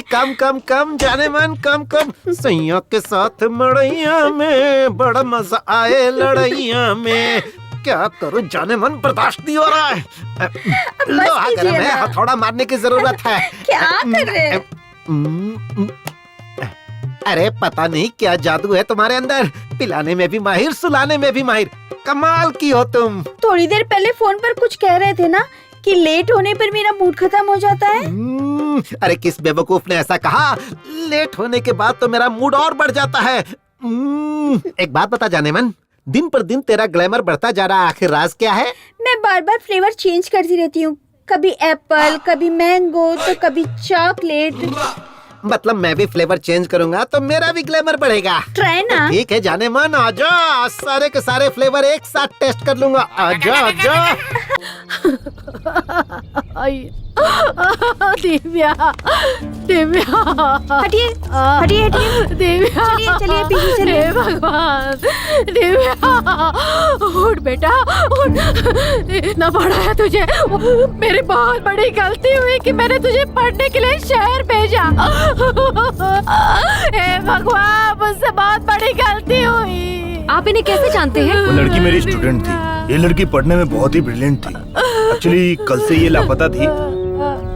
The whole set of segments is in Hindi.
कम कम कम जाने मन कम कम। सैया के साथ मड़ैया में बड़ा मजा आए लड़ैया में। क्या करूं जाने मन बर्दाश्त नहीं हो रहा है। लोहा गर्म है, हथौड़ा मारने की जरूरत है। क्या कर रहे हैं? अरे पता नहीं क्या जादू है तुम्हारे अंदर, पिलाने में भी माहिर, सुलाने में भी माहिर। कमाल की हो तुम। थोड़ी देर पहले फोन पर कुछ कह रहे थे ना कि लेट होने पर मेरा मूड खत्म हो जाता है। अरे किस बेवकूफ ने ऐसा कहा? लेट होने के बाद तो मेरा मूड और बढ़ जाता है। एक बात बता जाने मन, दिन पर दिन तेरा ग्लैमर बढ़ता जा रहा है, आखिर राज क्या है? मैं बार बार फ्लेवर चेंज करती रहती हूँ, कभी एप्पल, कभी मैंगो, तो कभी चॉकलेट। मतलब मैं भी फ्लेवर चेंज करूंगा तो मेरा भी ग्लैमर बढ़ेगा। ट्राई ना। ठीक है जाने मन, आजा, सारे के सारे फ्लेवर एक साथ टेस्ट कर लूंगा। आजा आजा। दिव्या, दिव्या, हटिए हटिए हटिए। दिव्या, चलिए चलिए पीछे चलिए। हे भगवान, दिव्या, उठ बेटा, उठ। इतना बड़ा है तुझे। मेरी बहुत बड़ी गलती हुई कि मैंने तुझे पढ़ने के लिए शहर भेजा। हे भगवान, मुझसे बहुत बड़ी गलती हुई। आप इन्हें कैसे जानते हैं? वो लड़की मेरी स्टूडेंट थी। ये लड़की पढ़ने में बहुत ही ब्रिलियंट थी। एक्चुअली कल से ये लापता थी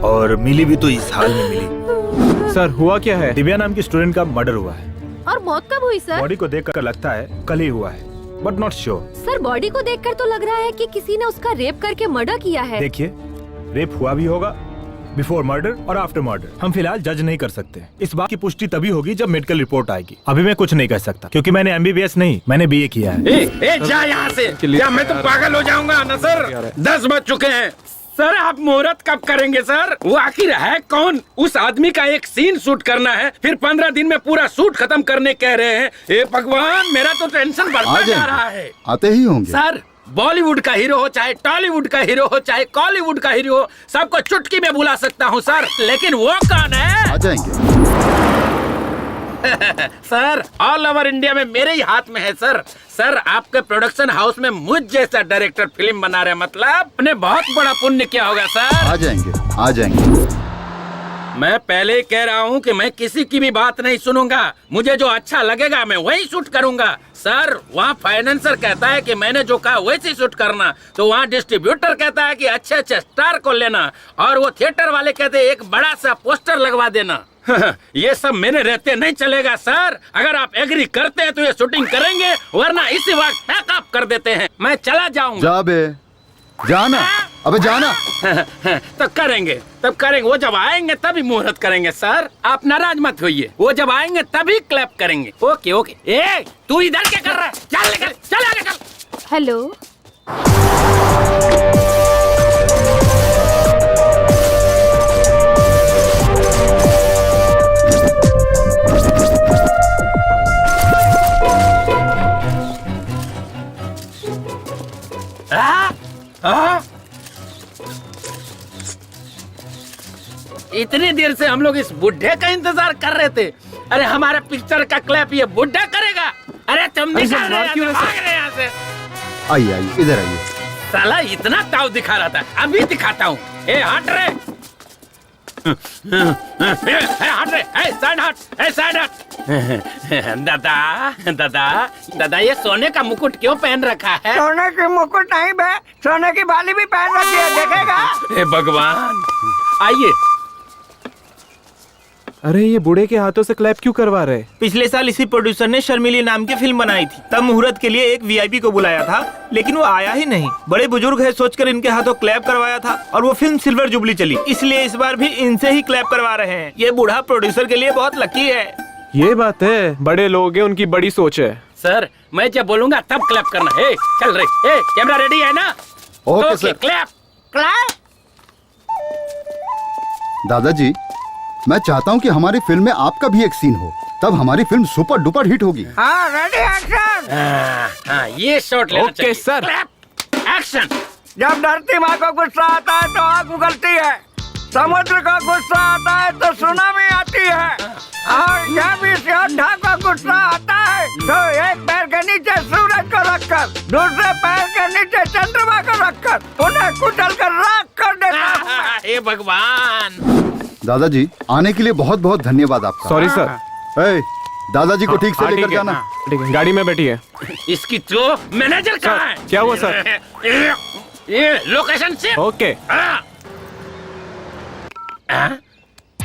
और मिली भी तो इस हाल में मिली। सर हुआ क्या है? दिव्या नाम की स्टूडेंट का मर्डर हुआ है। और मौत कब हुई सर? बॉडी को देखकर लगता है कल ही हुआ है, but not sure. Sir body को देखकर तो लग रहा है कि किसी ने उसका रेप करके मर्डर किया है। देखिए, रेप हुआ भी होगा, बिफोर मर्डर और आफ्टर मर्डर। हम फिलहाल जज नहीं कर सकते। इस बात की पुष्टि तभी होगी जब मेडिकल रिपोर्ट आएगी। अभी मैं कुछ नहीं कह सकता क्योंकि मैंने MBBS नहीं, मैंने BA किया है। जा यहाँ से। क्या मैं तो पागल हो जाऊंगा ना सर? 10 बज चुके हैं सर। आप मुहूर्त कब करेंगे सर? वो आखिर है कौन? उस आदमी का एक सीन शूट करना है, फिर 15 दिन में पूरा शूट खत्म करने कह रहे हैं। हे भगवान, मेरा तो टेंशन बढ़ता जा रहा है। आते ही होंगे सर। बॉलीवुड का हीरो हो, चाहे टॉलीवुड का हीरो हो, चाहे कॉलीवुड का हीरो हो, सबको चुटकी में बुला सकता हूँ सर। लेकिन वो कौन है? आ जाएंगे। सर, ऑल ओवर इंडिया में मेरे ही हाथ में है सर। सर, आपके प्रोडक्शन हाउस में मुझ जैसा डायरेक्टर फिल्म बना रहे, मतलब आपने बहुत बड़ा पुण्य किया होगा सर। आ जाएंगे, आ जाएंगे। मैं पहले ही कह रहा हूँ कि मैं किसी की भी बात नहीं सुनूंगा। मुझे जो अच्छा लगेगा मैं वही शूट करूंगा। सर, वहाँ फाइनेंसर कहता है कि मैंने जो कहा वैसे शूट करना, तो वहाँ डिस्ट्रीब्यूटर कहता है कि अच्छे अच्छे स्टार को लेना, और वो थिएटर वाले कहते हैं एक बड़ा सा पोस्टर लगवा देना। ये सब मेरे रहते नहीं चलेगा सर। अगर आप एग्री करते हैं तो ये शूटिंग करेंगे, वरना इसी वक्त पैकअप कर देते हैं। मैं चला जाऊंगा। जा बे, जाना। अबे जाना। तो करेंगे, तब करेंगे। वो जब आएंगे तभी मुहूर्त करेंगे सर। आप नाराज मत होइए, वो जब आएंगे तभी क्लैप करेंगे। Okay okay. ए, तू इधर क्या कर रहा है? चल निकल, चल आगे चल। हेलो, इतनी देर से हम लोग इस बुढ़े का इंतजार कर रहे थे। अरे हमारे पिक्चर का क्लैप ये बुढ़ा करेगा? अरे तुम निकल रहे यहाँ से। आइए आइए, इधर आइए। साला इतना ताव दिखा रहा था, अभी दिखाता हूँ। ए हट रे, हट रे, साइड हट, साइड हट। दादा दादा दादा, ये सोने का मुकुट क्यों पहन रखा है? सोने की मुकुट नहीं बे, सोने की बाली भी पहन रखी है, देखेगा? हे भगवान, आइए। अरे ये बूढ़े के हाथों से क्लैप क्यों करवा रहे? पिछले साल इसी प्रोड्यूसर ने शर्मिली नाम की फिल्म बनाई थी। तब मुहूर्त के लिए एक VIP को बुलाया था, लेकिन वो आया ही नहीं। बड़े बुजुर्ग है सोचकर इनके हाथों क्लैप करवाया था, और वो फिल्म सिल्वर जुबली चली। इसलिए इस बार भी इनसे ही क्लैप करवा रहे हैं। ये बूढ़ा प्रोड्यूसर के लिए बहुत लकी है। ये बात है, बड़े लोग हैं, उनकी बड़ी सोच है। सर, मैं जब बोलूंगा तब क्लैप करना है। चल रे, कैमरा रेडी है ना? Okay sir. Clap clap. दादाजी, मैं चाहता हूँ कि हमारी फिल्म में आपका भी एक सीन हो, तब हमारी फिल्म सुपर डुपर हिट होगी। हाँ, रेडी एक्शन। ये शॉट लेना चाहिए। Okay sir. Clap action. जब धरती माँ को गुस्सा आता है तो आग उगलती है, समुद्र को गुस्सा आता है तो सुनामी आती है, और जब इस योद्धा को गुस्सा आता है तो एक पैर के नीचे सूरज को रखकर, दूसरे पैर के नीचे चंद्रमा को रखकर उन्हें कुचल कर राख कर देता है। हे भगवान, दादाजी आने के लिए बहुत बहुत धन्यवाद आपका। Sorry sir. ए, दादाजी को ठीक से लेकर जाना। ठीक है, गाड़ी में बैठिए। इसकी तो मैनेजर कहाँ है? क्या हुआ सर? ये लोकेशन से। ओके।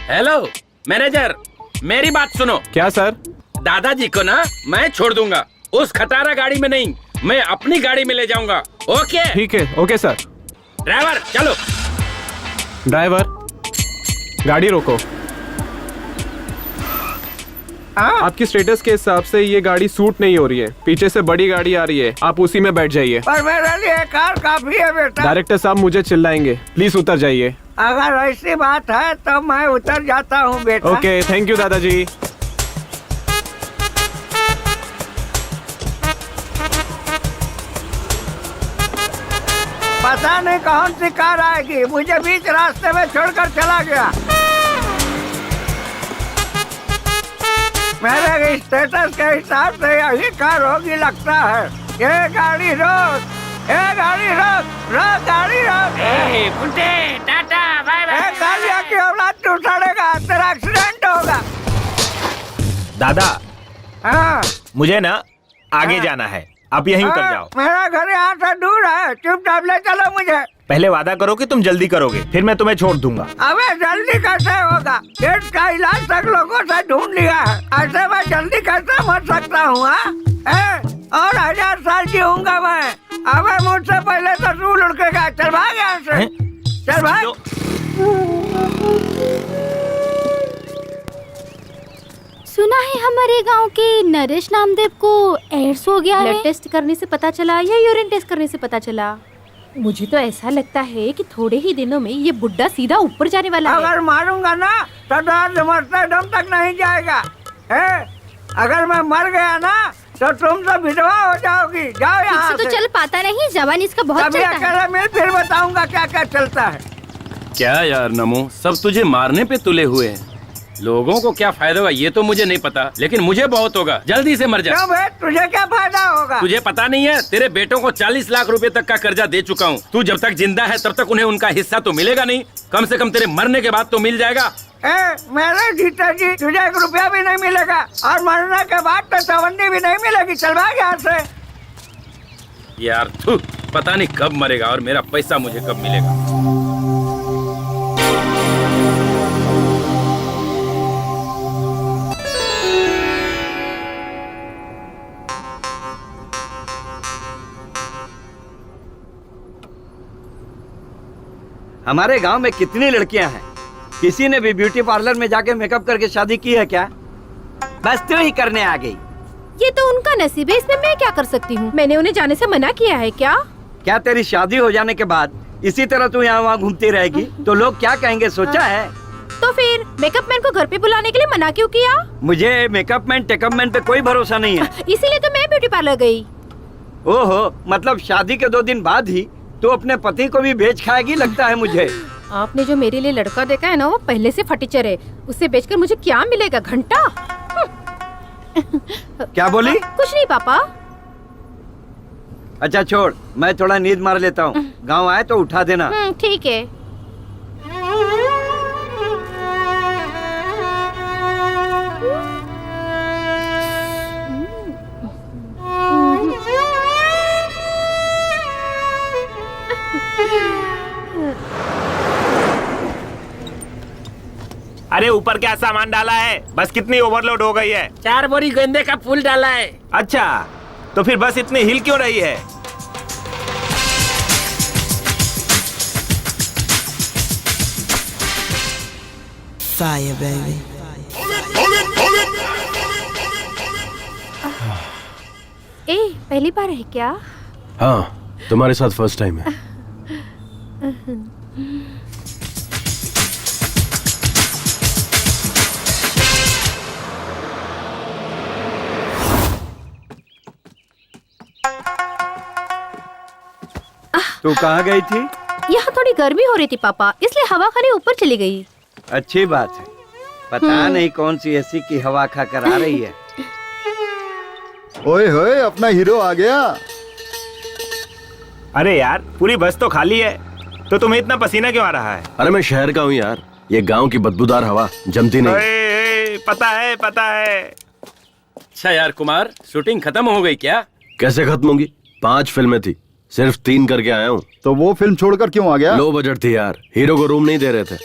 हेलो मैनेजर, मेरी बात सुनो। क्या सर? दादाजी को ना मैं छोड़ दूंगा, उस खटारा गाड़ी में नहीं, मैं अपनी गाड़ी में ले जाऊंगा। ओके? ठीक है, ओके सर। ड्राइवर चलो। ड्राइवर गाड़ी रोको। आपकी स्टेटस के हिसाब से ये गाड़ी सूट नहीं हो रही है, पीछे से बड़ी गाड़ी आ रही है, आप उसी में बैठ जाइए। पर मेरे लिए कार काफी है बेटा। डायरेक्टर साहब मुझे चिल्लाएंगे, प्लीज उतर जाइए। अगर ऐसी बात है तो मैं उतर जाता हूँ बेटा। ओके, थैंक यू दादाजी। पता नहीं कौन सी कार आएगी, मुझे बीच रास्ते में छोड़कर चला गया। मेरे स्टेटस के हिसाब से यही कार होगी लगता है। ये गाड़ी रोक, ये गाड़ी रोक, रोक गाड़ी रोक। Tata bye bye. गाड़ियों की औलाद तू उठाड़ेगा, तेरा एक्सीडेंट होगा। दादा हाँ मुझे ना आगे जाना है, आप यहीं उतर जाओ। मेरा घर यहाँ से दूर है, चुपचाप ले चलो मुझे। पहले वादा करो कि तुम जल्दी करोगे, फिर मैं तुम्हें छोड़ दूंगा। अबे जल्दी कैसे होगा? एड्स का इलाज तक लोगों से ढूंढ लिया है, ऐसे मैं जल्दी कैसे मर सकता हूँ? और 1000 साल जीऊंगा मैं। अबे मुझसे पहले तो तू लुढ़केगा। चल भाग यहाँ से, चल भाग। सुना है हमारे गांव के नरेश नामदेव को एड्स हो गया है। ब्लड टेस्ट करने से पता चला या यूरिन टेस्ट करने से पता चला? मुझे तो ऐसा लगता है कि थोड़े ही दिनों में ये बुड्ढा सीधा ऊपर जाने वाला है। अगर मारूंगा ना तो दर्द मरते दम तक नहीं जाएगा। अगर मैं मर गया ना तो तुम सब विधवा हो जाओगी। जाओ यहाँ से। तो चल पाता नहीं, जवानी इसका बहुत चलता है। अकेला मिल, फिर बताऊंगा क्या क्या चलता है। क्या यार नमो, सब तुझे मारने पे तुले हुए हैं। लोगों को क्या फायदा होगा ये तो मुझे नहीं पता, लेकिन मुझे बहुत होगा। जल्दी से मर जा। क्यों बे, तुझे क्या फायदा होगा? तुझे पता नहीं है, तेरे बेटों को 40 लाख रुपए तक का कर्जा दे चुका हूँ। तू जब तक जिंदा है तब तक उन्हें उनका हिस्सा तो मिलेगा नहीं, कम से कम तेरे मरने के बाद तो मिल जाएगा। मेरे जीता जी तुझे 1 रुपया भी नहीं मिलेगा, और मरने के बाद तो चवन्नी भी नहीं मिलेगी। चल भाग यहाँ से। यार थू, पता नहीं कब मरेगा और मेरा पैसा मुझे कब मिलेगा। हमारे गांव में कितनी लड़कियां हैं, किसी ने भी ब्यूटी पार्लर में जाके मेकअप करके शादी की है क्या? बस तू ही करने आ गई। ये तो उनका नसीब है, इसमें मैं क्या कर सकती हूँ? मैंने उन्हें जाने से मना किया है क्या? क्या तेरी शादी हो जाने के बाद इसी तरह तू यहाँ वहाँ घूमती रहेगी तो लोग क्या कहेंगे, सोचा है? तो फिर मेकअप मैन को घर पे बुलाने के लिए मना क्यों किया? मुझे मेकअप मैन टेकअप मैन पे कोई भरोसा नहीं है। इसीलिए तो मैं ब्यूटी पार्लर गई। ओहो, मतलब शादी के 2 दिन बाद ही तू अपने पति को भी बेच खाएगी लगता है मुझे। आपने जो मेरे लिए लड़का देखा है ना, वो पहले से फटीचर है। उसे बेचकर मुझे क्या मिलेगा? घंटा? क्या बोली? कुछ नहीं पापा। अच्छा छोड़, मैं थोड़ा नींद मार लेता हूँ, गाँव आए तो उठा देना। ठीक है। अरे ऊपर क्या सामान डाला है? बस कितनी ओवरलोड हो गई है? 4 बोरी गेंदे का फूल डाला है। अच्छा, तो फिर बस इतनी हिल क्यों रही है? Fire, baby. ए, पहली बार है क्या? हाँ, तुम्हारे साथ फर्स्ट टाइम है। तू कहाँ गई थी? यहाँ थोड़ी गर्मी हो रही थी पापा, इसलिए हवा खाने ऊपर चली गई। अच्छी बात है, पता नहीं कौन सी एसी की हवा खा कर आ रही है। ओए होए, अपना हीरो आ गया। अरे यार, पूरी बस तो खाली है, तो तुम्हें इतना पसीना क्यों आ रहा है? अरे मैं शहर का हूँ यार, ये गांव की बदबूदार हवा जमती नहीं। पता है। अच्छा यार कुमार, शूटिंग खत्म हो गई क्या? कैसे खत्म होगी? 5 फिल्में थी, सिर्फ 3 करके आया हूँ। तो वो फिल्म छोड़कर क्यों आ गया? लो बजट थी यार, हीरो को रूम नहीं दे रहे थे।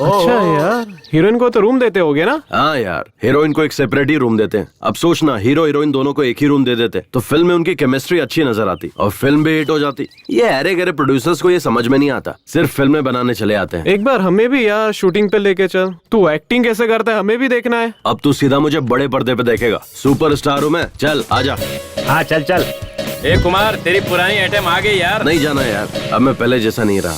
अच्छा यार, हीरोइन को तो रूम देते होगे ना? हाँ यार, हीरोइन को एक सेपरेट ही रूम देते हैं। अब सोचना, हीरो हीरोइन दोनों को एक ही रूम दे देते तो फिल्म में उनकी केमिस्ट्री अच्छी नजर आती और फिल्म भी हिट हो जाती। ये अरे गरे प्रोड्यूसर्स को ये समझ में नहीं आता, सिर्फ फिल्में बनाने चले आते हैं। एक बार हमें भी यार शूटिंग पे लेके चल। तू एक्टिंग कैसे करता है हमें भी देखना है। अब तू सीधा मुझे बड़े पर्दे पे देखेगा, सुपरस्टार हूँ मैं। चल आजा। हाँ चल। ए कुमार, तेरी पुरानी आइटम आ गई यार। नहीं जाना यार, अब मैं पहले जैसा नहीं रहा।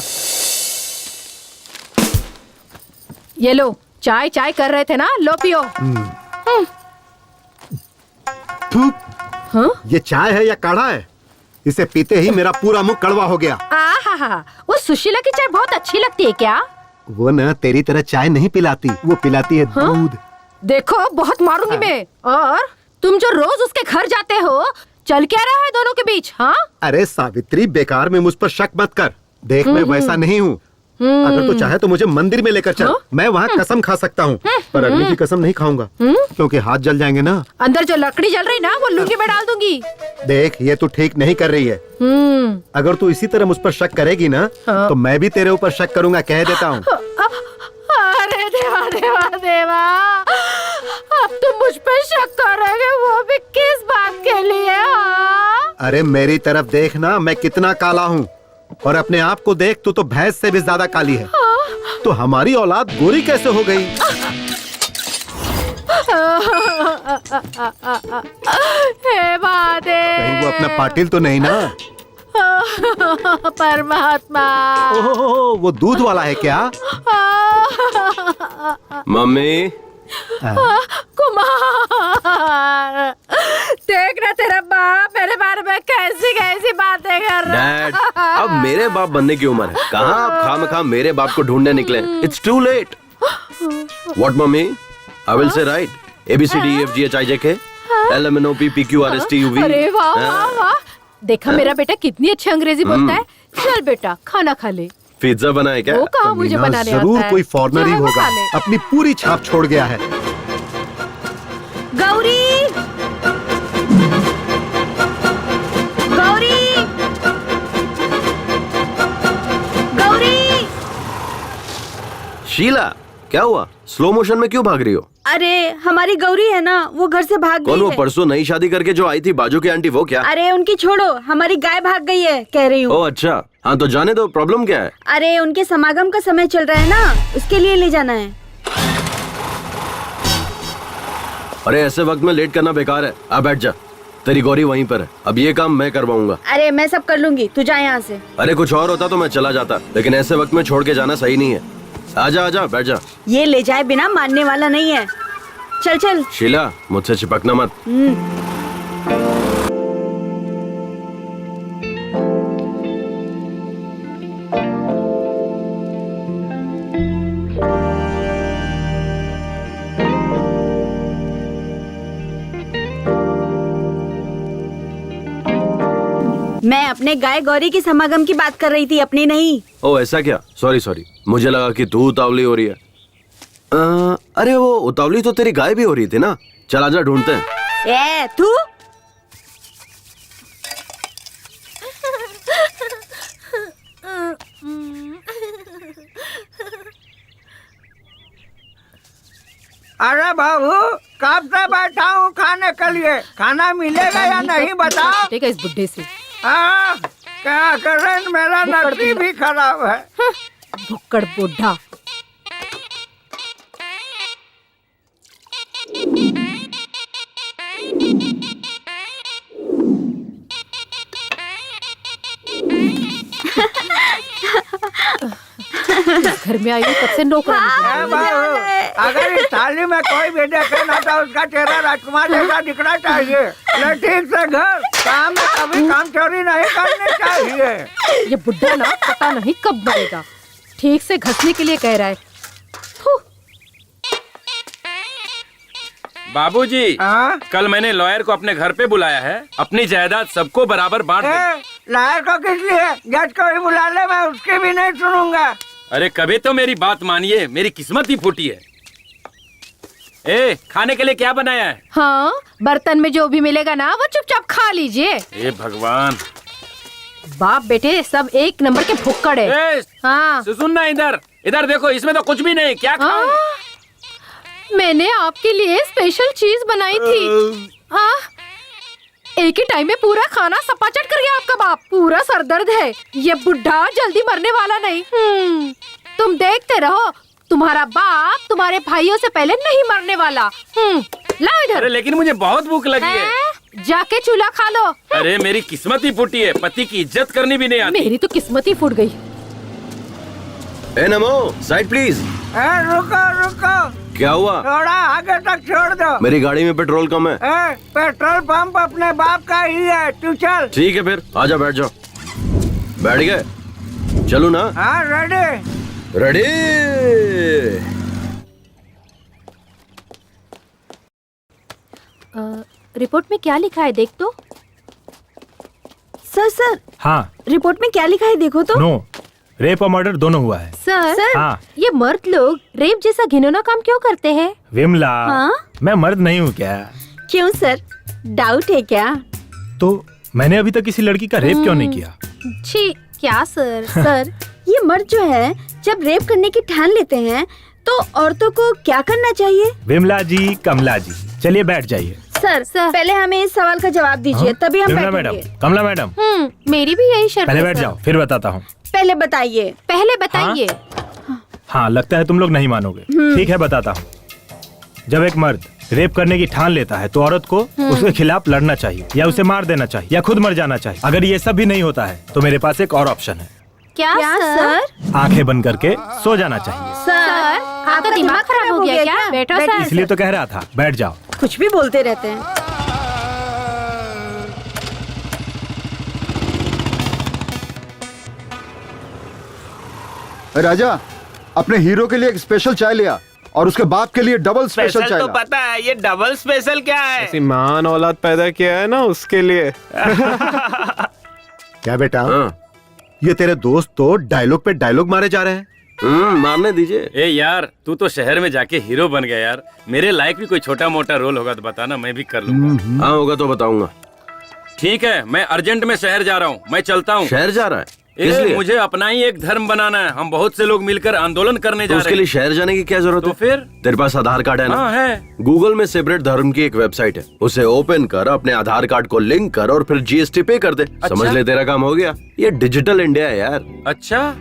ये लो, चाय कर रहे थे ना, लो पियो। हाँ? ये चाय है या काढ़ा है? इसे पीते ही मेरा पूरा मुंह कड़वा हो गया। आहा, वो सुशीला की चाय बहुत अच्छी लगती है क्या? वो ना तेरी तरह चाय नहीं पिलाती, वो पिलाती है दूध। देखो बहुत मारूंगी मैं। और तुम जो रोज उसके घर जाते हो, चल क्या रहा है दोनों के बीच? हाँ? अरे सावित्री, बेकार में मुझ पर शक मत कर। देख मैं वैसा नहीं हूँ। अगर तू चाहे तो मुझे मंदिर में लेकर चल, मैं वहाँ कसम खा सकता हूँ, पर अग्नि की कसम नहीं खाऊंगा क्योंकि हाथ जल जाएंगे ना। अंदर जो लकड़ी जल रही ना, वो लुंगी में डाल दूंगी। देख, ये तू ठीक नहीं कर रही है। अगर तू इसी तरह मुझ पर शक करेगी ना, तो मैं भी तेरे ऊपर शक करूंगा, कह देता हूँ। अरे देवा देवा देवा, अब तुम मुझ पर शक करोगे, वो भी किस बात के लिए? अरे मेरी तरफ देख ना, मैं कितना काला हूँ, और अपने आप को देख, तू तो भैंस से भी ज्यादा काली है। तो हमारी औलाद गोरी कैसे हो गई? हे महादेव, कहीं वो अपना पाटिल तो नहीं ना? परमात्मा। ओह, वो दूध वाला है क्या? मम्मी। कुमार, देखना तेरा बाप मेरे बारे में कैसी बातें कर रहा है। डैड, अब मेरे बाप बनने की उम्र है, कहाँ आप खामखा मेरे बाप को ढूंढने निकले? It's too late. व्हाट मम्मी? I will say right ABCDEFGHIJK LMNOP PQRSTUV। अरे वाह वाह वाह, देखा मेरा बेटा कितनी अच्छी अंग्रेजी बोलता है। चल बेटा, खाना खा ले। पिज्जा बनाए क्या? वो कहाँ मुझे बनाने आता है? जरूर कोई फॉरेनर ही होगा, अपनी पूरी छाप छोड़ गया है। गौरी, गौरी, गौरी। शीला, क्या हुआ? स्लो मोशन में क्यों भाग रही हो? अरे हमारी गौरी है ना, वो घर से भाग गई कौन? वो है। परसों नई शादी करके जो आई थी बाजू की आंटी, वो क्या? अरे उनकी छोड़ो, हमारी गाय भाग गई है, कह रही हूँ। ओह अच्छा, हाँ तो जाने दो, प्रॉब्लम क्या है? अरे उनके समागम का समय चल रहा है ना, उसके लिए ले जाना है। अरे ऐसे वक्त में लेट करना बेकार है, आ बैठ जा। तेरी गौरी वहीं पर है, अब ये काम मैं करवाऊंगा। अरे मैं सब कर लूंगी, तू जा यहाँ से। अरे कुछ और होता तो मैं चला जाता, लेकिन ऐसे वक्त में छोड़ के जाना सही नहीं है। आजा आजा, बैठ जा। ये ले जाए बिना मानने वाला नहीं है। चल चल। शीला, मुझसे चिपकना मत। मैं अपने गाय गौरी की समागम की बात कर रही थी, अपनी नहीं। ओ ऐसा क्या? सॉरी, मुझे लगा कि तू उतावली हो रही है। अरे वो उतावली तो तेरी गाय भी हो रही थी ना। चल आजा, ढूंढते हैं। ए तू, अरे बाबू, कब से बैठा हूँ खाने के लिए, खाना मिलेगा या नहीं बताओ। इस बुड्ढे से क्या करें, मेरा नसीब ही खराब है। भुक्कड़ बुढ़ा। घर में आई हूँ तब से नौकरानी। अगर इस थाली में कोई भी देखे ना तो उसका चेहरा राजकुमार जैसा दिखना चाहिए। ठीक से घर काम में कभी काम चोरी नहीं करनी चाहिए। ये बुड्ढा ना पता नहीं कब मरेगा, ठीक से घसने के लिए कह रहा है। बाबूजी, कल मैंने लॉयर को अपने घर पे बुलाया है, अपनी जायदाद सबको बराबर बांट दे। लॉयर को किस लिए? जज को ही बुला ले, मैं उसकी भी नहीं सुनूंगा। अरे कभी तो मेरी बात मानिए, मेरी किस्मत ही फूटी है। ए, खाने के लिए क्या बनाया है? हाँ, बर्तन में जो भी मिलेगा ना वो चुपचाप खा लीजिए। ए भगवान, बाप बेटे सब एक नंबर के भुक्कड़ है। ए, हाँ सुन ना, इधर इधर देखो, इसमें तो कुछ भी नहीं, क्या खाऊं? मैंने आपके लिए स्पेशल चीज बनाई थी। हाँ, एक ही टाइम में पूरा खाना सपाचट कर गया आपका बाप। पूरा सरदर्द है, ये बुढ़ा जल्दी मरने वाला नहीं। तुम देखते रहो, तुम्हारा बाप तुम्हारे भाइयों से पहले नहीं मरने वाला। लाओ इधर। अरे लेकिन मुझे बहुत भूख लगी है। जाके चूल्हा खा लो। अरे मेरी किस्मत ही फूटी है, पति की इज्जत करनी भी नहीं आती। मेरी तो किस्मत ही फूट गई। ए नमो, साइड प्लीज। रुको रुको, क्या हुआ? थोड़ा आगे तक छोड़ दो। मेरी गाड़ी में पेट्रोल कम है। पेट्रोल पंप अपने बाप का ही है, तू चल। ठीक है फिर, आजा बैठ जाओ। बैठ गए? चलू ना? हाँ रेडी। रेडी। रिपोर्ट में क्या लिखा है देख तो। सर हाँ। रिपोर्ट में क्या लिखा है देखो तो। नो, रेप और मर्डर दोनों हुआ है। सर हाँ। ये मर्द लोग रेप जैसा घिनौना काम क्यों करते हैं? विमला, हाँ? मैं मर्द नहीं हूँ क्या? क्यों सर, डाउट है क्या? तो मैंने अभी तक किसी लड़की का रेप क्यों नहीं किया? छी, क्या सर? सर ये मर्द जो है जब रेप करने की ठान लेते हैं तो औरतों को क्या करना चाहिए? विमला जी, कमला जी, चलिए बैठ जाइए। सर पहले हमें इस सवाल का जवाब दीजिए, तभी हम विमला मैडम, बैठेंगे। कमला मैडम, मेरी भी यही शर्त पहले है बैठ सर। जाओ, फिर बताता हूँ। पहले बताइए। पहले बताइए। हाँ, लगता है तुम लोग नहीं मानोगे। ठीक है, बताता हूँ। जब एक मर्द रेप करने की ठान लेता है तो औरत को उसके खिलाफ लड़ना चाहिए, या उसे मार देना चाहिए, या खुद मर जाना चाहिए। अगर ये सब भी नहीं होता है तो मेरे पास एक और ऑप्शन है। क्या सर? आंखें बंद करके सो जाना चाहिए। सर आपका दिमाग खराब हो गया क्या? बैठो सर। इसलिए तो कह रहा था, बैठ जाओ। कुछ भी बोलते रहते हैं। राजा, अपने हीरो के लिए एक स्पेशल चाय लिया और उसके बाप के लिए डबल स्पेशल चाय तो ला। पता है, ये डबल स्पेशल क्या है? ऐसी महान औलाद पैदा किया है ना उसके लिए। क्या बेटा, हाँ। ये तेरे दोस्त तो डायलॉग पे डायलॉग मारे जा रहे हैं। मारने दीजिए। ए यार, तू तो शहर में जाके हीरो बन गया यार। मेरे लायक भी कोई छोटा मोटा रोल होगा तो बताना, मैं भी कर लूंगा। हाँ होगा तो बताऊंगा। ठीक है, मैं अर्जेंट में शहर जा रहा हूँ, मैं चलता हूँ। शहर जा रहा है? इसलिए मुझे अपना ही एक धर्म बनाना है। हम बहुत से लोग मिलकर आंदोलन करने जा रहे हैं। उसके लिए शहर जाने की क्या जरूरत है? तो फिर तेरे पास आधार कार्ड है ना? हाँ है। गूगल में सेपरेट धर्म की एक वेबसाइट है, उसे ओपन कर, अपने आधार कार्ड को लिंक कर और फिर जीएसटी पे कर दे। समझ ले, तेरा काम हो गया। ये डिजिटल इंडिया है यार। अच्छा।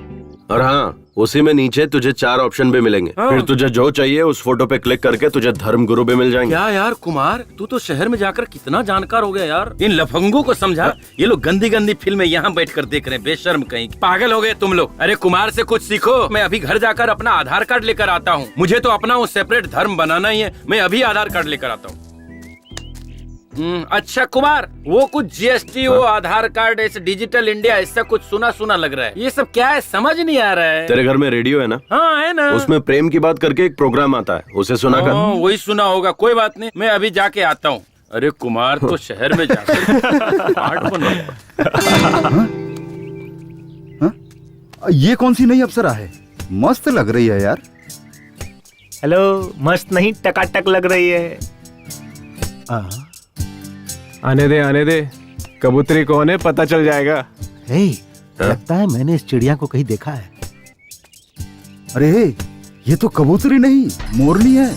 और हाँ, उसी में नीचे तुझे 4 ऑप्शन भी मिलेंगे। फिर तुझे जो चाहिए उस फोटो पे क्लिक करके तुझे धर्म गुरु भी मिल जाएंगे। क्या यार कुमार, तू तो शहर में जाकर कितना जानकार हो गया यार। इन लफंगों को समझा, ये लोग गंदी गंदी फिल्में यहाँ बैठकर देख रहे हैं, बेशर्म कहीं। पागल हो गए तुम लोग। अरे कुमार से कुछ सीखो। मैं अभी घर जाकर अपना आधार कार्ड लेकर आता हूँ। मुझे तो अपना वो सेपरेट धर्म बनाना ही है। मैं अभी आधार कार्ड लेकर आता हूँ। अच्छा कुमार, वो कुछ जीएसटी, वो आधार कार्ड, ऐसे डिजिटल इंडिया, ऐसा कुछ सुना सुना लग रहा है। ये सब क्या है, समझ नहीं आ रहा है। तेरे घर में रेडियो है ना? हाँ है ना। उसमें प्रेम की बात करके एक प्रोग्राम आता है, उसे सुना कर। वही सुना होगा, कोई बात नहीं, मैं अभी जाके आता हूँ। अरे कुमार तो शहर में ये कौन सी नई अप्सरा है? मस्त लग रही है यार। हेलो, मस्त नहीं, टकाटक लग रही है। आने दे, कबूतरी कौन है पता चल जाएगा। लगता है मैंने इस चिड़िया को कहीं देखा है। अरे ये तो कबूतरी नहीं, मोरनी है।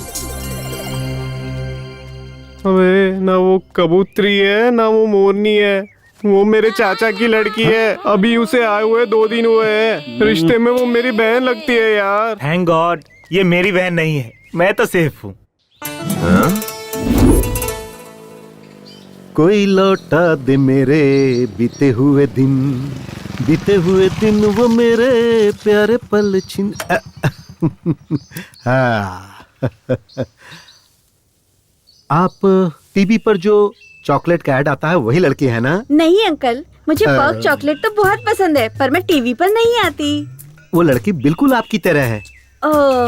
अबे ना वो कबूतरी है ना वो मोरनी है, वो मेरे चाचा की लड़की है। अभी उसे आए हुए 2 दिन हुए हैं। रिश्ते में वो मेरी बहन लगती है यार। थैंक गॉड, ये मेरी बहन नहीं है, मैं तो सेफ हूँ। कोई लौटा दे मेरे बीते हुए दिन वो मेरे प्यारे पल छिन। हाँ। आप टीवी पर जो चॉकलेट का ऐड आता है वही लड़की है ना? नहीं अंकल, मुझे पर्क चॉकलेट तो बहुत पसंद है, पर मैं टीवी पर नहीं आती। वो लड़की बिल्कुल आपकी तरह है।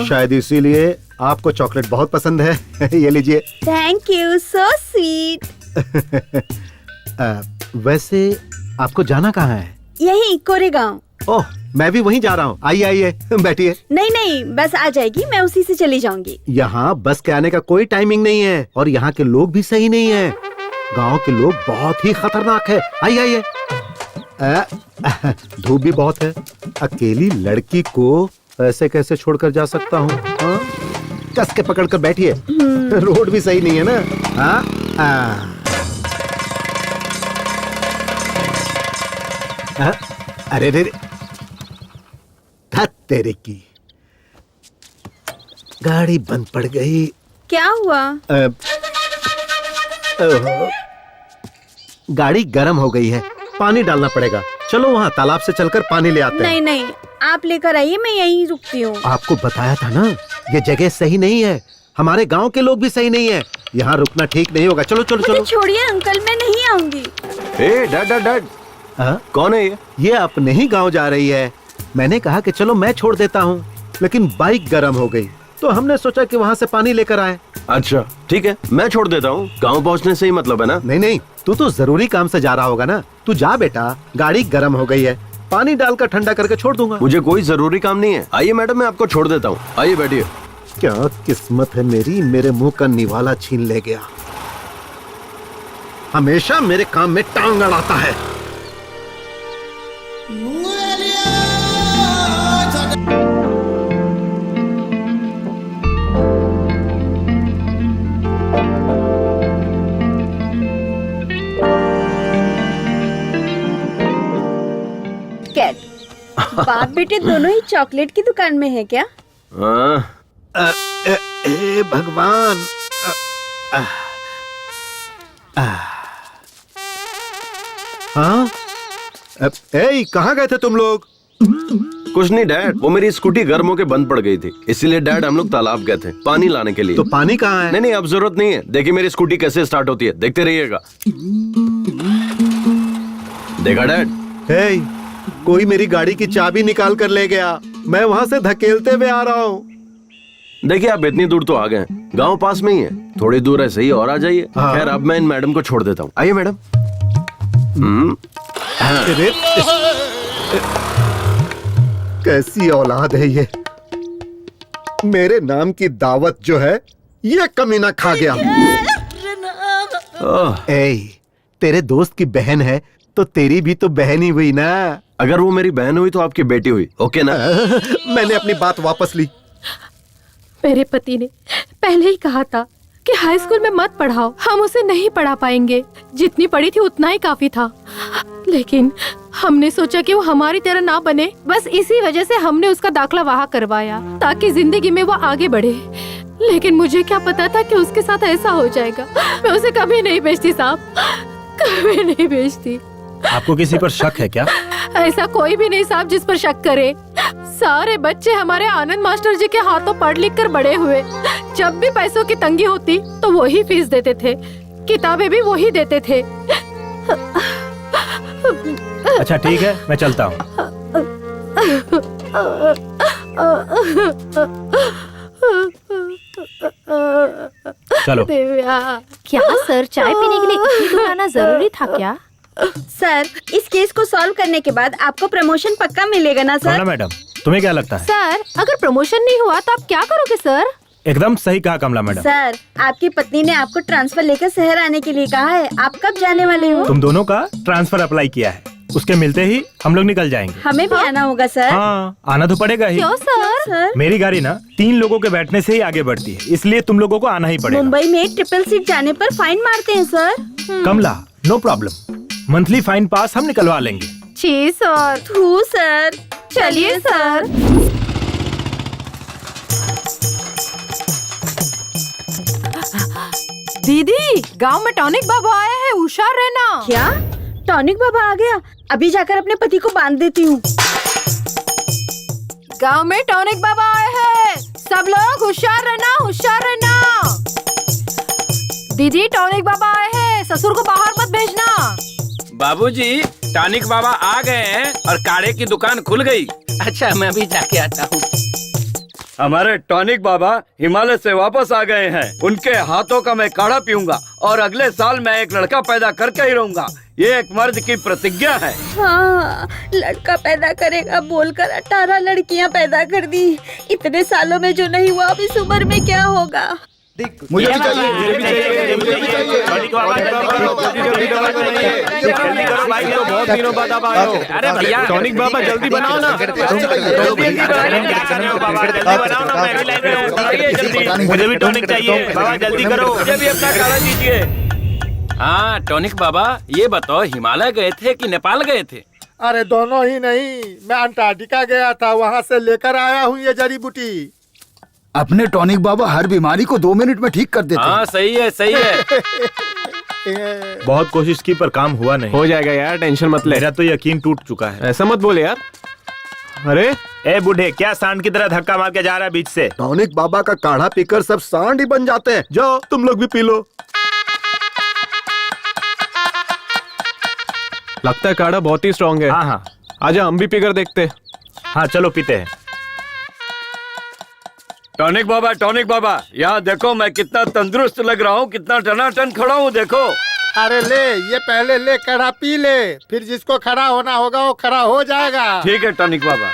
शायद इसीलिए आपको चॉकलेट बहुत पसंद है। ये लीजिए। Thank you, so sweet. वैसे आपको जाना कहाँ है? यही कोरेगांव। ओह, मैं भी वहीं जा रहा हूँ। आइए आइए बैठिए। नहीं नहीं, बस आ जाएगी, मैं उसी से चली जाऊंगी। यहाँ बस के आने का कोई टाइमिंग नहीं है और यहाँ के लोग भी सही नहीं है। गांव के लोग बहुत ही खतरनाक है। आइए आइए। धूप भी बहुत है। अकेली लड़की को ऐसे कैसे छोड़कर जा सकता हूँ? हाँ? कस के पकड़ कर बैठिए। रोड भी सही नहीं है ना। हाँ? अरे रे, तेरे की गाड़ी बंद पड़ गई। क्या हुआ? गाड़ी गर्म हो गई है, पानी डालना पड़ेगा। चलो वहाँ तालाब से चलकर पानी ले आते हैं। नहीं नहीं, आप लेकर आइए, मैं यहीं रुकती हूँ। आपको बताया था ना, ये जगह सही नहीं है। हमारे गांव के लोग भी सही नहीं है। यहाँ रुकना ठीक नहीं होगा। चलो चलो चलो। छोड़िए अंकल, मैं नहीं आऊंगी। डैड डैड डैड, कौन है ये? ये अपने ही गांव जा रही है। मैंने कहा कि चलो मैं छोड़ देता हूँ, लेकिन बाइक गर्म हो गई तो हमने सोचा कि वहाँ से पानी लेकर आए। अच्छा ठीक है, मैं छोड़ देता हूँ। गांव पहुँचने से ही मतलब है ना? नहीं नहीं, तू तो जरूरी काम से जा रहा होगा ना। तू जा बेटा, गाड़ी गर्म हो गई है, पानी डालकर ठंडा करके छोड़ दूंगा। मुझे कोई जरूरी काम नहीं है। आइए मैडम, मैं आपको छोड़ देता हूँ। आइए बैठिए। क्या किस्मत है मेरी, मेरे मुंह का निवाला छीन ले गया। हमेशा मेरे काम में टांग अड़ाता है। कैट, बाप बेटे दोनों ही चॉकलेट की दुकान में है क्या? ए भगवान। हाँ, कहाँ गए थे तुम लोग? कुछ नहीं डैड, वो मेरी स्कूटी गर्म होके बंद पड़ गई थी, इसीलिए डैड हम लोग तालाब गए थे पानी लाने के लिए। तो पानी कहाँ है? नहीं नहीं, अब जरूरत नहीं है। देखिए मेरी स्कूटी कैसे स्टार्ट होती है, देखते रहिएगा। देखा डैड? कोई मेरी गाड़ी की चाबी निकाल कर ले गया। मैं वहाँ से धकेलते हुए आ रहा हूँ। देखिए आप इतनी दूर तो आ गए, गांव पास में ही है, थोड़ी दूर है सही और आ जाइए। हाँ। खैर अब मैं इन मैडम को छोड़ देता हूँ। आइए मैडम। कैसी औलाद है ये। मेरे नाम की दावत जो है ये कमीना खा गया। तेरे दोस्त की बहन है तो तेरी भी तो बहन ही हुई ना। अगर वो मेरी बहन हुई तो आपकी बेटी हुई, ओके ना? मैंने अपनी बात वापस ली। मेरे पति ने पहले ही कहा था कि हाई स्कूल में मत पढ़ाओ, हम उसे नहीं पढ़ा पाएंगे। जितनी पढ़ी थी उतना ही काफी था, लेकिन हमने सोचा कि वो हमारी तरह ना बने। बस इसी वजह से हमने उसका दाखिला वहाँ करवाया ताकि जिंदगी में वो आगे बढ़े। लेकिन मुझे क्या पता था कि उसके साथ ऐसा हो जाएगा। मैं उसे कभी नहीं भेजती साहब, कभी नहीं भेजती। आपको किसी पर शक है क्या? ऐसा कोई भी नहीं साहब जिस पर शक करे। सारे बच्चे हमारे आनंद मास्टर जी के हाथों पढ़ लिख कर बड़े हुए। जब भी पैसों की तंगी होती तो वही फीस देते थे, किताबें भी वही देते थे। अच्छा ठीक है, मैं चलता हूँ। चलो। क्या सर, चाय पीने के लिए इतनी दूर आना जरूरी था क्या? सर, इस केस को सॉल्व करने के बाद आपको प्रमोशन पक्का मिलेगा ना सर? मैडम, तुम्हें क्या लगता है? सर, अगर प्रमोशन नहीं हुआ तो आप क्या करोगे सर? एकदम सही कहा कमला मैडम। सर, आपकी पत्नी ने आपको ट्रांसफर लेकर शहर आने के लिए कहा है। आप कब जाने वाले हो? तुम दोनों का ट्रांसफर अप्लाई किया है, उसके मिलते ही हम लोग निकल जाएंगे। हमें भी आना होगा सर। हाँ, आना तो पड़ेगा ही। क्यों सर? मेरी गाड़ी ना 3 लोगों के बैठने से ही आगे बढ़ती है, इसलिए तुम लोगों को आना ही पड़ेगा। मुंबई में ट्रिपल सीट जाने पर फाइन मारते हैं सर। कमला, नो प्रॉब्लम, मंथली फाइन पास हम निकलवा लेंगे। जी सर। थू सर। चलिए सर। दीदी, गांव में टॉनिक बाबा आया है, होशियार रहना। क्या? टॉनिक बाबा आ गया? अभी जाकर अपने पति को बांध देती हूँ। गांव में टॉनिक बाबा आए हैं, सब लोग होशियार रहना, होशियार रहना। दीदी, टॉनिक बाबा आए हैं, ससुर को बाहर मत भेजना। बाबूजी, टॉनिक बाबा आ गए हैं और काढ़े की दुकान खुल गई। अच्छा मैं भी जाके आता हूँ। हमारे टॉनिक बाबा हिमालय से वापस आ गए हैं। उनके हाथों का मैं काढ़ा पीऊंगा और अगले साल मैं एक लड़का पैदा करके ही रहूंगा। ये एक मर्द की प्रतिज्ञा है। हाँ, लड़का पैदा करेगा बोलकर 18 लड़कियां पैदा कर दी। इतने सालों में जो नहीं हुआ अब इस उम्र में क्या होगा। मुझे भी चाहिए, मुझे भी चाहिए, मुझे भी चाहिए। बहुत दिनों बाद आप आए हो। अरे भैया टॉनिक बाबा जल्दी बनाओ ना। मुझे भी टॉनिक चाहिए बाबा, जल्दी करो। मुझे भी अपना काढ़ा दीजिए। हाँ टॉनिक बाबा, ये बताओ हिमालय गए थे कि नेपाल गए थे? अरे दोनों ही नहीं, मैं अंटार्कटिका गया था, वहाँ से लेकर आया हूँ ये जड़ी बूटी। अपने टॉनिक बाबा हर बीमारी को 2 मिनट में ठीक कर देते हैं। हाँ सही है सही है। बहुत कोशिश की पर काम हुआ नहीं। हो जाएगा यार, टेंशन मत ले। मेरा तो यकीन टूट चुका है। ऐसा मत बोले यार। अरे ए बूढ़े, क्या सांड की तरह धक्का मार के जा रहा है बीच से? टॉनिक बाबा का काढ़ा पीकर सब सांड ही बन जाते हैं। जाओ तुम लोग भी पी लो। लगता है काढ़ा बहुत ही स्ट्रांग है। हाँ हाँ, आजा हम भी पीकर देखते। हाँ चलो पीते हैं। टॉनिक बाबा यहाँ देखो मैं कितना तंदुरुस्त लग रहा हूँ, कितना टनाटन खड़ा हूँ देखो। अरे ले, ये पहले ले काढ़ा पी ले, फिर जिसको खड़ा होना होगा वो खड़ा हो जाएगा। ठीक है टॉनिक बाबा।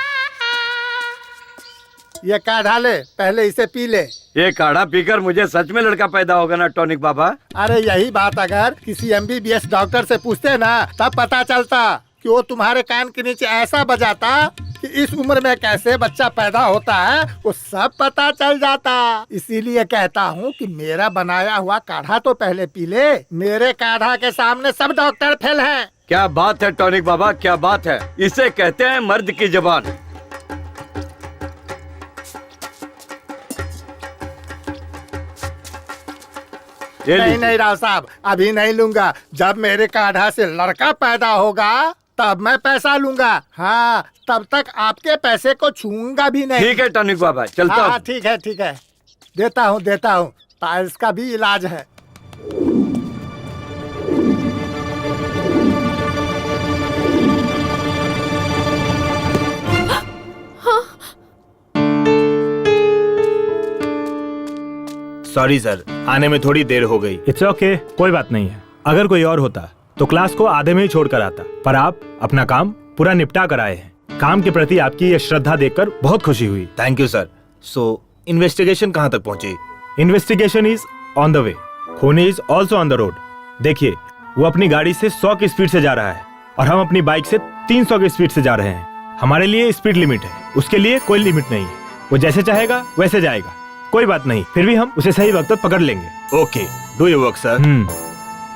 ये काढ़ा ले, पहले इसे पी ले। ये काढ़ा पीकर मुझे सच में लड़का पैदा होगा ना टॉनिक बाबा? अरे यही बात अगर किसी MBBS डॉक्टर से पूछते ना तब पता चलता कि वो तुम्हारे कान के नीचे ऐसा बजाता कि इस उम्र में कैसे बच्चा पैदा होता है वो सब पता चल जाता। इसीलिए कहता हूँ कि मेरा बनाया हुआ काढ़ा तो पहले पी ले। मेरे काढ़ा के सामने सब डॉक्टर फेल हैं। क्या बात है टॉनिक बाबा, क्या बात है। इसे कहते हैं मर्द की जबान। नहीं राव साहब, अभी नहीं लूंगा। जब मेरे काढ़ा से लड़का पैदा होगा तब मैं पैसा लूंगा। हाँ, तब तक आपके पैसे को छूऊंगा भी नहीं। ठीक है टॉनिक बाबा, चलता हूँ। ठीक है देता हूँ। पाइल्स का भी इलाज है। सॉरी सर, आने में थोड़ी देर हो गई। इट्स ओके, कोई बात नहीं है। अगर कोई और होता तो क्लास को आधे में ही छोड़कर आता, पर आप अपना काम पूरा निपटा कर आए हैं। काम के प्रति आपकी ये श्रद्धा देखकर बहुत खुशी हुई। Thank you sir. So investigation कहाँ तक पहुँची? Investigation is on the way, खूनी is also on the road. देखिए, वो अपनी गाड़ी से 100 की स्पीड से जा रहा है और हम अपनी बाइक से 300 की स्पीड से जा रहे हैं। हमारे लिए स्पीड लिमिट है, उसके लिए कोई लिमिट नहीं है। वो जैसे चाहेगा वैसे जाएगा, कोई बात नहीं। फिर भी हम उसे सही वक्त पर पकड़ लेंगे। Okay, do your work sir.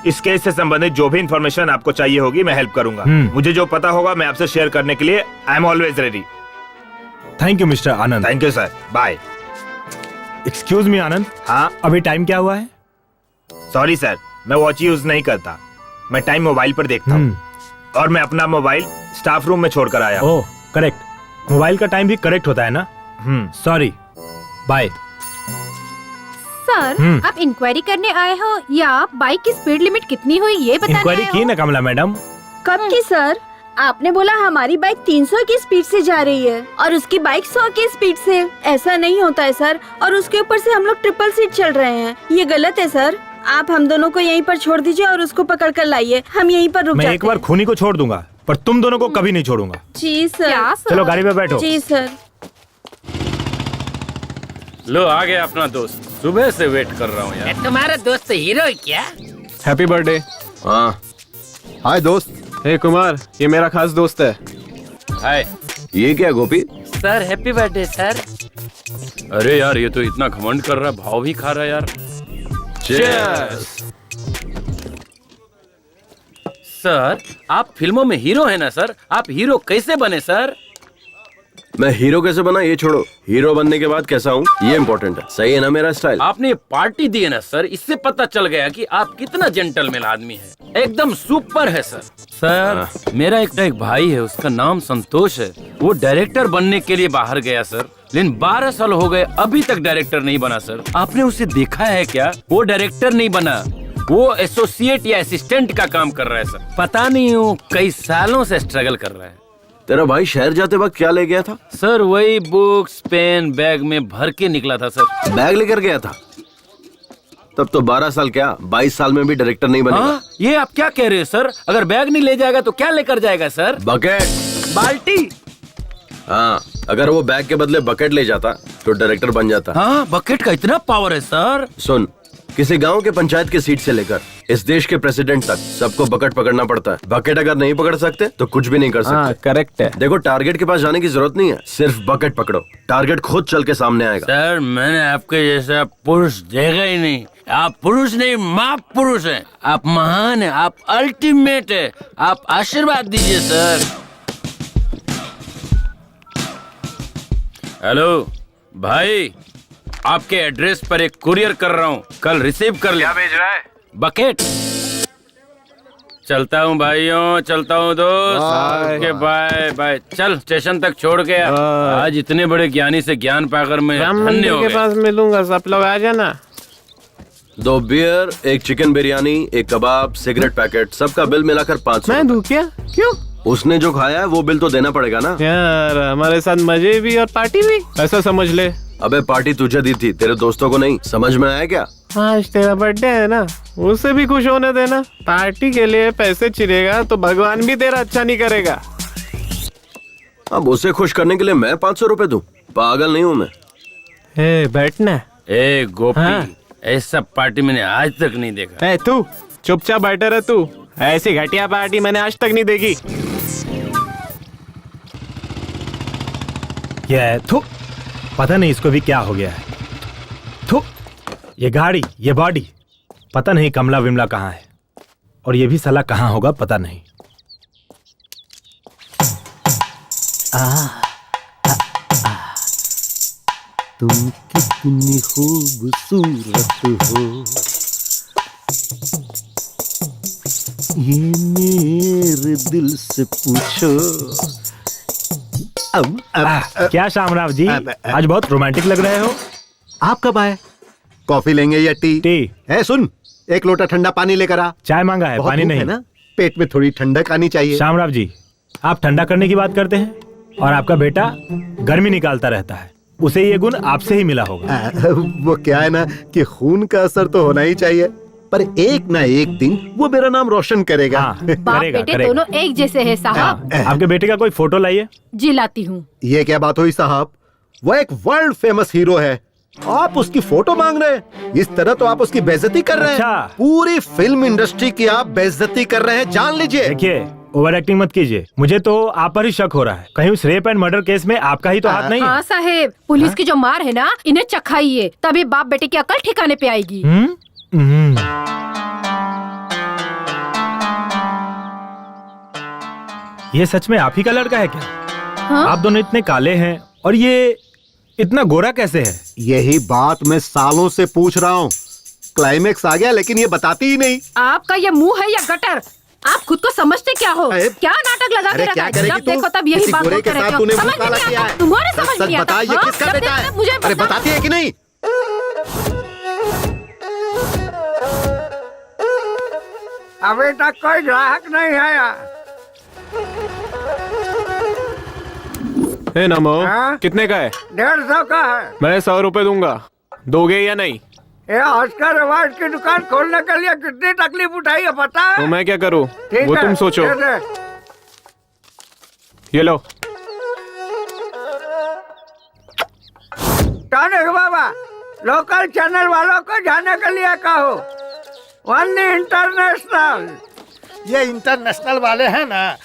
इस केस से संबंधित जो भी इंफॉर्मेशन आपको चाहिए होगी मैं हेल्प करूंगा। मुझे जो पता होगा मैं आपसे शेयर करने के लिए I am always ready. Thank you mister Anand. Thank you sir, bye. Excuse me Anand. हाँ, अभी टाइम क्या हुआ है? सॉरी सर, मैं वॉच यूज नहीं करता, मैं टाइम मोबाइल पर देखता हूँ और मैं अपना मोबाइल स्टाफ रूम में छोड़कर आया। ओह करेक्ट, मोबाइल का टाइम भी करेक्ट होता है ना। Sorry, bye. सर, आप इंक्वायरी करने आए हो या बाइक की स्पीड लिमिट कितनी हुई ये बताने इंक्वायरी आए की हो? ना कमला मैडम। कब की सर? आपने बोला हमारी बाइक 300 की स्पीड से जा रही है और उसकी बाइक 100 की स्पीड से। ऐसा नहीं होता है सर, और उसके ऊपर से हम लोग ट्रिपल सीट चल रहे हैं। ये गलत है सर। आप हम दोनों को यहीं पर छोड़ दीजिए और उसको पकड़ कर लाइए। हम यहीं पर रुक जाते हैं। मैं एक बार खूनी को छोड़ दूंगा, पर तुम दोनों को कभी नहीं छोड़ूंगा। जी सर। क्या सर? चलो गाड़ी पे बैठो। जी सर। लो आ गया अपना दोस्त, सुबह से वेट कर रहा हूँ यार। तुम्हारा दोस्त हीरो है क्या? Happy birthday. हाँ, हाय दोस्त। हे कुमार, ये मेरा खास दोस्त है। हाय। ये क्या Gopi? Sir happy birthday sir. अरे यार ये तो इतना घमंड कर रहा है, भाव भी खा रहा है यार। Cheers! सर आप फिल्मों में हीरो है ना सर, आप हीरो कैसे बने सर? मैं हीरो कैसे बना ये छोड़ो, हीरो बनने के बाद कैसा हूँ ये इम्पोर्टेंट है। सही है ना मेरा स्टाइल? आपने ये पार्टी दी है ना सर, इससे पता चल गया कि आप कितना जेंटलमैन आदमी है। एकदम सुपर है सर। सर मेरा एक भाई है, उसका नाम संतोष है। वो डायरेक्टर बनने के लिए बाहर गया सर, लेकिन 12 साल हो गए अभी तक डायरेक्टर नहीं बना सर। आपने उसे देखा है क्या? वो डायरेक्टर नहीं बना, वो एसोसिएट या असिस्टेंट का काम कर रहा है सर। पता नहीं वो कई सालों से स्ट्रगल कर रहा है। तेरा भाई शहर जाते वक्त क्या ले गया था? सर वही बुक्स पेन बैग में भर के निकला था सर। बैग लेकर गया था? तब तो 12 साल क्या 22 साल में भी डायरेक्टर नहीं बनेगा। हाँ? ये आप क्या कह रहे हैं सर? अगर बैग नहीं ले जाएगा तो क्या लेकर जाएगा सर? बकेट। बाल्टी। हाँ, अगर वो बैग के बदले बकेट ले जाता तो डायरेक्टर बन जाता। हाँ, बकेट का इतना पावर है सर। सुन, किसी गांव के पंचायत की सीट से लेकर इस देश के प्रेसिडेंट तक सबको बकेट पकड़ना पड़ता है। बकेट अगर नहीं पकड़ सकते तो कुछ भी नहीं कर सकते। करेक्ट है। देखो, टारगेट के पास जाने की जरूरत नहीं है, सिर्फ बकेट पकड़ो, टारगेट खुद चल के सामने आएगा। सर मैंने आपके जैसा पुरुष देखा ही नहीं। आप पुरुष नहीं महापुरुष हैं। आप महान हैं, आप अल्टीमेट है। आप आशीर्वाद दीजिए सर। हेलो भाई, आपके एड्रेस पर एक कुरियर कर रहा हूँ, कल रिसीव कर ले। क्या भेज रहा है? बकेट। चलता हूँ भाइयों, चलता हूँ दोस्त। Okay bye bye. चल स्टेशन तक छोड़ के आ। आज इतने बड़े ज्ञानी से ज्ञान पाकर मैं धन्य हो के गया। पास मिलूंगा, सब लोग आ जाना। 2 बियर, 1 चिकन बिरयानी, 1 कबाब, सिगरेट पैकेट, सबका बिल मिलाकर 500। मैं दूं क्या? क्यों? उसने जो खाया है वो बिल तो देना पड़ेगा ना यार। हमारे साथ मजे भी और पार्टी भी, ऐसा समझ ले। अबे पार्टी तुझे दी थी, तेरे दोस्तों को नहीं। समझ में आया क्या? आज तेरा बर्थडे है ना, उसे भी खुश होने देना। पार्टी के लिए पैसे चिरेगा तो भगवान भी तेरा अच्छा नहीं करेगा। अब उसे खुश करने के लिए मैं 500 रुपए दूं? पागल नहीं हूँ मैं। बैठना। ए गोपी, ऐसा पार्टी मैंने आज तक नहीं देखा। तू चुपचाप बैठा रह। तू ऐसी घटिया पार्टी मैंने आज तक नहीं देखी। ये थू, पता नहीं इसको भी क्या हो गया है। थू, ये गाड़ी, ये बॉडी, पता नहीं कमला विमला कहाँ है, और ये भी साला कहाँ होगा पता नहीं। तुम कितनी खूबसूरत हो, ये मेरे दिल से पूछो। क्या शामराव जी, आज बहुत रोमांटिक लग रहे हो। आप कब आए? कॉफी लेंगे या टी? टी। है, सुन, 1 लोटा ठंडा पानी लेकर आ। चाय मांगा है, पानी नहीं है ना, पेट में थोड़ी ठंडक आनी चाहिए। शामराव जी, आप ठंडा करने की बात करते हैं और आपका बेटा गर्मी निकालता रहता है। उसे ये गुण आपसे ही मिला होगा। वो क्या है ना कि खून का असर तो होना ही चाहिए, पर एक ना एक दिन वो मेरा नाम रोशन करेगा। बाप बेटे दोनों एक जैसे हैं साहब। आपके बेटे का कोई फोटो लाइए। जी लाती हूँ। ये क्या बात हुई साहब? वो एक वर्ल्ड फेमस हीरो है, आप उसकी फोटो मांग रहे हैं? इस तरह तो आप उसकी बेइज्जती कर रहे हैं। पूरी फिल्म इंडस्ट्री की आप बेइज्जती कर रहे हैं, जान लीजिए। देखिए, ओवर एक्टिंग मत कीजिए। मुझे तो आप पर ही शक हो रहा है। कहीं उस रेप एंड मर्डर केस में आपका ही तो हाथ नहीं है? हाँ साहेब, पुलिस की जो मार है ना, इन्हें चखाइए, तभी बाप बेटे की अकल ठिकाने पे आएगी। ये सच में आप ही का लड़का है क्या? हाँ? आप दोनों इतने काले हैं और ये इतना गोरा कैसे है? यही बात मैं सालों से पूछ रहा हूँ। क्लाइमेक्स आ गया लेकिन ये बताती ही नहीं। आपका ये मुंह है या गटर? आप खुद को समझते क्या हो? क्या नाटक लगा के रखा है? जब देखो तब यही बात बोलते रहते हो। समझ नहीं आता, तुम्हारे समझ नहीं आता। ये किसका बेटा है? मुझे अरे बताती है कि नहीं? अभी तक कोई ग्राहक नहीं आया। नमो, कितने का है? 150 का है। मैं 100 रुपए दूंगा, दोगे या नहीं? ये ऑस्कर अवार्ड की दुकान खोलने के लिए कितनी तकलीफ उठाई है पता है? तो मैं क्या करूं? ठीक वो है, तुम सोचो। दे दे। ये लो। टॉनिक बाबा, लोकल चैनल वालों को जाने के लिए कहो, वन्नी इंटरनेशनल। ये इंटरनेशनल वाले हैं ना,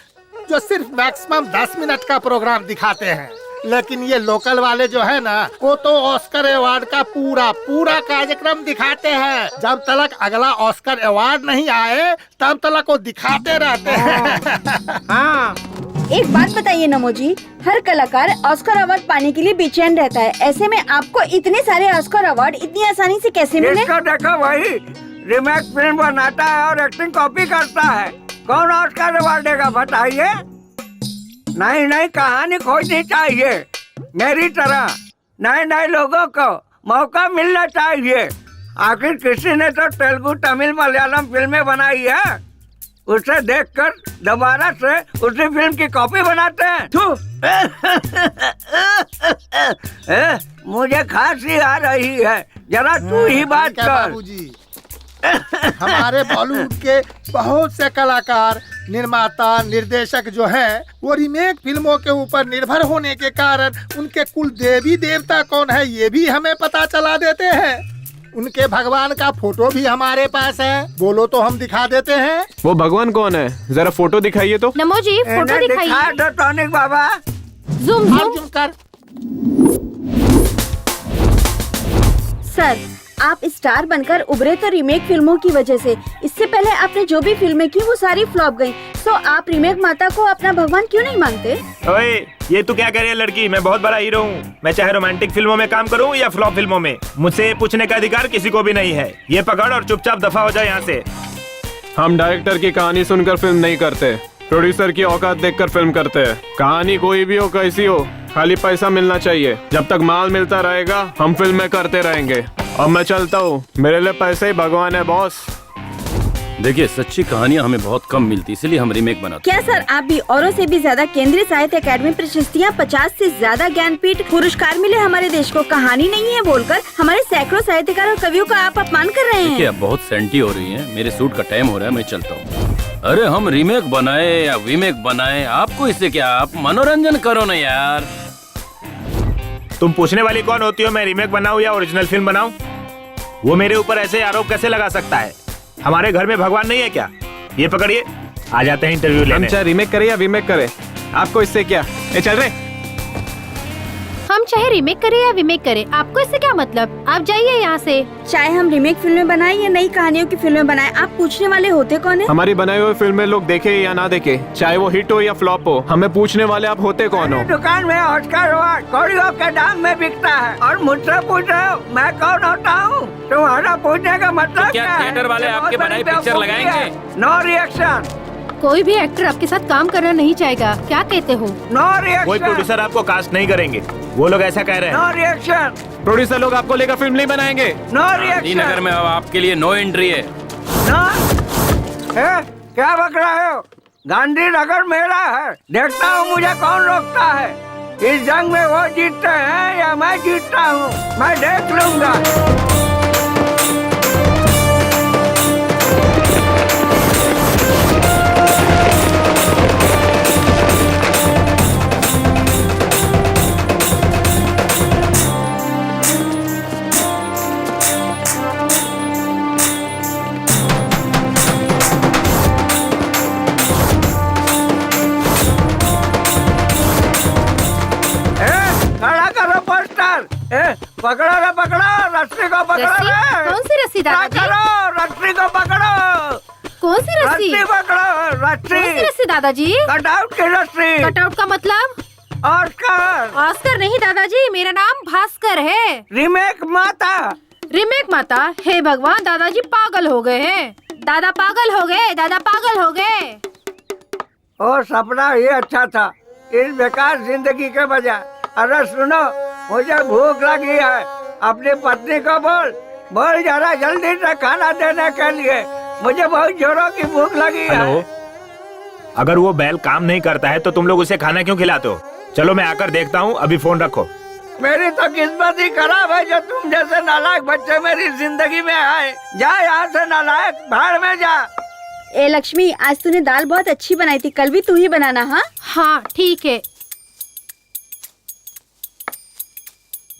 जो सिर्फ मैक्सिमम 10 मिनट का प्रोग्राम दिखाते हैं, लेकिन ये लोकल वाले जो है ना, वो तो ऑस्कर अवार्ड का पूरा कार्यक्रम दिखाते हैं। जब तक अगला ऑस्कर अवार्ड नहीं आए तब तक वो दिखाते रहते हैं। हाँ। एक बात बताइए नमो जी, हर कलाकार ऑस्कर अवार्ड पाने के लिए बेचैन रहता है, ऐसे में आपको इतने सारे ऑस्कर अवार्ड इतनी आसानी से कैसे मिले? इसको देखो, वही रीमेक फिल्म बनाता है और एक्टिंग कॉपी करता है। कौन ऑस्कर अवार्ड देगा बताइए? नई नई कहानी खोजनी चाहिए, मेरी तरह नए नए लोगों को मौका मिलना चाहिए। आखिर किसी ने तो तेलुगु, तमिल, मलयालम फिल्में बनाई है, उसे देखकर दोबारा से उसी फिल्म की कॉपी बनाते हैं। थू। मुझे खांसी आ रही है, जरा तू ही बात क्या कर। बाबूजी, हमारे बॉलीवुड के बहुत से कलाकार, निर्माता, निर्देशक जो हैं, वो रीमेक फिल्मों के ऊपर निर्भर होने के कारण उनके कुल देवी देवता कौन है ये भी हमें पता चला देते हैं। उनके भगवान का फोटो भी हमारे पास है, बोलो तो हम दिखा देते हैं। वो भगवान कौन है, जरा फोटो दिखाइए तो। नमो जी, फोटो दिखाइए। दिखा दो टॉनिक बाबा। जूम जूम कर। सर, आप स्टार बनकर उभरे तो रीमेक फिल्मों की वजह से। इससे पहले आपने जो भी फिल्में की वो सारी फ्लॉप गयी। तो आप रीमेक माता को अपना भगवान क्यों नहीं मानते? ओए, ये तू क्या कह रही है लड़की? मैं बहुत बड़ा हीरो हूँ। मैं चाहे रोमांटिक फिल्मों में काम करूँ या फ्लॉप फिल्मों में, मुझसे ये पूछने का अधिकार किसी को भी नहीं है। ये पकड़ और चुपचाप दफा हो जाए यहाँ से। हम डायरेक्टर की कहानी सुनकर फिल्म नहीं करते, प्रोड्यूसर की औकात देखकर फिल्म करते हैं। कहानी कोई भी हो, कैसी हो, खाली पैसा मिलना चाहिए। जब तक माल मिलता रहेगा हम फिल्में करते रहेंगे। अब मैं चलता हूँ, मेरे लिए पैसे ही भगवान है बॉस। देखिए, सच्ची कहानियाँ हमें बहुत कम मिलती, इसलिए हम रीमेक बनाते। क्या सर, आप भी औरों से भी ज्यादा केंद्रीय साहित्य अकादमी प्रशस्तियाँ, 50 से ज्यादा ज्ञानपीठ पुरस्कार मिले हमारे देश को, कहानी नहीं है बोलकर हमारे सैकड़ों साहित्यकार और कवियों का आप अपमान कर रहे हैं। देखिए, अब बहुत सेंटी हो रही है, मेरे सूट का टाइम हो रहा है, मैं चलता हूँ। अरे हम रीमेक बनाए या वीमेक बनाए, आपको इससे क्या? आप मनोरंजन करो ना यार। तुम पूछने वाली कौन होती हो मैं रीमेक बनाऊं या ओरिजिनल फिल्म बनाऊं? वो मेरे ऊपर ऐसे आरोप कैसे लगा सकता है? हमारे घर में भगवान नहीं है क्या? ये पकड़िए, आ जाते हैं इंटरव्यू लेने। हम चाहे रीमेक करे या वीमेक करे, आपको इससे क्या? ए चल रहे। हम चाहे रीमेक करें या वीमेक करें, आपको इससे क्या मतलब? आप जाइए यहाँ से। चाहे हम रीमेक फिल्में बनाए या नई कहानियों की फिल्में बनाए, आप पूछने वाले होते कौन है? हमारी बनाई हुई फिल्में लोग देखे या ना देखे, चाहे वो हिट हो या फ्लॉप हो, हमें पूछने वाले आप होते कौन हो? दुकान में ऑस्कर अवार्ड कौड़ियों के दाम में बिकता है और मुझसे पूछ रहे हो मैं कौन होता हूँ? तुम्हारा पूछने का मतलब तो क्या थिएटर वाले आपके बनाई पिक्चर लगाएंगे? No reaction. कोई भी एक्टर आपके साथ काम करना नहीं चाहेगा, क्या कहते हो? No reaction. कोई प्रोड्यूसर आपको कास्ट नहीं करेंगे, वो लोग ऐसा कह रहे हैं। No reaction. प्रोड्यूसर लोग आपको लेकर फिल्म नहीं बनाएंगे। No reaction. श्रीनगर में अब आपके लिए नो एंट्री है। क्या बक रहे हो? गांधीनगर मेरा है, देखता हूँ मुझे कौन रोकता है। इस जंग में वो जीतते हैं या मैं जीतता हूँ, मैं देख लूंगा। पकड़ो रे, पकड़ो रस्सी को, पकड़ो रे। कौन सी रस्सी दादाजी? रस्सी को पकड़ो। कौन सी रस्सी? पकड़ो रस्सी। कौन सी रस्सी दादाजी? कटआउट की रस्सी। कटआउट का मतलब? ऑस्कर। ऑस्कर नहीं दादाजी, मेरा नाम भास्कर है। रीमेक माता। रीमेक माता? हे भगवान, दादाजी पागल हो गए हैं। दादा पागल हो गए, दादा पागल हो गए। ओ सपना ही अच्छा था इस बेकार जिंदगी के बजाय। अरे सुनो, मुझे भूख लगी है, अपनी पत्नी को बोल जरा जल्दी से खाना देने के लिए, मुझे बहुत जोरों की भूख लगी है। हेलो, अगर वो बैल काम नहीं करता है तो तुम लोग उसे खाना क्यों खिलाते हो? चलो मैं आकर देखता हूँ, अभी फोन रखो। मेरी तो किस्मत ही खराब है जो तुम जैसे नालायक बच्चे मेरी जिंदगी में आए। जा यहाँ से नालायक, भाड़ में जा। ए लक्ष्मी, आज तूने दाल बहुत अच्छी बनाई थी, कल भी तू ही बनाना। हाँ हाँ ठीक है।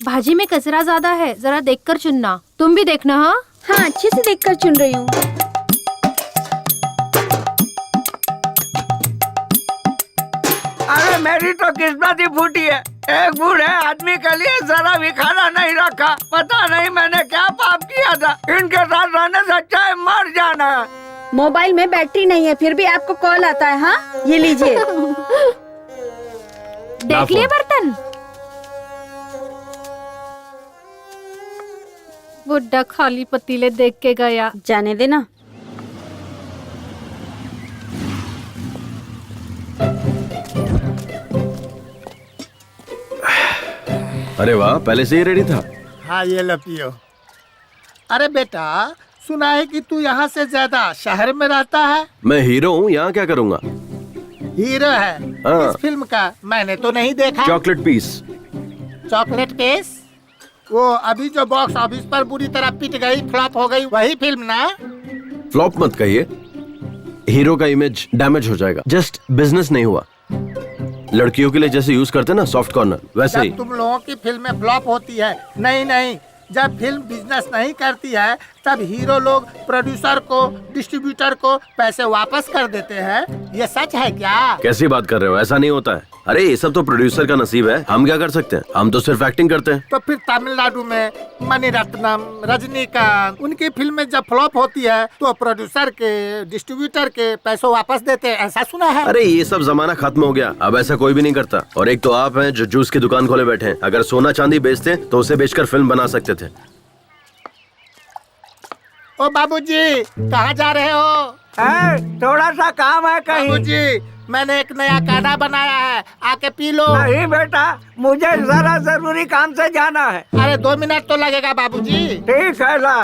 भाजी में कचरा ज्यादा है, जरा देखकर चुनना। तुम भी देखना। हाँ हाँ, अच्छे से देखकर चुन रही हूँ। अरे मेरी तो किस्मत ही फूटी है, एक बूढ़े आदमी के लिए जरा भी खाना नहीं रखा। पता नहीं मैंने क्या पाप किया था, इनके साथ रहने से अच्छा है मर जाना। मोबाइल में बैटरी नहीं है, फिर भी आपको कॉल आता है। हाँ ये लीजिए। देख लिए बर्तन? बुड्ढा खाली पतीले देख के गया। जाने देना। अरे वाह, पहले से ही रेडी था। हाँ ये लो पियो। अरे बेटा, सुना है कि तू यहाँ से ज्यादा शहर में रहता है। मैं हीरो हूँ, यहाँ क्या करूँगा? हीरो है हाँ। इस फिल्म का? मैंने तो नहीं देखा। Chocolate piece. Chocolate piece? वो अभी जो बॉक्स ऑफिस पर बुरी तरह पिट गई, फ्लॉप हो गई, वही फिल्म ना? फ्लॉप मत कहिए, हीरो का इमेज डैमेज हो जाएगा। जस्ट बिजनेस नहीं हुआ। लड़कियों के लिए जैसे यूज करते हैं ना सॉफ्ट कॉर्नर, वैसे ही। जब तुम लोगों की फिल्में फ्लॉप होती है, नहीं, जब फिल्म बिजनेस नहीं करती है तब हीरो लोग प्रोड्यूसर को, डिस्ट्रीब्यूटर को पैसे वापस कर देते हैं। ये सच है क्या? कैसी बात कर रहे हो? ऐसा नहीं होता है। अरे ये सब तो प्रोड्यूसर का नसीब है, हम क्या कर सकते हैं? हम तो सिर्फ एक्टिंग करते हैं। तो फिर तमिलनाडु में मणिरत्नम, रजनीकांत, उनकी फिल्में जब फ्लॉप होती है तो प्रोड्यूसर के, डिस्ट्रीब्यूटर के पैसे वापस देते हैं, ऐसा सुना है। अरे ये सब जमाना खत्म हो गया, अब ऐसा कोई भी नहीं करता। और एक तो आप हैं जो जूस की दुकान खोले बैठे हैं। अगर सोना चांदी बेचते तो उसे बेचकर फिल्म बना सकते थे। ओ बाबूजी, कहाँ जा रहे हो? थोड़ा सा काम है कहीं। बाबूजी, मैंने एक नया काढ़ा बनाया है, आके पी लो। नहीं बेटा, मुझे जरा जरूरी काम से जाना है। अरे 2 मिनट तो लगेगा बाबूजी। ठीक है ला।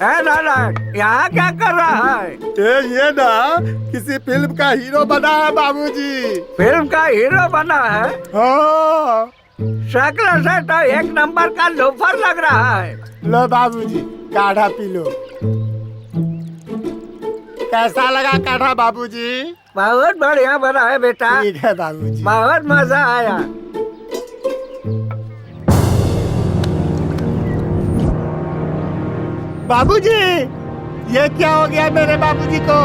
दादा, यहाँ क्या कर रहा है? ये ना किसी फिल्म का हीरो बना है बाबूजी। फिल्म का हीरो बना है? हाँ। शक्ल से तो एक नंबर का लोफर लग रहा है। लो बाबूजी, काढ़ा पी लो। कैसा लगा काढ़ा बाबूजी? बहुत बढ़िया बना है बेटा। ठीक है बाबूजी। बहुत मजा आया। बाबूजी, ये क्या हो गया मेरे बाबूजी को?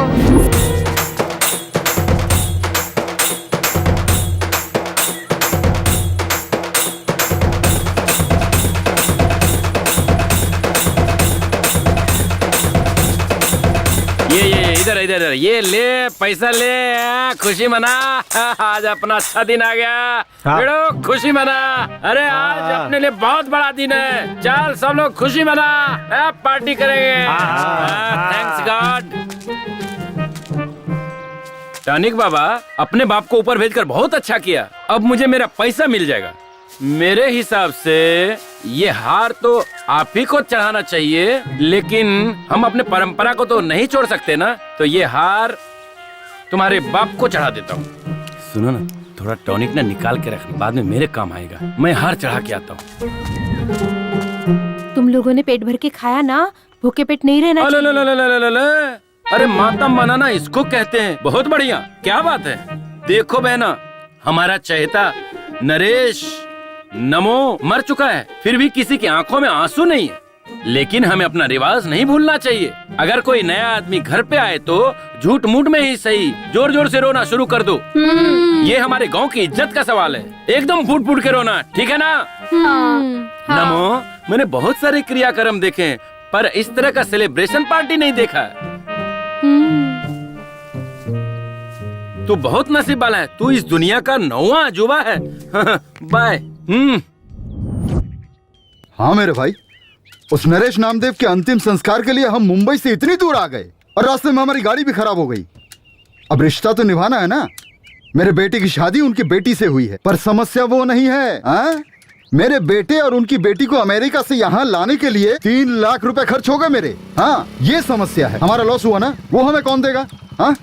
ये इधर ये ले, पैसा ले, खुशी मना। आज अपना अच्छा दिन आ गया। भिड़ो, खुशी मना। अरे आज अपने लिए बहुत बड़ा दिन है। चल सब लोग खुशी मना, पार्टी करेंगे। Thanks God. टॉनिक बाबा, अपने बाप को ऊपर भेजकर बहुत अच्छा किया। अब मुझे मेरा पैसा मिल जाएगा। मेरे हिसाब से ये हार तो आप ही को चढ़ाना चाहिए, लेकिन हम अपने परंपरा को तो नहीं छोड़ सकते ना। तो ये हार तुम्हारे बाप को चढ़ा देता हूँ। सुनो ना, थोड़ा टॉनिक ना निकाल के रखना, बाद में मेरे काम आएगा। मैं हार चढ़ा के आता हूँ। तुम लोगों ने पेट भर के खाया ना, भूखे पेट नहीं रहना चाहिए। अरे मातम बनाना इसको कहते हैं। बहुत बढ़िया, क्या बात है। देखो बहना, हमारा चहेता नरेश नमो मर चुका है, फिर भी किसी की आंखों में आंसू नहीं है। लेकिन हमें अपना रिवाज नहीं भूलना चाहिए। अगर कोई नया आदमी घर पे आए तो झूठ मूठ में ही सही जोर जोर से रोना शुरू कर दो। ये हमारे गांव की इज्जत का सवाल है। एकदम फूट फूट के रोना, ठीक है ना? नमो, मैंने बहुत सारे क्रियाक्रम देखे हैं, पर इस तरह का सेलिब्रेशन पार्टी नहीं देखा। तू बहुत नसीब वाला है। तू इस दुनिया का 9वां अजूबा है। बाय। हाँ मेरे भाई, उस नरेश नामदेव के अंतिम संस्कार के लिए हम मुंबई से इतनी दूर आ गए और रास्ते में हमारी गाड़ी भी खराब हो गई। अब रिश्ता तो निभाना है ना। मेरे बेटे की शादी उनकी बेटी से हुई है, पर समस्या वो नहीं है। मेरे बेटे और उनकी बेटी को अमेरिका से यहाँ लाने के लिए 3 लाख रुपए खर्च हो गए मेरे। हाँ, ये समस्या है। हमारा लॉस हुआ ना, वो हमें कौन देगा? हाँ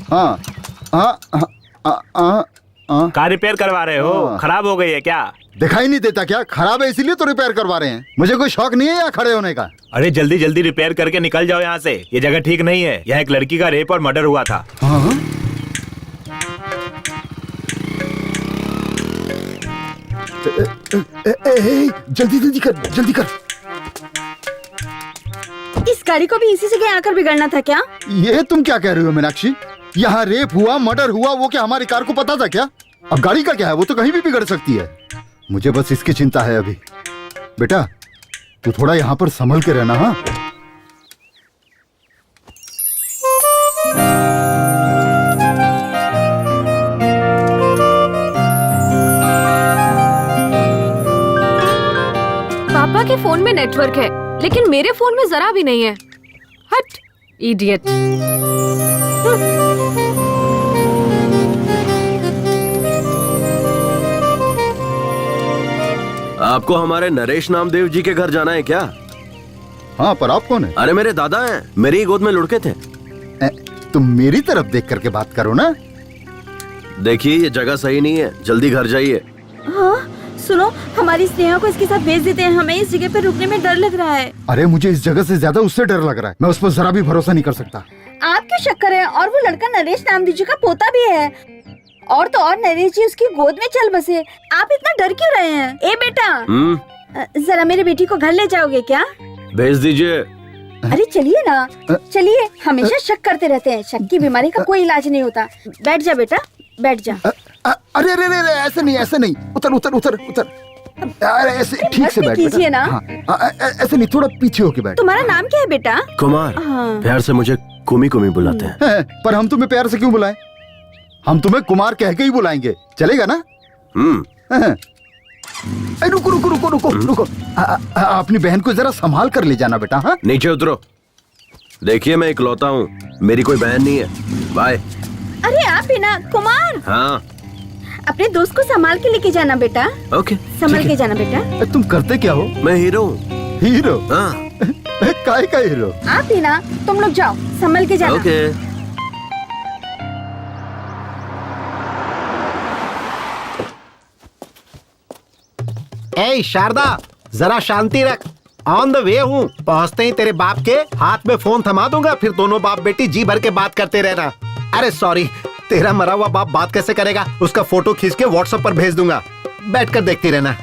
हाँ हाँ। कार रिपेयर करवा रहे हो? खराब हो गई है क्या? दिखाई नहीं देता क्या? खराब है इसीलिए तो रिपेयर करवा रहे हैं। मुझे कोई शौक नहीं है यहाँ खड़े होने का। अरे जल्दी जल्दी रिपेयर करके निकल जाओ यहाँ से। ये जगह ठीक नहीं है। यहाँ एक लड़की का रेप और मर्डर हुआ था। हाँ? जल्दी जल्दी कर, जल्दी कर। इस गाड़ी को भी इसी जगह आकर बिगड़ना था क्या? ये तुम क्या कह रही हो मीनाक्षी? यहाँ रेप हुआ, मर्डर हुआ, वो क्या हमारी कार को पता था क्या? अब गाड़ी का क्या है, वो तो कहीं भी बिगड़ सकती है। मुझे बस इसकी चिंता है अभी। बेटा, तू थोड़ा यहाँ पर संभल के रहना। हाँ, पापा के फोन में नेटवर्क है, लेकिन मेरे फोन में जरा भी नहीं है। हट, इडियट। आपको हमारे नरेश नामदेव जी के घर जाना है क्या? हाँ, पर आप कौन है? अरे मेरे दादा हैं, मेरी ही गोद में लुढ़के थे। तुम मेरी तरफ देख करके बात करो ना। देखिए ये जगह सही नहीं है, जल्दी घर जाइए। हाँ सुनो, हमारी स्नेहा को इसके साथ भेज देते हैं, हमें इस जगह पे रुकने में डर लग रहा है। अरे मुझे इस जगह से ज्यादा उससे डर लग रहा है, मैं उस पर जरा भी भरोसा नहीं कर सकता। आप क्या शक कर रहे हैं? और वो लड़का नरेश नामदेव जी का पोता भी है, और तो और नरेश जी उसकी गोद में चल बसे। आप इतना डर क्यों रहे हैं? ए बेटा, जरा मेरी बेटी को घर ले जाओगे क्या? भेज दीजिए। अरे चलिए ना, चलिए। हमेशा शक करते रहते हैं, शक की बीमारी का कोई इलाज नहीं होता। बैठ जा बेटा, बैठ जा। अरे अरे अरे, ऐसे नहीं, ऐसे नहीं। उतर उतर उतर उतर। अरे ऐसे ठीक से बैठ कीजिए ना। ऐसे नहीं, थोड़ा पीछे होके बैठ। तुम्हारा नाम क्या है बेटा? कुमार। प्यार से मुझे कुमी कुमी बुलाते हैं। पर हम तुम्हें प्यार से क्यों बुलाएं? हम तुम्हें कुमार कह के ही बुलाएंगे, चलेगा ना? रुको रुको रुको रुको रुको, अपनी बहन को जरा संभाल कर ले जाना बेटा। हाँ, नीचे उतरो। देखिए मैं इकलौता हूँ, मेरी कोई बहन नहीं है। बाय। अरे आप ही ना कुमार। हाँ, अपने दोस्त को संभाल के लेके जाना बेटा। ओके, संभाल के जाना बेटा। तुम करते क्या हो? मैं हीरो हूँ। हीरो? हाँ। काय का हीरो? आप ही ना, तुम लोग जाओ, संभल के जाना। ओके। ए शारदा, जरा शांति रख। ऑन द वे हूँ, पहुँचते ही तेरे बाप के हाथ में फोन थमा दूंगा, फिर दोनों बाप बेटी जी भर के बात करते रहना। अरे सॉरी, तेरा मरा हुआ बाप बात कैसे करेगा? उसका फोटो खींच के व्हाट्सएप पर भेज दूंगा, बैठकर देखती रहना।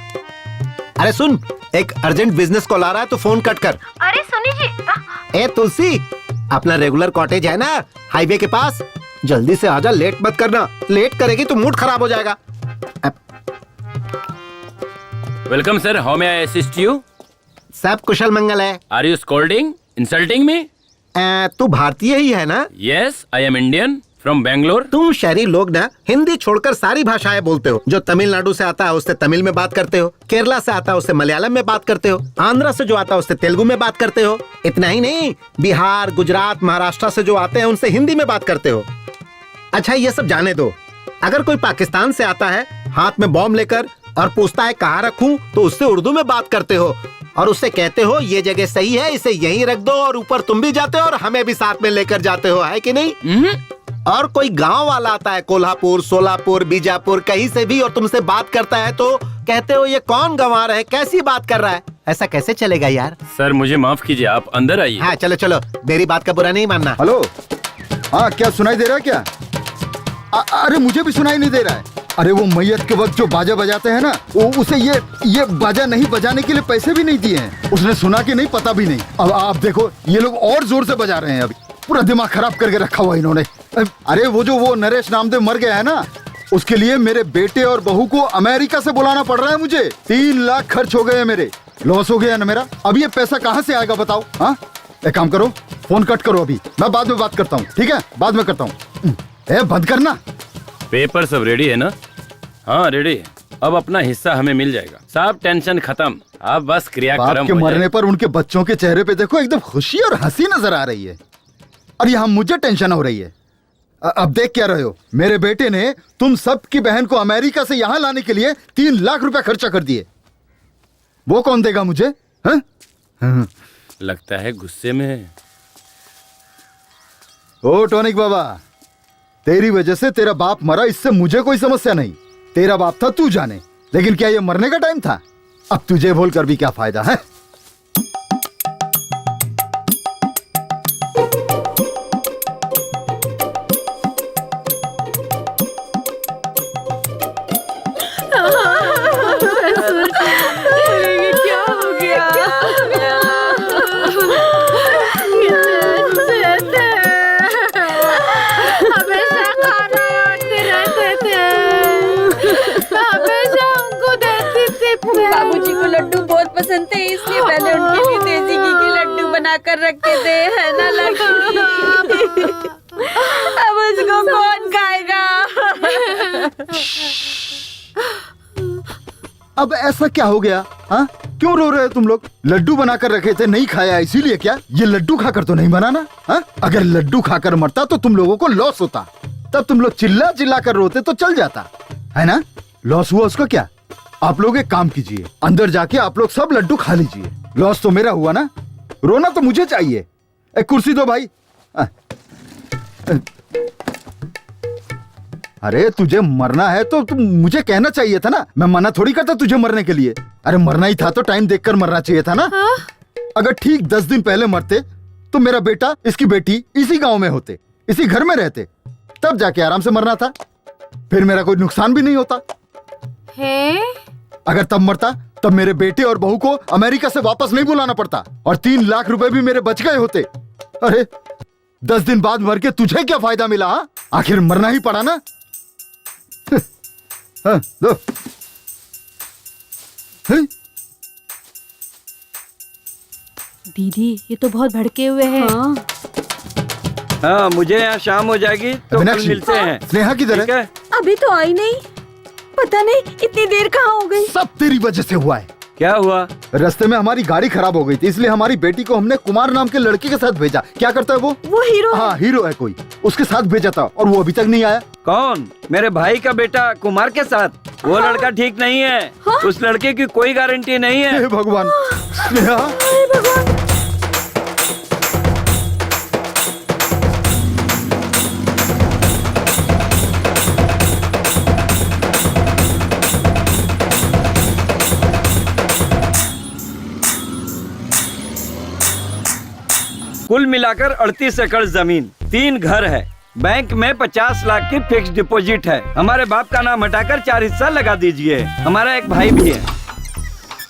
अरे सुन, एक अर्जेंट बिजनेस कॉल आ रहा है, तो फोन कट कर। अरे सुनी जी। ए तुलसी, अपना रेगुलर कॉटेज है ना हाईवे के पास, जल्दी से आजा, लेट मत करना। लेट करेगी तो मूड खराब हो जाएगा। Welcome sir, how may I assist you? सब कुशल मंगल है। Are you scolding, insulting me? तू भारतीय ही है ना? Yes, I am Indian from Bangalore. तुम शहरी लोग ना हिंदी छोड़कर सारी भाषाएं बोलते हो। जो तमिलनाडु से आता है उससे तमिल में बात करते हो, केरला से आता है उससे मलयालम में बात करते हो, आंध्र से जो आता है उससे तेलुगु में बात करते हो। इतना ही नहीं, बिहार, गुजरात, महाराष्ट्र से जो आते हैं उनसे हिंदी में बात करते हो। अच्छा ये सब जाने दो, अगर कोई पाकिस्तान से आता है हाथ में बॉम्ब लेकर और पूछता है कहाँ रखूं, तो उससे उर्दू में बात करते हो और उससे कहते हो ये जगह सही है, इसे यहीं रख दो, और ऊपर तुम भी जाते हो और हमें भी साथ में लेकर जाते हो, है कि नहीं? और कोई गांव वाला आता है कोल्हापुर, सोलापुर, बीजापुर, कहीं से भी, और तुमसे बात करता है तो कहते हो ये कौन गंवार है, कैसी बात कर रहा है? ऐसा कैसे चलेगा यार? सर मुझे माफ कीजिए, आप अंदर आइए। हाँ चलो चलो, मेरी बात का बुरा नहीं मानना। हेलो, हाँ क्या सुनाई दे रहा है क्या? अरे मुझे भी सुनाई नहीं दे रहा है। अरे वो मैयत के वक्त जो बाजा बजाते हैं ना, वो उसे ये बाजा नहीं बजाने के लिए पैसे भी नहीं दिए हैं। उसने सुना कि नहीं, पता भी नहीं। अब आप देखो, ये लोग और जोर से बजा रहे हैं। अभी पूरा दिमाग खराब करके रखा हुआ इन्होंने। अरे वो नरेश नामदेव मर गया है ना, उसके लिए मेरे बेटे और बहू को अमेरिका से बुलाना पड़ रहा है मुझे। 3 लाख खर्च हो गए मेरे, लॉस हो गया ना मेरा। अब ये पैसा कहाँ से आएगा बताओ? हाँ, एक काम करो, फोन कट करो अभी, मैं बाद में बात करता हूँ। ठीक है, बाद में करता हूँ। बंद करना। पेपर सब रेडी है ना? हाँ रेडी है। अब अपना हिस्सा हमें मिल जाएगा। सब टेंशन खत्म, अब बस क्रियाक्रम के मरने पर उनके बच्चों के चेहरे पे देखो, एकदम खुशी और हंसी नजर आ रही है, और यहाँ मुझे टेंशन हो रही है। अब देख क्या रहे हो, मेरे बेटे ने तुम सब की बहन को अमेरिका से यहाँ लाने के लिए 3 लाख रुपया खर्चा कर दिए। वो कौन देगा मुझे? लगता है गुस्से में है। ओ टॉनिक बाबा, तेरी वजह से तेरा बाप मरा, इससे मुझे कोई समस्या नहीं। तेरा बाप था, तू जाने, लेकिन क्या ये मरने का टाइम था? अब तुझे बोल कर भी क्या फायदा है? क्या हो गया? हमेशा खाना आते रहते थे, हमेशा उनको देती थी। बाबूजी को लड्डू बहुत पसंद थे, इसलिए मैंने उनके लिए देसी घी के लड्डू बनाकर रखे थे, है ना लक्ष्मी? अब उसको कौन खाएगा? अब ऐसा क्या हो गया? हाँ, क्यों रो रहे हो तुम लोग? लड्डू बनाकर रखे थे, नहीं खाया इसीलिए क्या? ये लड्डू खाकर तो नहीं बनाना। हाँ, अगर लड्डू खाकर मरता तो तुम लोगों को लॉस होता, तब तुम लोग चिल्ला चिल्ला कर रोते तो चल जाता, है ना? लॉस हुआ उसका क्या? आप लोग एक काम कीजिए, अंदर जाके आप लोग सब लड्डू खा लीजिए। लॉस तो मेरा हुआ ना, रोना तो मुझे चाहिए। एक कुर्सी दो भाई। अरे तुझे मरना है तो तुम मुझे कहना चाहिए था ना, मैं मना थोड़ी करता तुझे मरने के लिए। अरे मरना ही था तो टाइम देखकर मरना चाहिए था ना। अगर ठीक 10 दिन पहले मरते तो मेरा बेटा, इसकी बेटी इसी गांव में होते, इसी घर में रहते, तब जाके आराम से मरना था, फिर मेरा कोई नुकसान भी नहीं होता है? अगर तब मरता तब मेरे बेटे और बहू को अमेरिका से वापस नहीं बुलाना पड़ता और 3 लाख रुपए भी मेरे बच गए होते। अरे 10 दिन बाद मर के तुझे क्या फायदा मिला? हा? आखिर मरना ही पड़ा ना। हाँ, दो। दीदी ये तो बहुत भड़के हुए हैं। हाँ, मुझे यहाँ शाम हो जाएगी तो कल मिलते हैं। स्नेहा किधर है? अभी तो आई नहीं, पता नहीं इतनी देर कहाँ हो गई। सब तेरी वजह से हुआ है। क्या हुआ? रास्ते में हमारी गाड़ी खराब हो गई थी, इसलिए हमारी बेटी को हमने कुमार नाम के लड़के के साथ भेजा। क्या करता है वो? हीरो। हाँ, हीरो है कोई, उसके साथ भेजा था और वो अभी तक नहीं आया। कौन? मेरे भाई का बेटा कुमार के साथ? वो लड़का ठीक नहीं है। उस लड़के की कोई गारंटी नहीं है। हे भगवान। स्नेहा, कुल मिलाकर 38 एकड़ जमीन, 3 घर है, बैंक में 50 लाख की फिक्स डिपॉजिट है। हमारे बाप का नाम हटाकर 4 हिस्सा लगा दीजिए। हमारा एक भाई भी है।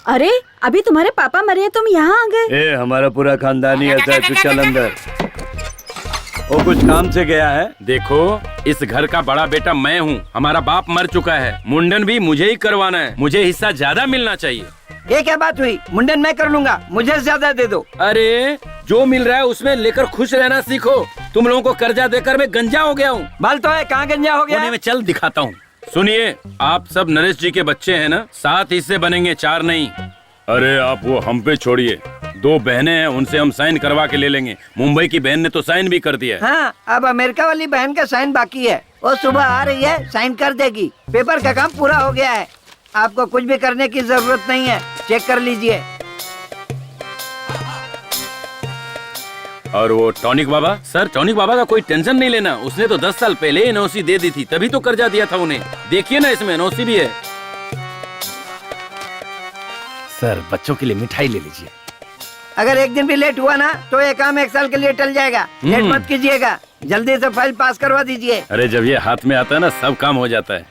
अरे अभी तुम्हारे पापा मरे हैं, तुम यहाँ आ गए? हमारा पूरा खानदान ही ऐसा है। तू चल अंदर। वो कुछ काम से गया है। देखो, इस घर का बड़ा बेटा मैं हूँ। हमारा बाप मर चुका है, मुंडन भी मुझे ही करवाना है। मुझे हिस्सा ज्यादा मिलना चाहिए। ये क्या बात हुई? मुंडन मैं कर लूंगा, मुझे ज्यादा दे दो। अरे जो मिल रहा है उसमें लेकर खुश रहना सीखो। तुम लोगों को कर्जा देकर मैं गंजा हो गया हूँ। बाल तो है, कहाँ गंजा हो गया? मैं चल दिखाता हूँ। सुनिए, आप सब नरेश जी के बच्चे हैं ना? 7 हिस्से बनेंगे, 4 नहीं। अरे आप वो हम पे छोड़िए, 2 बहनें हैं, उनसे हम साइन करवा के ले लेंगे। मुंबई की बहन ने तो साइन भी कर दिया। हाँ, अब अमेरिका वाली बहन का साइन बाकी है। वो सुबह आ रही है, साइन कर देगी। पेपर का काम पूरा हो गया है। आपको कुछ भी करने की जरूरत नहीं है, चेक कर लीजिए। और वो टॉनिक बाबा, सर टॉनिक बाबा का कोई टेंशन नहीं लेना। उसने तो 10 साल पहले ही एनओसी दे दी थी, तभी तो कर्जा दिया था उन्हें। देखिए ना, इसमें एनओसी भी है। सर बच्चों के लिए मिठाई ले लीजिए। अगर एक दिन भी लेट हुआ ना तो ये काम 1 साल के लिए टल जाएगा। लेट मत कीजिएगा, जल्दी से फाइल पास करवा दीजिए। अरे जब ये हाथ में आता है ना, सब काम हो जाता है।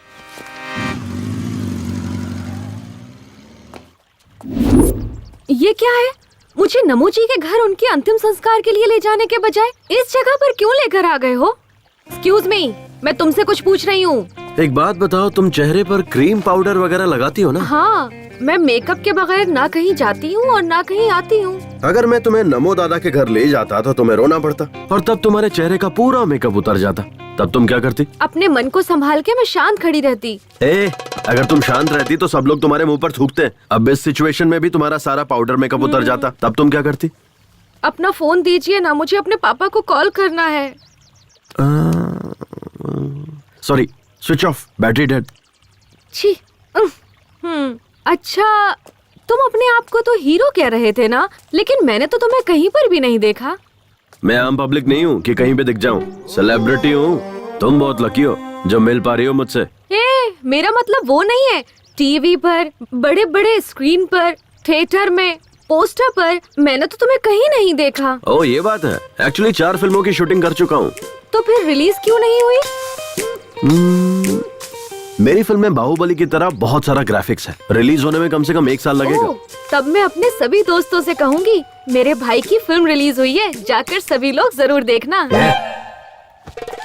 ये क्या है? मुझे नमो जी के घर उनके अंतिम संस्कार के लिए ले जाने के बजाय इस जगह पर क्यों लेकर आ गए हो? एक्सक्यूज मी, मैं तुमसे कुछ पूछ रही हूँ। एक बात बताओ, तुम चेहरे पर क्रीम पाउडर वगैरह लगाती हो ना? हाँ, मैं मेकअप के बगैर ना कहीं जाती हूँ और ना कहीं आती हूँ। अगर मैं तुम्हें नमो दादा के घर ले जाता तो तुम्हें रोना पड़ता और तब तुम्हारे चेहरे का पूरा मेकअप उतर जाता। तब तुम क्या करती? अपने मन को संभाल के मैं शांत खड़ी रहती। अगर तुम शांत रहती तो सब लोग तुम्हारे मुंह पर थूकते। अब इस सिचुएशन में भी तुम्हारा सारा पाउडर मेकअप उतर जाता, तब तुम क्या करती? अपना फोन दीजिए ना, मुझे अपने पापा को कॉल करना है। Sorry, switch off, battery dead. छी। अच्छा, तुम अपने आप को तो हीरो कह रहे थे ना, लेकिन मैंने तो तुम्हें कहीं पर भी नहीं देखा। मैं आम पब्लिक नहीं हूँ कि कहीं पे दिख जाऊँ, सेलिब्रिटी हूँ। तुम बहुत लकी हो जो मिल पा रही हो मुझसे। मेरा मतलब वो नहीं है। टीवी पर, बड़े बड़े स्क्रीन पर, थिएटर में, पोस्टर पर, मैंने तो तुम्हें कहीं नहीं देखा। ओह, ये बात है। एक्चुअली 4 फिल्मों की शूटिंग कर चुका हूँ। तो फिर रिलीज क्यों नहीं हुई? मेरी फिल्म में बाहुबली की तरह बहुत सारा ग्राफिक्स है। रिलीज होने में कम से कम 1 साल लगेगा। तब मैं अपने सभी दोस्तों से कहूँगी, मेरे भाई की फिल्म रिलीज हुई है, जाकर सभी लोग जरूर देखना।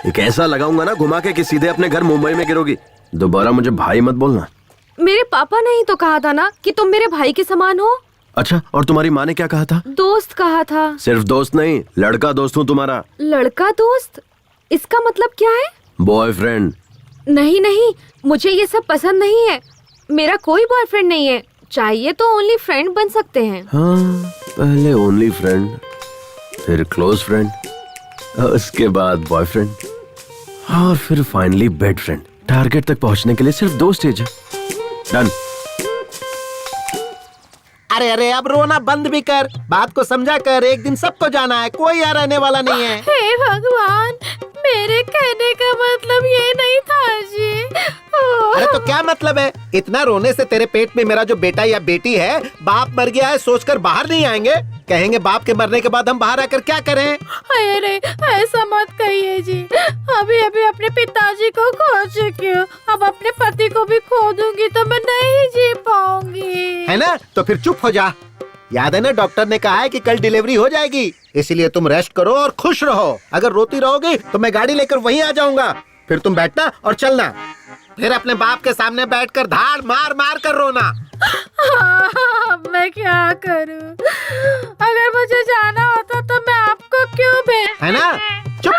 कैसा लगाऊंगा ना घुमा के कि सीधे अपने घर मुंबई में गिरोगी। दोबारा मुझे भाई मत बोलना। मेरे पापा ने ही तो कहा था ना कि तुम मेरे भाई के समान हो। अच्छा, और तुम्हारी माँ ने क्या कहा था? दोस्त कहा था। सिर्फ दोस्त नहीं, लड़का दोस्त हूँ तुम्हारा। लड़का दोस्त? इसका मतलब क्या है? बॉयफ्रेंड। नहीं नहीं, मुझे ये सब पसंद नहीं है। मेरा कोई बॉयफ्रेंड नहीं है। चाहिए तो ओनली फ्रेंड बन सकते हैं। हाँ, पहले ओनली फ्रेंड, फिर क्लोज फ्रेंड, उसके बाद बॉयफ्रेंड, और फिर फाइनली बेड फ्रेंड। टारगेट तक पहुंचने के लिए सिर्फ 2 स्टेज है। डन। अरे अरे अब रोना बंद भी कर, बात को समझा कर। एक दिन सबको जाना है, कोई यहाँ रहने वाला नहीं है। हे भगवान, मेरे कहने का मतलब ये नहीं था जी। अरे तो क्या मतलब है? इतना रोने से तेरे पेट में मेरा जो बेटा या बेटी है, बाप मर गया है सोचकर बाहर नहीं आएंगे? कहेंगे बाप के मरने के बाद हम बाहर आकर क्या करें? अरे ऐसा मत कहिए जी, अभी अभी अपने पिताजी को खो चुकी हूँ, अब अपने पति को भी खो दूंगी तो मैं नहीं जी पाऊंगी। है ना? तो फिर चुप हो जा। याद है ना, डॉक्टर ने कहा है कि कल डिलीवरी हो जाएगी, इसलिए तुम रेस्ट करो और खुश रहो। अगर रोती रहोगी तो मैं गाड़ी लेकर वहीं आ जाऊंगा, फिर तुम बैठना और चलना, फिर अपने बाप के सामने बैठकर धाड़ मार मार कर रोना। मैं क्या करूं? अगर मुझे जाना होता तो मैं आपको क्यों भेज? है ना? चुप,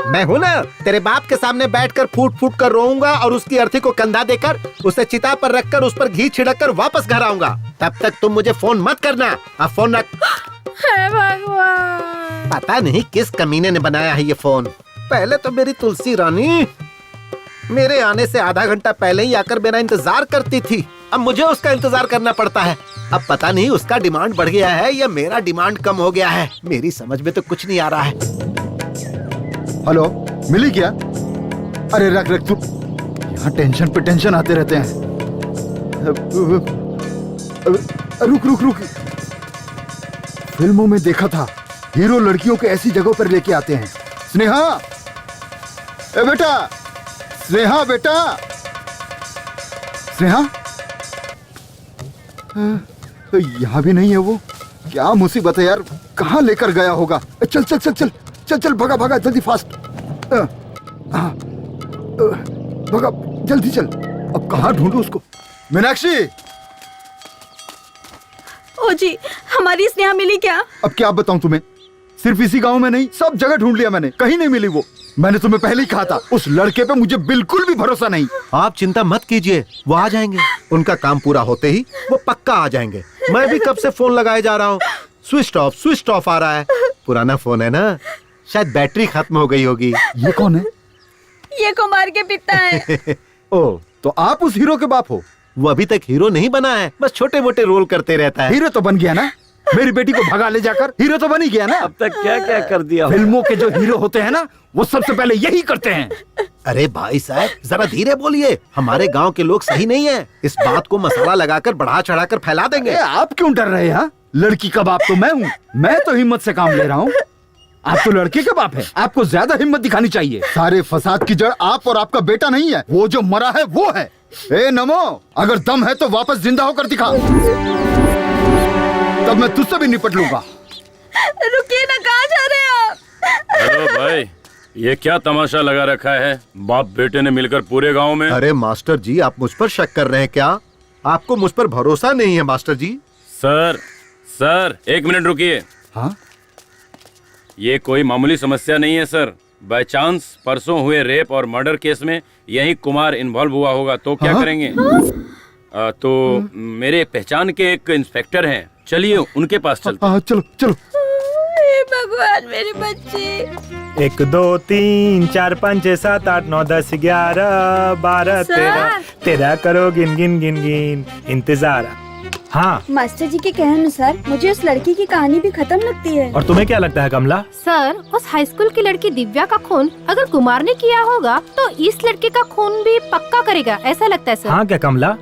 मैं हूँ ना, तेरे बाप के सामने बैठकर फूट फूट कर रोऊंगा और उसकी अर्थी को कंधा देकर उसे चिता पर रखकर उस पर घी छिड़क कर वापस घर आऊंगा। तब तक तुम मुझे फोन मत करना। अब फोन रख। हे भगवान, पता नहीं किस कमीने ने बनाया है ये फोन। पहले तो मेरी तुलसी रानी मेरे आने से आधा घंटा पहले ही आकर मेरा इंतजार करती थी, अब मुझे उसका इंतजार करना पड़ता है। अब पता नहीं उसका डिमांड बढ़ गया है या मेरा डिमांड कम हो गया है, मेरी समझ में तो कुछ नहीं आ रहा है। हेलो, मिली क्या? अरे रख रख तू, यहाँ टेंशन पे टेंशन आते रहते हैं। रुक रुक रुक, फिल्मों में देखा था हीरो लड़कियों को ऐसी जगहों पर लेके आते हैं। स्नेहा, ए बेटा, स्नेहा बेटा, स्नेहा, यहाँ भी नहीं है वो। क्या मुसीबत है यार, कहाँ लेकर गया होगा? चल चल चल चल चल चल, भगा भगा जल्दी, फास्ट भगा जल्दी चल। अब कहाँ ढूंढूं उसको? मीनाक्षी! ओ जी, हमारी स्नेहा मिली क्या? अब क्या बताऊं तुम्हें, सिर्फ इसी गांव में नहीं, सब जगह ढूंढ लिया मैंने, कहीं नहीं मिली वो। मैंने तुम्हें पहले ही कहा था, उस लड़के पे मुझे बिल्कुल भी भरोसा नहीं। आप चिंता मत कीजिए, वो आ जाएंगे। उनका काम पूरा होते ही वो पक्का आ जाएंगे। मैं भी कब से फोन लगाए जा रहा हूँ, स्विच ऑफ आ रहा है। पुराना फोन है ना, शायद बैटरी खत्म हो गई होगी। ये कौन है? ये कुमार के पिता है। ओ, तो आप उस हीरो के बाप हो? वो अभी तक हीरो नहीं बना है, बस छोटे मोटे रोल करते रहता है। हीरो तो बन गया ना, मेरी बेटी को भगा ले जाकर हीरो तो बन ही गया ना। अब तक क्या क्या कर दिया। फिल्मों के जो हीरो होते हैं ना, वो सबसे पहले यही करते हैं। अरे भाई साहब, जरा धीरे बोलिए, हमारे गांव के लोग सही नहीं है। इस बात को मसाला लगाकर बढ़ा चढ़ाकर फैला देंगे। आप क्यों डर रहे हैं? लड़की का बाप तो मैं हूँ, मैं तो हिम्मत से काम ले रहा हूँ। आप तो लड़के का बाप है, आपको ज्यादा हिम्मत दिखानी चाहिए। सारे फसाद की जड़ आप और आपका बेटा नहीं है, वो जो मरा है वो है। ए नमो, अगर दम है तो वापस जिंदा होकर दिखा, तब मैं तुझसे भी निपट लूंगा। रुकिए ना, कहाँ जा रहे हैं आप? हेलो भाई, ये क्या तमाशा लगा रखा है? बाप बेटे ने मिलकर पूरे गांव में। अरे मास्टर जी, आप मुझ पर शक कर रहे हैं क्या? आपको मुझ पर भरोसा नहीं है मास्टर जी? सर एक मिनट रुकिए। हाँ? ये कोई मामूली समस्या नहीं है सर। बाय चांस परसों हुए रेप और मर्डर केस में यही कुमार इन्वॉल्व हुआ होगा तो क्या करेंगे? तो मेरे पहचान के एक इंस्पेक्टर हैं, चलिए उनके पास चलते हैं। चलो चलो। भगवान, मेरे बच्चे। 1 2 3 4 5 6 7 8 9 10 11 12 13 करो गिन गिन गिन गिन इंतजार। हाँ मास्टर जी के कहने अनुसार मुझे उस लड़की की कहानी भी खत्म लगती है। और तुम्हें क्या लगता है कमला? सर, उस हाई स्कूल की लड़की दिव्या का खून अगर कुमार ने किया होगा तो इस लड़के का खून भी पक्का करेगा, ऐसा लगता है सर। हाँ क्या कमला?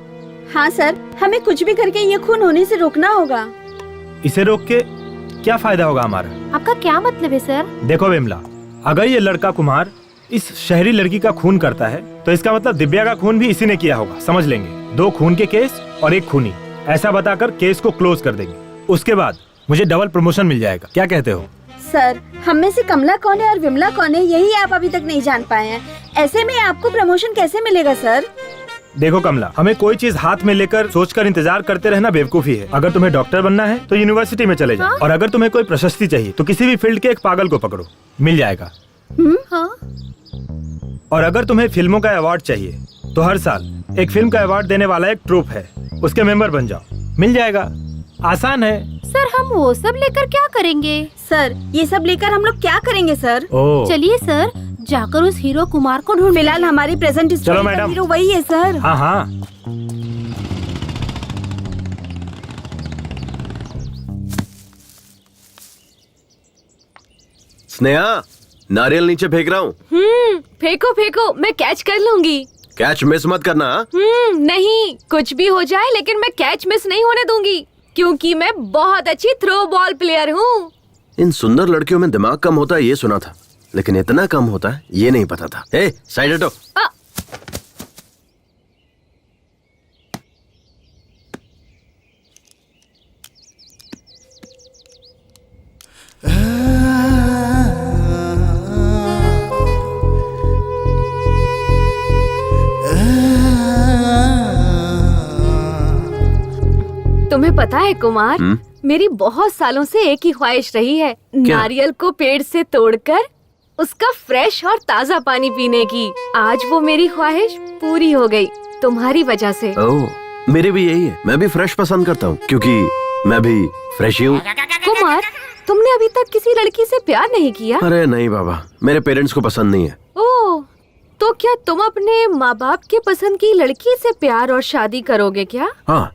हाँ सर, हमें कुछ भी करके ये खून होने से रोकना होगा। इसे रोक के क्या फायदा होगा हमारा? आपका क्या मतलब है सर? देखो विमला, अगर ये लड़का कुमार इस शहरी लड़की का खून करता है तो इसका मतलब दिव्या का खून भी इसी ने किया होगा, समझ लेंगे। 2 खून के केस और 1 खूनी, ऐसा बताकर केस को क्लोज कर देंगे। उसके बाद मुझे डबल प्रमोशन मिल जाएगा, क्या कहते हो? सर, हम में से कमला कौन है और विमला कौन है, यही आप अभी तक नहीं जान पाए हैं। ऐसे में आपको प्रमोशन कैसे मिलेगा सर? देखो कमला, हमें कोई चीज हाथ में लेकर सोचकर इंतजार करते रहना बेवकूफी है। अगर तुम्हें डॉक्टर बनना है तो यूनिवर्सिटी में चले जाओ, और अगर तुम्हें कोई प्रशस्ति चाहिए तो किसी भी फील्ड के एक पागल को पकड़ो, मिल जाएगा। हाँ? और अगर तुम्हें फिल्मों का अवार्ड चाहिए तो हर साल एक फिल्म का अवार्ड देने वाला एक ट्रूप है, उसके मेंबर बन जाओ, मिल जाएगा। आसान है। सर, हम वो सब लेकर क्या करेंगे? सर, ये सब लेकर हम लोग क्या करेंगे सर? चलिए सर, जाकर उस हीरो कुमार को ढूंढ। फिलहाल हमारी प्रेजेंट चलो मैडम, हीरो वही है सर। हाँ हाँ। स्नेहा, नारियल नीचे फेंक रहा हूँ। फेंको फेंको, मैं कैच कर लूंगी। कैच मिस मत करना। नहीं, कुछ भी हो जाए लेकिन मैं कैच मिस नहीं होने दूंगी, क्योंकि मैं बहुत अच्छी थ्रो बॉल प्लेयर हूँ। इन सुंदर लड़कियों में दिमाग कम होता है ये सुना था, लेकिन इतना कम होता है ये नहीं पता था। ए, साइड हटो। तुम्हें पता है कुमार, मेरी बहुत सालों से एक ही ख्वाहिश रही है, नारियल को पेड़ से तोड़कर उसका फ्रेश और ताज़ा पानी पीने की। आज वो मेरी ख्वाहिश पूरी हो गई तुम्हारी वजह से। ओह, मेरी भी यही है। मैं भी फ्रेश पसंद करता हूँ क्योंकि मैं भी फ्रेश ही हूँ। कुमार, तुमने अभी तक किसी लड़की से प्यार नहीं किया? अरे नहीं बाबा, मेरे पेरेंट्स को पसंद नहीं है। ओह, तो क्या तुम अपने माँ बाप के पसंद की लड़की से प्यार और शादी करोगे क्या? हाँ।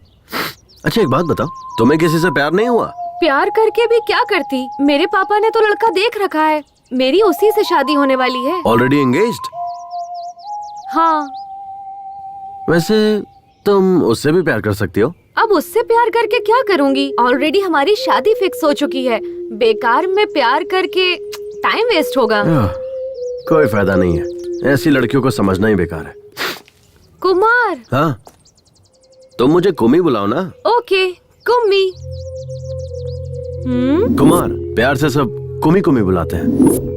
अच्छा एक बात बताओ, तुम्हें किसी से प्यार नहीं हुआ? प्यार करके भी क्या करती? मेरे पापा ने तो लड़का देख रखा है, मेरी उसी से शादी होने वाली है। Already engaged? हाँ। वैसे तुम उससे भी प्यार कर सकती हो। अब उससे प्यार करके क्या करूँगी? ऑलरेडी हमारी शादी फिक्स हो चुकी है, बेकार में प्यार करके टाइम वेस्ट होगा। कोई फायदा नहीं है, ऐसी लड़कियों को समझना ही बेकार है। कुमार। हाँ, तुम मुझे कुमी बुलाओ ना। ओके, कुम्मी। कुमार, प्यार से सब कुमी कुमी बुलाते हैं।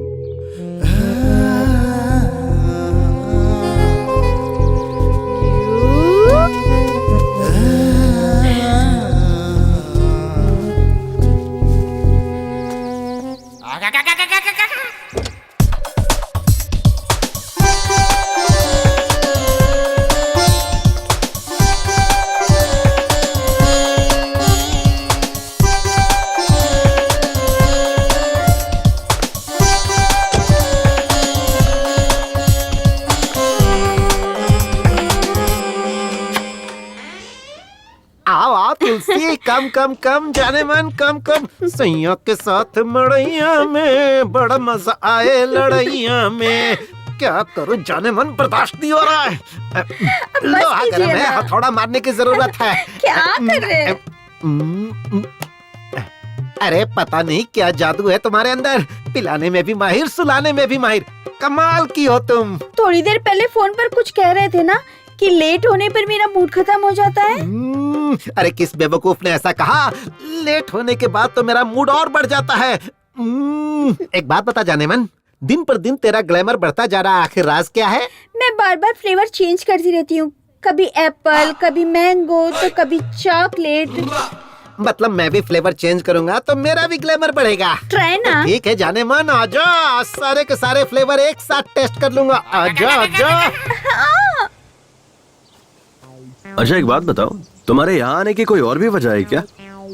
तुलसी कम कम कम, जाने मन कम कम, सैया के साथ मड़ैया में बड़ा मजा आए लड़ैया में। क्या करूं जाने मन, बर्दाश्त नहीं हो रहा है। लोहा गरम है, हथौड़ा मारने की जरूरत है। क्या कर रहे हैं? अरे पता नहीं क्या जादू है तुम्हारे अंदर, पिलाने में भी माहिर, सुलाने में भी माहिर। कमाल की हो तुम। थोड़ी देर पहले फोन पर कुछ कह रहे थे ना कि लेट होने पर मेरा मूड खत्म हो जाता है। अरे किस बेवकूफ ने ऐसा कहा? लेट होने के बाद तो मेरा मूड और बढ़ जाता है। एक बात बता जाने मन, दिन पर दिन तेरा ग्लैमर बढ़ता जा रहा है, आखिर राज क्या है? मैं बार बार फ्लेवर चेंज करती रहती हूँ, कभी एप्पल, कभी मैंगो, तो कभी चॉकलेट। मतलब मैं भी फ्लेवर चेंज करूंगा तो मेरा भी ग्लैमर बढ़ेगा। ट्राई ना। ठीक है जाने मन, आजा, सारे के सारे फ्लेवर एक साथ टेस्ट कर लूंगा। आजा आजा। अच्छा एक बात बताओ, तुम्हारे यहाँ आने की कोई और भी वजह है क्या?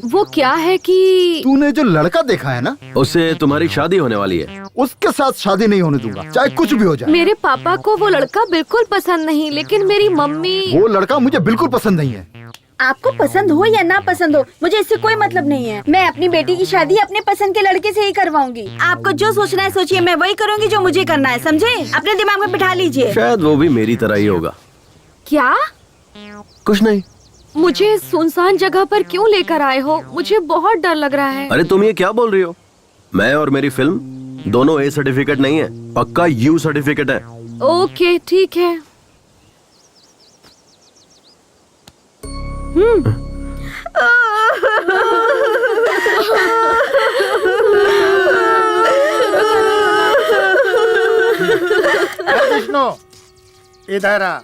वो क्या है कि तूने जो लड़का देखा है ना, उससे तुम्हारी शादी होने वाली है। उसके साथ शादी नहीं होने दूंगा, चाहे कुछ भी हो जाए। मेरे पापा को वो लड़का बिल्कुल पसंद नहीं, लेकिन मेरी मम्मी। वो लड़का मुझे बिल्कुल पसंद नहीं है। आपको पसंद हो या ना पसंद हो, मुझे इससे कोई मतलब नहीं है। मैं अपनी बेटी की शादी अपने पसंद के लड़के से ही करवाऊंगी। आपको जो सोचना है सोचिए, मैं वही करूँगी जो मुझे करना है, समझे? अपने दिमाग में बिठा लीजिए। शायद वो भी मेरी तरह ही होगा। क्या? कुछ नहीं। मुझे सुनसान जगह पर क्यों लेकर आए हो? मुझे बहुत डर लग रहा है। अरे तुम ये क्या बोल रही हो? मैं और मेरी फिल्म दोनों ए सर्टिफिकेट नहीं है, पक्का यू सर्टिफिकेट है। ओके ठीक है। विष्णु इधर आ।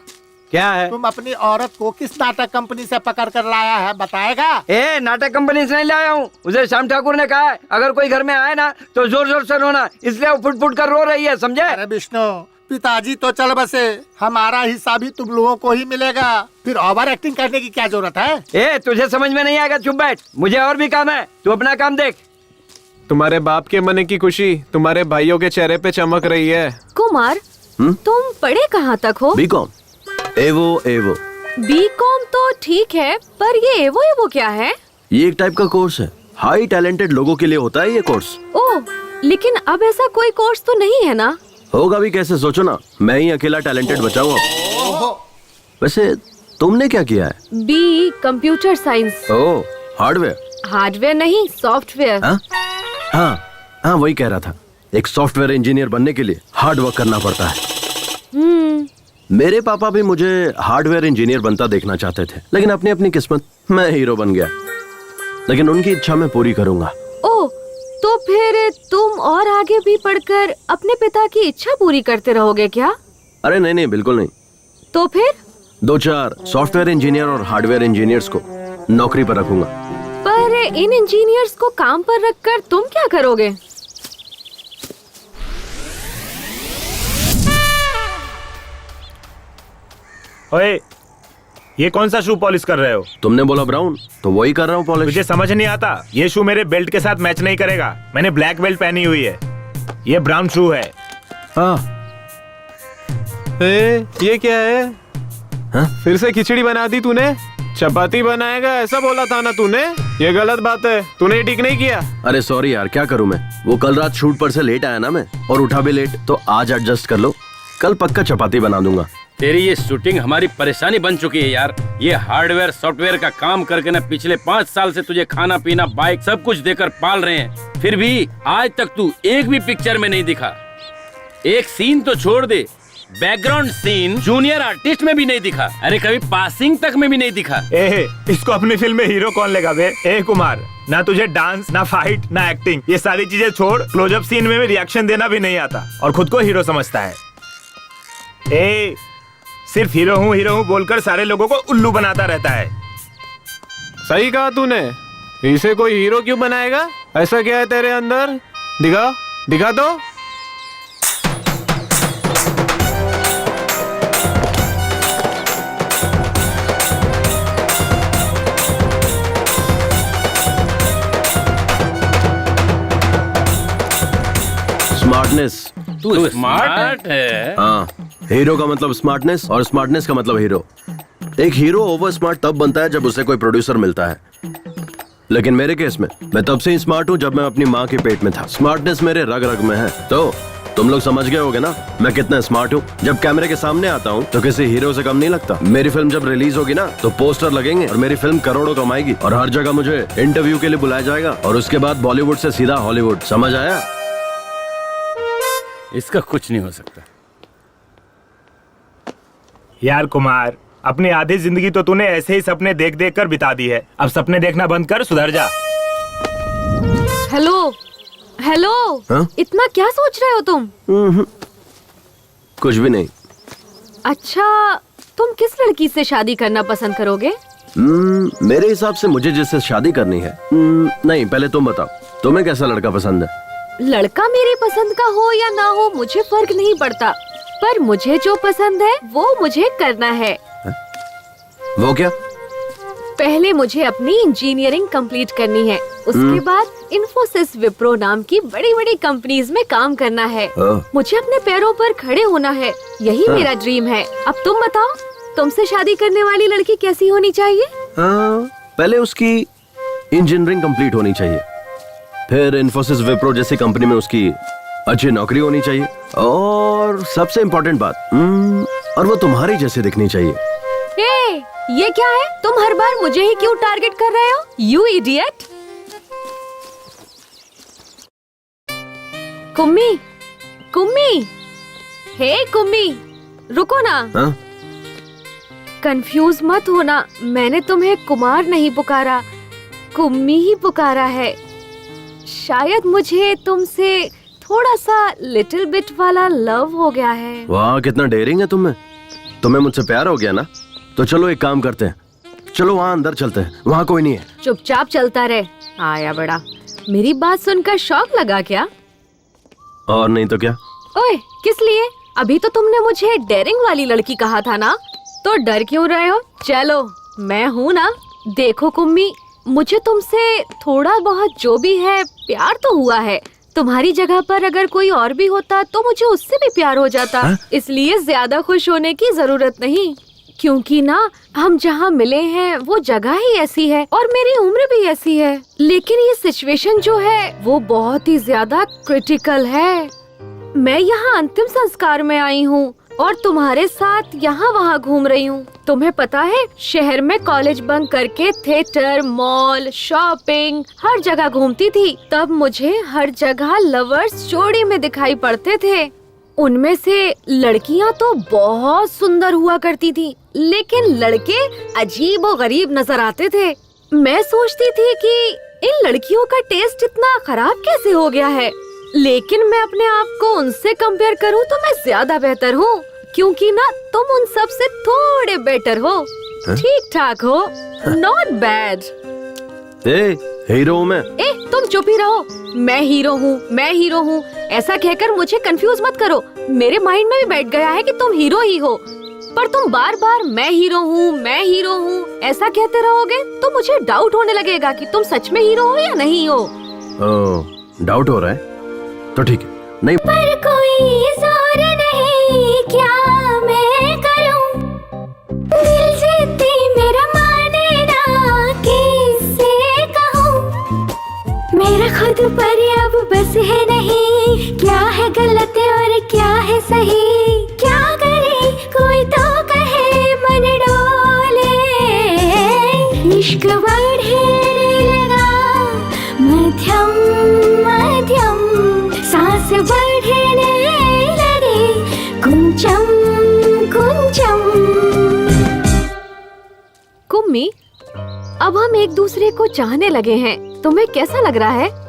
क्या है? तुम अपनी औरत को किस नाटक कंपनी से पकड़ कर लाया है, बताएगा? ए, नाटक कंपनी से नहीं लाया हूँ। उसे श्याम ठाकुर ने कहा है अगर कोई घर में आए ना तो जोर जोर से रोना, इसलिए वो फुट फुट कर रो रही है, समझे? अरे विष्णु, पिताजी तो चल बसे, हमारा हिस्सा भी तुम लोगों को ही मिलेगा, फिर ओवर एक्टिंग करने की क्या जरूरत है? ए, तुझे समझ में नहीं आएगा, चुप बैठ, मुझे और भी काम है, तू अपना काम देख। तुम्हारे बाप के मन की खुशी तुम्हारे भाइयों के चेहरे पे चमक रही है। कुमार, तुम पढ़े कहाँ तक हो? बीकॉम। एवो एवो। बीकॉम तो ठीक है, पर ये एवो एवो क्या है? ये एक टाइप का कोर्स है, हाई टैलेंटेड लोगों के लिए होता है ये कोर्स। ओह, लेकिन अब ऐसा कोई कोर्स तो नहीं है ना? होगा भी कैसे, सोचो ना, मैं ही अकेला टैलेंटेड बचा हूँ अब। वैसे तुमने क्या किया है? B computer science. Oh, hardware? Hardware नहीं, सॉफ्टवेयर। हाँ, वही कह रहा था। एक सॉफ्टवेयर इंजीनियर बनने के लिए हार्ड वर्क करना पड़ता है। मेरे पापा भी मुझे हार्डवेयर इंजीनियर बनता देखना चाहते थे, लेकिन अपनी अपनी किस्मत, मैं हीरो बन गया। लेकिन उनकी इच्छा मैं पूरी करूंगा। ओह, तो फिर तुम और आगे भी पढ़कर अपने पिता की इच्छा पूरी करते रहोगे क्या? अरे नहीं, बिल्कुल नहीं। तो फिर 2-4 सॉफ्टवेयर इंजीनियर और हार्डवेयर इंजीनियर्स को नौकरी पर रखूंगा। पर इन इंजीनियर्स को काम पर रखकर तुम क्या करोगे? ओए, ये कौन सा शू पॉलिश कर रहे हो? तुमने बोला ब्राउन, तो वही कर रहा हूँ पॉलिश। मुझे समझ नहीं आता, ये शू मेरे बेल्ट के साथ मैच नहीं करेगा। मैंने ब्लैक बेल्ट पहनी हुई है, ये ब्राउन शू है। हाँ, ये क्या है? हाँ? फिर से खिचड़ी बना दी तूने? चपाती बनाएगा ऐसा बोला था ना तूने? ये गलत बात है, तूने ठीक नहीं किया। अरे सॉरी यार, क्या करूँ मैं, वो कल रात शूट पर से लेट आया ना मैं, और उठा भी लेट, तो आज एडजस्ट कर लो, कल पक्का चपाती बना दूंगा। तेरी ये शूटिंग हमारी परेशानी बन चुकी है यार। ये हार्डवेयर सॉफ्टवेयर का काम करके ना पिछले 5 साल से तुझे खाना पीना बाइक सब कुछ देकर पाल रहे हैं, फिर भी आज तक तू एक भी पिक्चर में नहीं दिखा। एक सीन तो छोड़ दे, बैकग्राउंड सीन जूनियर आर्टिस्ट में भी नहीं दिखा। अरे कभी पासिंग तक में भी नहीं दिखा। इसको अपनी फिल्म में हीरो कौन लेगा बे? कुमार, ना तुझे डांस, ना फाइट, ना एक्टिंग, ये सारी चीजें छोड़, क्लोजअप सीन में भी रिएक्शन देना भी नहीं आता और खुद को हीरो समझता है। सिर्फ हीरो हूँ बोलकर सारे लोगों को उल्लू बनाता रहता है। सही कहा तूने, इसे कोई हीरो क्यों बनाएगा? ऐसा क्या है तेरे अंदर? दिखा तो। स्मार्टनेस। तू स्मार्ट है? हाँ, हीरो का मतलब स्मार्टनेस और स्मार्टनेस का मतलब हीरो। एक हीरो ओवर स्मार्ट तब बनता है जब उसे कोई प्रोड्यूसर मिलता है, लेकिन मेरे केस में मैं तब से ही स्मार्ट हूँ जब मैं अपनी माँ के पेट में था। स्मार्टनेस मेरे रग रग में है। तो तुम लोग समझ गए होगे ना मैं कितना स्मार्ट हूँ। जब कैमरे के सामने आता हूँ तो किसी हीरो से कम नहीं लगता। मेरी फिल्म जब रिलीज होगी ना तो पोस्टर लगेंगे और मेरी फिल्म करोड़ों कमाएगी और हर जगह मुझे इंटरव्यू के लिए बुलाया जाएगा और उसके बाद बॉलीवुड से सीधा हॉलीवुड। समझ आया? इसका कुछ नहीं हो सकता। यार कुमार, अपनी आधी जिंदगी तो तूने ऐसे ही सपने देख देख कर बिता दी है। अब सपने देखना बंद कर, सुधर जा। हेलो, हाँ? इतना क्या सोच रहे हो तुम? कुछ भी नहीं। अच्छा, तुम किस लड़की से शादी करना पसंद करोगे? मेरे हिसाब से मुझे जिससे शादी करनी है। नहीं, पहले तुम बताओ, तुम्हें कैसा लड़का पसंद है? लड़का मेरी पसंद का हो या ना हो मुझे फर्क नहीं पड़ता, पर मुझे जो पसंद है वो मुझे करना है। वो क्या? पहले मुझे अपनी इंजीनियरिंग कंप्लीट करनी है, उसके बाद इन्फोसिस, विप्रो नाम की बड़ी बड़ी कंपनीज में काम करना है। मुझे अपने पैरों पर खड़े होना है, यही मेरा ड्रीम है। अब तुम बताओ, तुमसे शादी करने वाली लड़की कैसी होनी चाहिए? पहले उसकी इंजीनियरिंग कंप्लीट होनी चाहिए, फिर इन्फोसिस, विप्रो जैसी कंपनी में उसकी अच्छी नौकरी होनी चाहिए, और सबसे इम्पोर्टेंट बात, और वो तुम्हारी जैसी दिखनी चाहिए। ये क्या है? तुम हर बार मुझे ही क्यों टारगेट कर रहे हो? You idiot! Kummi, hey Kummi, रुको ना। कंफ्यूज मत होना, मैंने तुम्हें कुमार नहीं पुकारा, कुम्मी ही पुकारा है। शायद मुझे तुमसे थोड़ा सा लिटिल बिट वाला लव हो गया है। वाह, कितना डेयरिंग है तुम्हें मुझसे प्यार हो गया ना? तो चलो एक काम करते हैं, चलो वहाँ अंदर चलते हैं, वहाँ कोई नहीं है। चुपचाप चलता रहे। आया बड़ा। मेरी बात सुनकर शौक लगा क्या? और नहीं तो क्या। ओए, किस लिए? अभी तो तुमने मुझे डेयरिंग वाली लड़की कहा था ना, तो डर क्यों रहे हो? चलो, मैं हूँ ना। देखो कुम्मी, मुझे तुमसे थोड़ा बहुत जो भी है प्यार तो हुआ है। तुम्हारी जगह पर अगर कोई और भी होता तो मुझे उससे भी प्यार हो जाता। इसलिए ज्यादा खुश होने की जरूरत नहीं। क्योंकि ना हम जहाँ मिले हैं वो जगह ही ऐसी है और मेरी उम्र भी ऐसी है। लेकिन ये सिचुएशन जो है वो बहुत ही ज्यादा क्रिटिकल है। मैं यहाँ अंतिम संस्कार में आई हूँ और तुम्हारे साथ यहाँ वहाँ घूम रही हूँ। तुम्हें पता है, शहर में कॉलेज बंक करके थिएटर, मॉल, शॉपिंग हर जगह घूमती थी। तब मुझे हर जगह लवर्स जोड़ी में दिखाई पड़ते थे। उनमें से लड़कियाँ तो बहुत सुंदर हुआ करती थी, लेकिन लड़के अजीब और गरीब नजर आते थे। मैं सोचती थी कि इन लड़कियों का टेस्ट इतना खराब कैसे हो गया है, लेकिन मैं अपने आप को उनसे कंपेयर करूं तो मैं ज्यादा बेहतर हूं, क्योंकि ना तुम उन सब से थोड़े बेटर हो, ठीक ठाक हो, नॉट बैड। हीरो हूँ मैं। तुम चुप ही रहो। मैं हीरो हूँ, मैं हीरो हूँ ऐसा कहकर मुझे कंफ्यूज मत करो। मेरे माइंड में भी बैठ गया है कि तुम हीरो ही हो, पर तुम बार बार मैं हीरो हूँ, मैं हीरो हूँ ऐसा कहते रहोगे तो मुझे डाउट होने लगेगा कि तुम सच में हीरो हो या नहीं हो। डाउट हो रहा है तो ठीक है। नहीं पर कोई जोर नहीं, क्या मैं करूं? दिल जिद्दी मेरा माने ना, किससे कहूं? मेरा खुद पर अब बस है नहीं, क्या है गलत और क्या है सही? क्या करे कोई तो कहे मन डोले, इश्क बढ़ने लगा मध्यम मध्यम, सांस बढ़ने लगे कुंचम कुंचम। कुम्मी, अब हम एक दूसरे को चाहने लगे हैं, तुम्हें कैसा लग रहा है?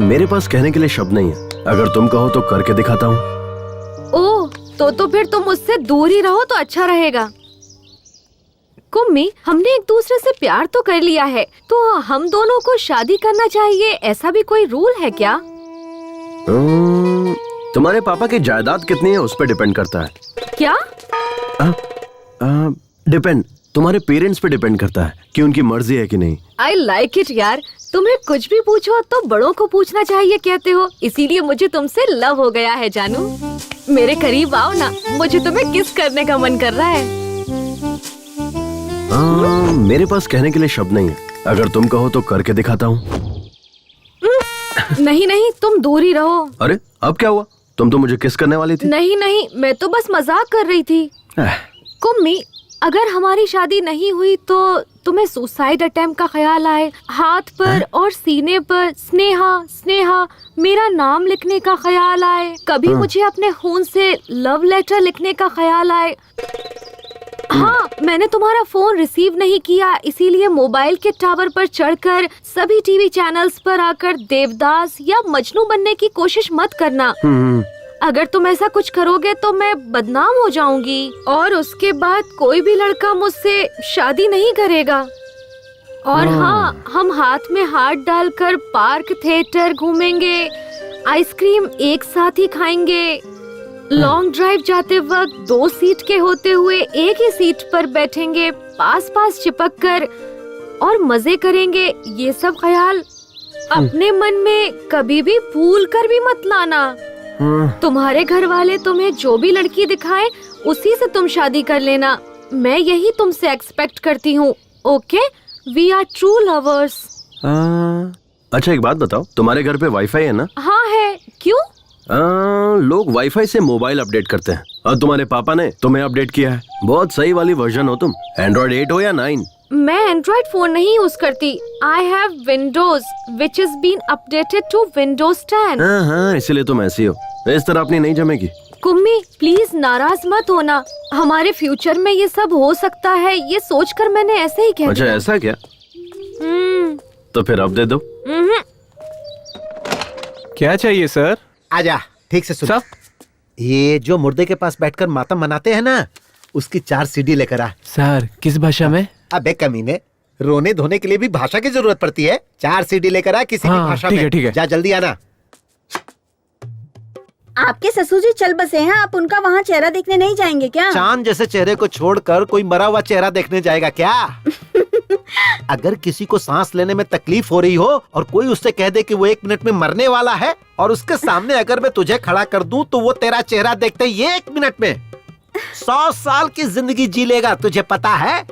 मेरे पास कहने के लिए शब्द नहीं है। अगर तुम कहो तो करके दिखाता हूँ। ओह, तो फिर तुम मुझसे दूर ही रहो तो अच्छा रहेगा। कुम्मी, हमने एक दूसरे से प्यार तो कर लिया है, तो हम दोनों को शादी करना चाहिए, ऐसा भी कोई रूल है क्या? तुम्हारे पापा की जायदाद कितनी है उस पर डिपेंड करता है। क्या? डिपेंड, तुम्हारे पेरेंट्स पे डिपेंड करता है कि उनकी मर्जी है कि नहीं। आई लाइक इट यार, तुम्हें कुछ भी पूछो तो बड़ों को पूछना चाहिए कहते हो, इसीलिए मुझे तुमसे लव हो गया है जानू। मेरे करीब आओ ना, मुझे तुम्हें किस करने का मन कर रहा है। मेरे पास कहने के लिए शब्द नहीं है। अगर तुम कहो तो करके दिखाता हूँ। नहीं नहीं, तुम दूर ही रहो। अरे अब क्या हुआ? तुम तो मुझे किस करने वाली थी। नहीं नहीं, मैं तो बस मजाक कर रही थी। कुम्मी, अगर हमारी शादी नहीं हुई तो तुम्हें सुसाइड अटेम्प्ट का ख्याल आए, हाथ पर और सीने पर स्नेहा स्नेहा मेरा नाम लिखने का ख्याल आए, कभी मुझे अपने खून से लव लेटर लिखने का ख्याल आए। हाँ, मैंने तुम्हारा फोन रिसीव नहीं किया, इसीलिए मोबाइल के टावर पर चढ़कर सभी टीवी चैनल्स पर आकर देवदास या मजनू बनने की कोशिश मत करना। अगर तुम ऐसा कुछ करोगे तो मैं बदनाम हो जाऊंगी और उसके बाद कोई भी लड़का मुझसे शादी नहीं करेगा। और हाँ, हम हाथ में हाथ डालकर पार्क, थिएटर घूमेंगे, आइसक्रीम एक साथ ही खाएंगे, लॉन्ग ड्राइव जाते वक्त 2 सीट के होते हुए एक ही सीट पर बैठेंगे, पास पास चिपक कर और मजे करेंगे। ये सब ख्याल अपने मन में कभी भी भूल कर भी मत लाना। तुम्हारे घर वाले तुम्हें जो भी लड़की दिखाए उसी से तुम शादी कर लेना, मैं यही तुमसे एक्सपेक्ट करती हूँ। Okay, we are true lovers. अच्छा एक बात बताओ, तुम्हारे घर पे वाईफाई है ना? हाँ है। क्यों? लोग वाईफाई से मोबाइल अपडेट करते हैं और तुम्हारे पापा ने तुम्हें अपडेट किया है। बहुत सही वाली वर्जन हो तुम। एंड्रॉइड 8 हो या 9? मैं एंड्रॉइड फोन नहीं यूज करती। I have Windows which is been updated to Windows 10। हाँ, इसलिए तुम ऐसी हो। इस तरह अपनी नहीं जमेगी। कुम्मी, प्लीज नाराज मत होना, हमारे फ्यूचर में ये सब हो सकता है, ये सोचकर मैंने ऐसे ही कह दिया। अच्छा ऐसा क्या? तो फिर अब दे दो। क्या चाहिए सर? आजा, ठीक से सुन। ये जो मुर्दे के पास बैठकर मातम मनाते हैं ना, उसकी 4 सीडी लेकर आ। सर किस भाषा में? अबे कमीने, रोने धोने के लिए भी भाषा की जरूरत पड़ती है। 4 सीडी लेकर आ किसी भी भाषा में। ठीक है। जा जल्दी आना। आपके ससुर जी चल बसे हैं, आप उनका वहाँ चेहरा देखने नहीं जाएंगे क्या? चांद जैसे चेहरे को छोड़कर कोई मरा हुआ चेहरा देखने जाएगा क्या? अगर किसी को सांस लेने में तकलीफ हो रही हो और कोई उससे कह दे कि वो 1 मिनट में मरने वाला है और उसके सामने अगर मैं तुझे खड़ा कर दूं तो वो तेरा चेहरा देखते ही 1 मिनट में 100 साल की जिंदगी जी लेगा, तुझे पता है?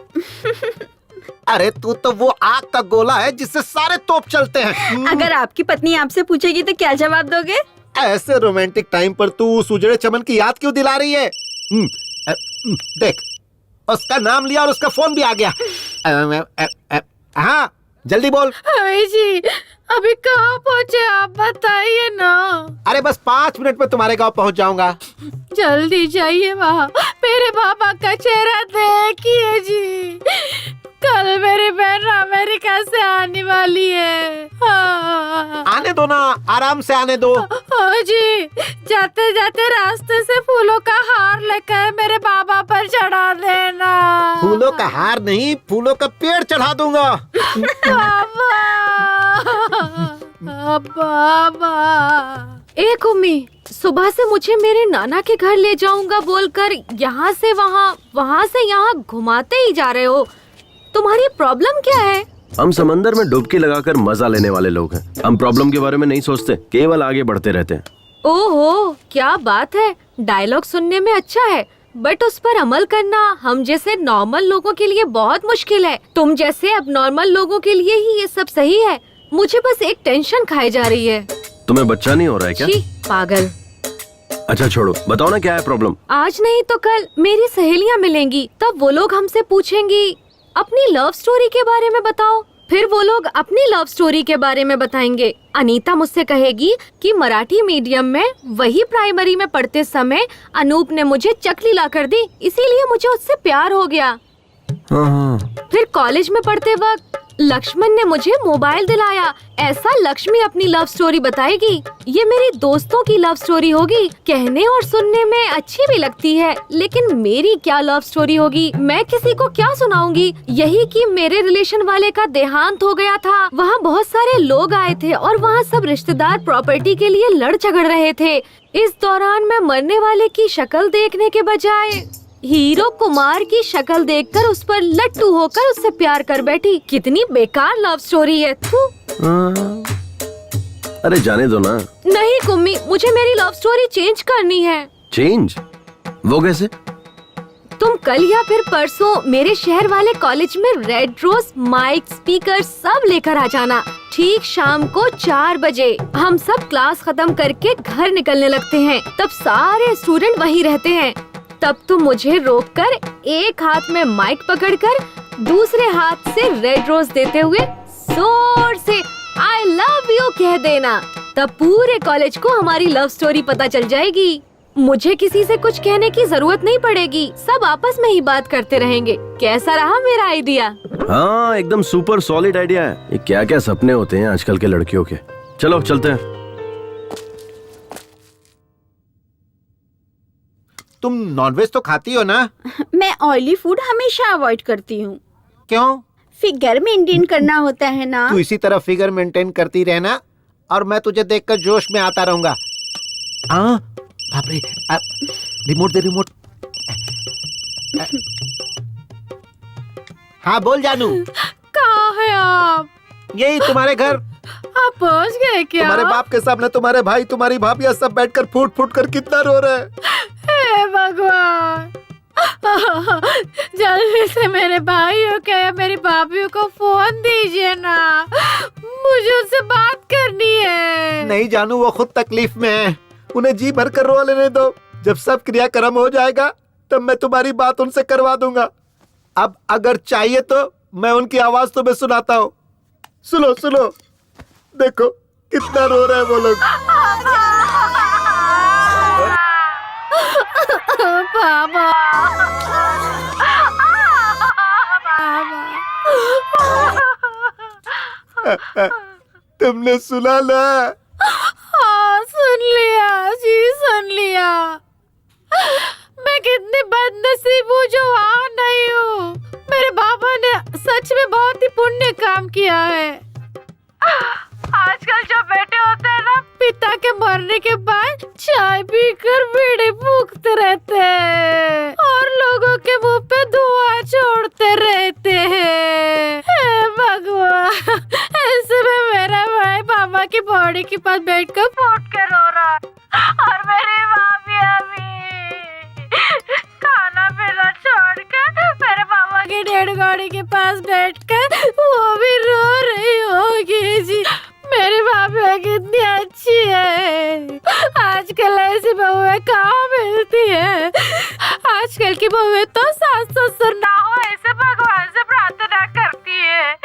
अरे तू तो वो आग का गोला है जिससे सारे तोप चलते हैं। अगर आपकी पत्नी आपसे पूछेगी तो क्या जवाब दोगे? ऐसे रोमांटिक टाइम पर तू उस उजड़े चमन की याद क्यों दिला रही है? देख, उसका नाम लिया और उसका फोन भी आ गया। हाँ जल्दी बोल। जी अभी कहाँ पहुँचे आप बताइए ना। अरे बस 5 मिनट में तुम्हारे गांव पहुंच जाऊंगा। जल्दी जाइए वहाँ, मेरे पापा का चेहरा देखिए जी। कल मेरी बहन अमेरिका से आने वाली है। हाँ। आने दो ना, आराम से आने दो। हाँ जी, जाते जाते रास्ते से फूलों का हार लेकर मेरे बाबा पर चढ़ा देना। फूलों का हार नहीं, फूलों का पेड़ चढ़ा दूंगा। बाबा। एक उम्मी, सुबह से मुझे मेरे नाना के घर ले जाऊंगा बोलकर यहाँ से वहाँ, वहाँ से यहाँ घुमाते ही जा रहे हो। तुम्हारी प्रॉब्लम क्या है? हम समंदर में डुबकी लगाकर मजा लेने वाले लोग हैं। हम प्रॉब्लम के बारे में नहीं सोचते, केवल आगे बढ़ते रहते हैं। ओहो, क्या बात है। डायलॉग सुनने में अच्छा है, बट उस पर अमल करना हम जैसे नॉर्मल लोगों के लिए बहुत मुश्किल है। तुम जैसे अब नॉर्मल लोगों के लिए ही ये सब सही है। मुझे बस एक टेंशन खाई जा रही है। तुम्हें बच्चा नहीं हो रहा है क्या? छी, पागल। अच्छा छोड़ो, बताओ ना क्या है प्रॉब्लम। आज नहीं तो कल मेरी सहेलियाँ मिलेंगी, तब वो लोग हमसे पूछेंगी अपनी लव स्टोरी के बारे में बताओ। फिर वो लोग अपनी लव स्टोरी के बारे में बताएंगे। अनीता मुझसे कहेगी कि मराठी मीडियम में वही प्राइमरी में पढ़ते समय अनूप ने मुझे चकली ला कर दी, इसीलिए मुझे उससे प्यार हो गया। फिर कॉलेज में पढ़ते वक्त लक्ष्मण ने मुझे मोबाइल दिलाया। ऐसा लक्ष्मी अपनी लव स्टोरी बताएगी। ये मेरी दोस्तों की लव स्टोरी होगी। कहने और सुनने में अच्छी भी लगती है, लेकिन मेरी क्या लव स्टोरी होगी? मैं किसी को क्या सुनाऊंगी? यही कि मेरे रिलेशन वाले का देहांत हो गया था। वहाँ बहुत सारे लोग आए थे और वहाँ सब रिश्तेदार प्रॉपर्टी के लिए लड़ झगड़ रहे थे। इस दौरान मैं मरने वाले की शक्ल देखने के बजाय हीरो कुमार की शक्ल देखकर उस पर लट्टू होकर उससे प्यार कर बैठी। कितनी बेकार लव स्टोरी है। अरे जाने दो ना। नहीं कुम्मी, मुझे मेरी लव स्टोरी चेंज करनी है। चेंज? वो कैसे? तुम कल या फिर परसों मेरे शहर वाले कॉलेज में रेड रोज, माइक, स्पीकर सब लेकर आ जाना। ठीक शाम को 4 बजे हम सब क्लास खत्म करके घर निकलने लगते हैं। तब सारे स्टूडेंट वहीं रहते हैं। तब तुम मुझे रोककर एक हाथ में माइक पकड़कर दूसरे हाथ से रेड रोज देते हुए जोर से आई लव यू कह देना। तब पूरे कॉलेज को हमारी लव स्टोरी पता चल जाएगी। मुझे किसी से कुछ कहने की जरूरत नहीं पड़ेगी। सब आपस में ही बात करते रहेंगे। कैसा रहा मेरा आइडिया? हाँ, एकदम सुपर सॉलिड आइडिया है। ये क्या क्या सपने होते हैं आजकल के लड़कियों के। चलो चलते हैं। तुम नॉनवेज तो खाती हो ना? मैं ऑयली फूड हमेशा अवॉइड करती हूँ। क्यों? फिगर मेंटेन करना होता है ना। तू इसी तरह फिगर मेंटेन करती रहना और मैं तुझे देखकर जोश में आता रहूंगा। हाँ, बाप रे, रिमोट दे रिमोट। हाँ बोल जानू। कहाँ है आप? यही तुम्हारे घर। आप पहुँच गए क्या? तुम्हारे बाप के सामने तुम्हारे भाई, तुम्हारी भाभी सब बैठकर फूट फूट कर कितना रो रहे हैं। हे भगवान, जल्दी से मेरे भाइयों के या मेरी भाभीयों को फोन दीजिए ना, मुझे उनसे बात करनी है। नहीं जानू, वो खुद तकलीफ में है, उन्हें जी भर कर रो लेने दो। जब सब क्रियाक्रम हो जाएगा तब मैं तुम्हारी बात उनसे करवा दूंगा। अब अगर चाहिए तो मैं उनकी आवाज तुम्हें सुनाता हूँ। सुनो सुनो, देखो कितना रो रहे हैं वो लोग। बाबा, तुमने सुना ना? हाँ सुन लिया जी, सुन लिया। मैं कितनी बदनसीब हूँ जो वहाँ नहीं हूँ। मेरे बाबा ने सच में बहुत ही पुण्य काम किया है। आजकल जो बेटे होते हैं ना, पिता के मरने के बाद चाय पीकर बीड़ी फूकते रहते हैं और लोगों के मुंह पे धुआं छोड़ते रहते हैं। हे भगवान, ऐसे में मेरा भाई पापा की बॉडी के पास बैठकर फूट के रो रहा और मेरी भाभी अभी रेलगाड़ी के पास बैठकर वो भी रो रही होगी जी। मेरी भाभी कितनी अच्छी है। आजकल ऐसी बहुएं कहाँ मिलती है। आजकल की बहुएं तो सास ससुर ना हो ऐसे भगवान से प्रार्थना करती है,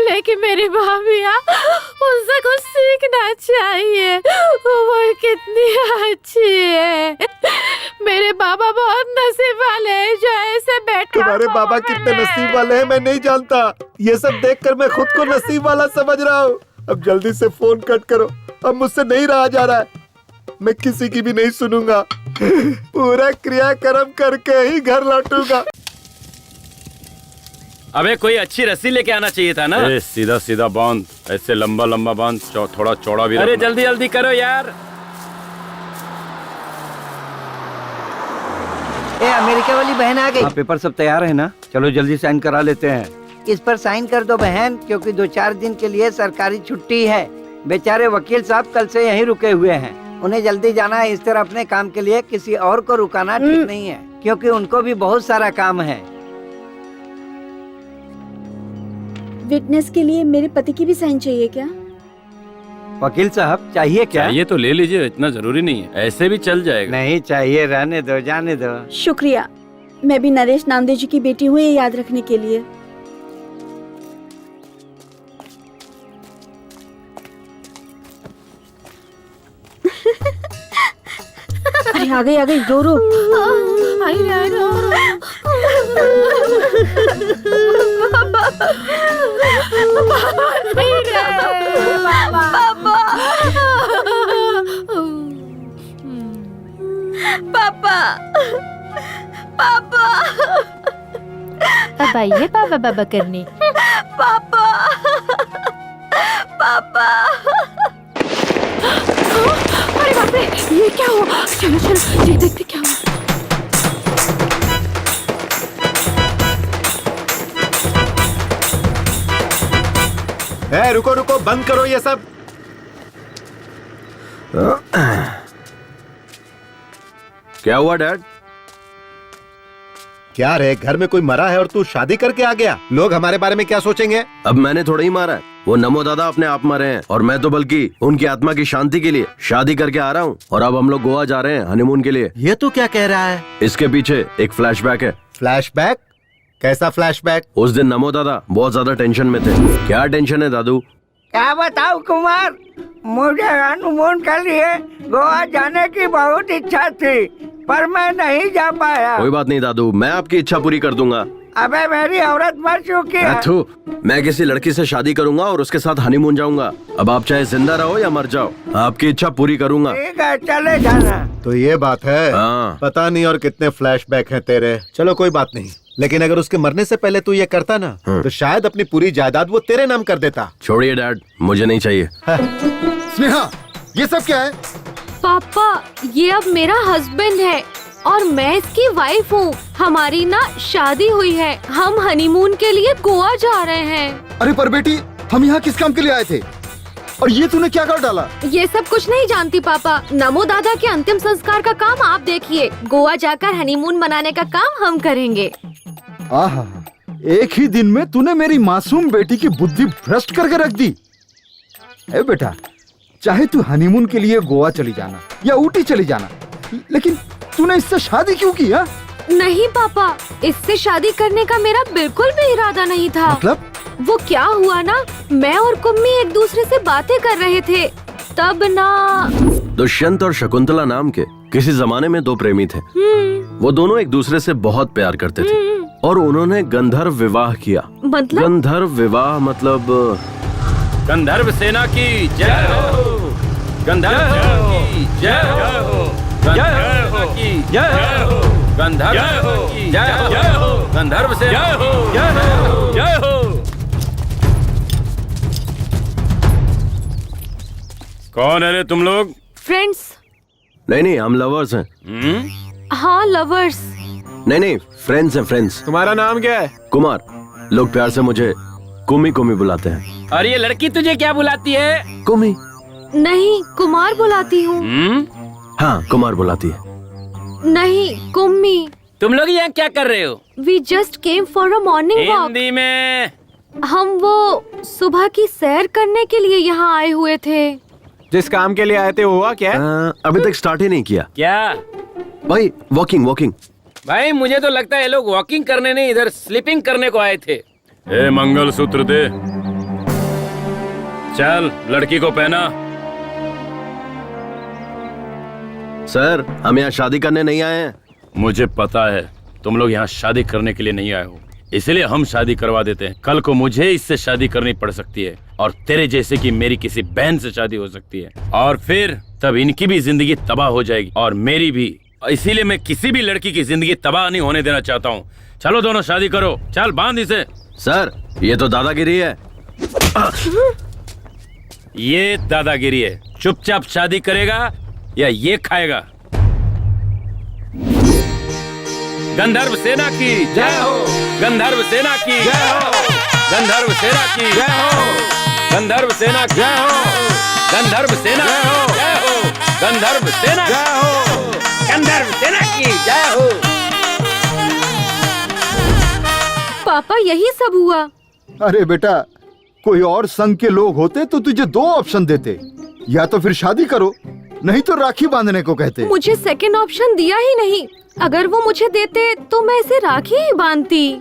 लेकिन मेरी भाभियाँ उससे कुछ सीखना चाहिए। वो कितनी अच्छी है। मेरे बाबा बहुत नसीब वाले हैं जो ऐसे बैठे। तुम्हारे बाबा कितने नसीब वाले हैं मैं नहीं जानता। ये सब देखकर मैं खुद को नसीब वाला समझ रहा हूँ। अब जल्दी से फोन कट करो, अब मुझसे नहीं रहा जा रहा है। मैं किसी की भी नहीं सुनूंगा, पूरा क्रियाक्रम करके ही घर लौटूंगा। अबे कोई अच्छी रस्सी लेके आना चाहिए था ना। सीधा सीधा बांध, ऐसे लंबा लंबा बांध, थोड़ा चौड़ा भी। अरे जल्दी जल्दी करो यार। अमेरिका वाली बहन आ गई। पेपर सब तैयार है ना? चलो जल्दी साइन करा लेते हैं। इस पर साइन कर दो बहन, क्योंकि 2-4 दिन के लिए सरकारी छुट्टी है। बेचारे वकील साहब कल से यहीं रुके हुए हैं, उन्हें जल्दी जाना है। इस तरह अपने काम के लिए किसी और को रुकाना ठीक नहीं है, क्योंकि उनको भी बहुत सारा काम है। विटनेस के लिए मेरे पति की भी साइन चाहिए क्या? वकील साहब चाहिए क्या? चाहिए तो ले लीजिए, इतना जरूरी नहीं है, ऐसे भी चल जाएगा। नहीं चाहिए, रहने दो, जाने दो। शुक्रिया। मैं भी नरेश नामदेव जी की बेटी हूँ, ये याद रखने के लिए। अरे आ गई रो रो। पापा पापा अब आइए पापा बाबा करने। पापा पापा। अरे बाप रे, ये क्या हुआ? चलो चलो ये देखते क्या हुआ। रुको रुको, बंद करो ये सब। क्या हुआ डैड? क्या रे, घर में कोई मरा है और तू शादी करके आ गया? लोग हमारे बारे में क्या सोचेंगे? अब मैंने थोड़ा ही मारा है, वो नमो दादा अपने आप मरे हैं, और मैं तो बल्कि उनकी आत्मा की शांति के लिए शादी करके आ रहा हूँ। और अब हम लोग गोवा जा रहे हैं हनीमून के लिए। ये तो क्या कह रहा है? इसके पीछे एक फ्लैशबैक है। फ्लैशबैक? कैसा फ्लैशबैक? उस दिन नमो दादा बहुत ज्यादा टेंशन में थे। क्या टेंशन है दादू? क्या बताऊं कुमार, मुझे हनीमून के लिए गोवा जाने की बहुत इच्छा थी, पर मैं नहीं जा पाया। कोई बात नहीं दादू, मैं आपकी इच्छा पूरी कर दूंगा। अबे मेरी औरत मर चुकी है। मैं किसी लड़की से शादी करूंगा और उसके साथ हनीमून जाऊंगा। अब आप चाहे जिंदा रहो या मर जाओ, आपकी इच्छा पूरी करूंगा। ठीक है, चले जाना। तो ये बात है। हाँ। पता नहीं और कितने फ्लैशबैक हैं तेरे। चलो कोई बात नहीं, लेकिन अगर उसके मरने से पहले तू ये करता ना, तो शायद अपनी पूरी जायदाद वो तेरे नाम कर देता। छोड़िए डैड, मुझे नहीं चाहिए। स्नेहा, ये सब क्या है? पापा, ये अब मेरा हस्बैंड है और मैं इसकी वाइफ हूँ। हमारी ना शादी हुई है, हम हनीमून के लिए गोवा जा रहे हैं। अरे पर बेटी, हम यहाँ किस काम के लिए आए थे? और ये तूने क्या कर डाला? ये सब कुछ नहीं जानती पापा। नमो दादा के अंतिम संस्कार का काम आप देखिए, गोवा जाकर हनीमून मनाने का काम हम करेंगे। आहा, एक ही दिन में तूने मेरी मासूम बेटी की बुद्धि भ्रष्ट करके रख दी। ए बेटा, चाहे तू हनीमून के लिए गोवा चली जाना या ऊटी चली जाना, लेकिन तूने इससे शादी क्यों की? हा? नहीं पापा, इससे शादी करने का मेरा बिल्कुल भी इरादा नहीं था। मतलब? वो क्या हुआ ना, मैं और कुम्मी एक दूसरे से बातें कर रहे थे, तब ना दुष्यंत और शकुंतला नाम के किसी जमाने में दो प्रेमी थे। वो दोनों एक दूसरे से बहुत प्यार करते थे और उन्होंने गंधर्व विवाह किया। मतलब? गंधर्व विवाह मतलब गंधर्व सेना की जय हो, गंधर्व सेना की जय हो, गंधर्व की जय हो, गंधर्व की जय हो, गंधर्व सेना की जय हो। कौन है रे तुम लोग? फ्रेंड्स। नहीं, हम लवर्स हैं। हाँ, लवर्स। नहीं, फ्रेंड्स हैं, फ्रेंड्स। तुम्हारा नाम क्या है? कुमार। लोग प्यार से मुझे कुमी कुमी बुलाते हैं। और ये लड़की तुझे क्या बुलाती है? कुमी। नहीं, कुमार बुलाती हूँ। हाँ, कुमार बुलाती है। नहीं, कुम्मी। तुम लोग यहाँ क्या कर रहे हो? We just came for a morning walk. Hindi में। हम वो सुबह की सैर करने के लिए यहाँ आए हुए थे। जिस काम के लिए आए थे हुआ क्या? अभी तक स्टार्ट ही नहीं किया। क्या भाई वॉकिंग वॉकिंग। भाई मुझे तो लगता है ये लोग वॉकिंग करने नहीं, इधर स्लीपिंग करने को आए थे। ए मंगलसूत्र दे। चल लड़की को पहना। सर हम यहाँ शादी करने नहीं आए हैं। मुझे पता है तुम लोग यहाँ शादी करने के लिए नहीं आए हो, इसलिए हम शादी करवा देते हैं। कल को मुझे इससे शादी करनी पड़ सकती है और तेरे जैसे की मेरी किसी बहन से शादी हो सकती है, और फिर तब इनकी भी जिंदगी तबाह हो जाएगी और मेरी भी। इसीलिए मैं किसी भी लड़की की जिंदगी तबाह नहीं होने देना चाहता हूँ। चलो दोनों शादी करो। चल बांध इसे। सर ये तो दादागिरी है। ये दादागिरी है। चुपचाप शादी करेगा या ये खाएगा? गंधर्व सेना की जय हो। गंधर्व सेना की जय हो। गंधर्व सेना की जय हो। गंधर्व सेना की जय हो। गंधर्व सेना जय हो। गंधर्व सेना जय हो। गंधर्व सेना की जय हो। पापा यही सब हुआ। अरे बेटा, कोई और संघ के लोग होते तो तुझे 2 ऑप्शन देते, या तो फिर शादी करो, नहीं तो राखी बांधने को कहते। मुझे सेकंड ऑप्शन दिया ही नहीं। अगर वो मुझे देते तो मैं इसे राखी ही बांधती।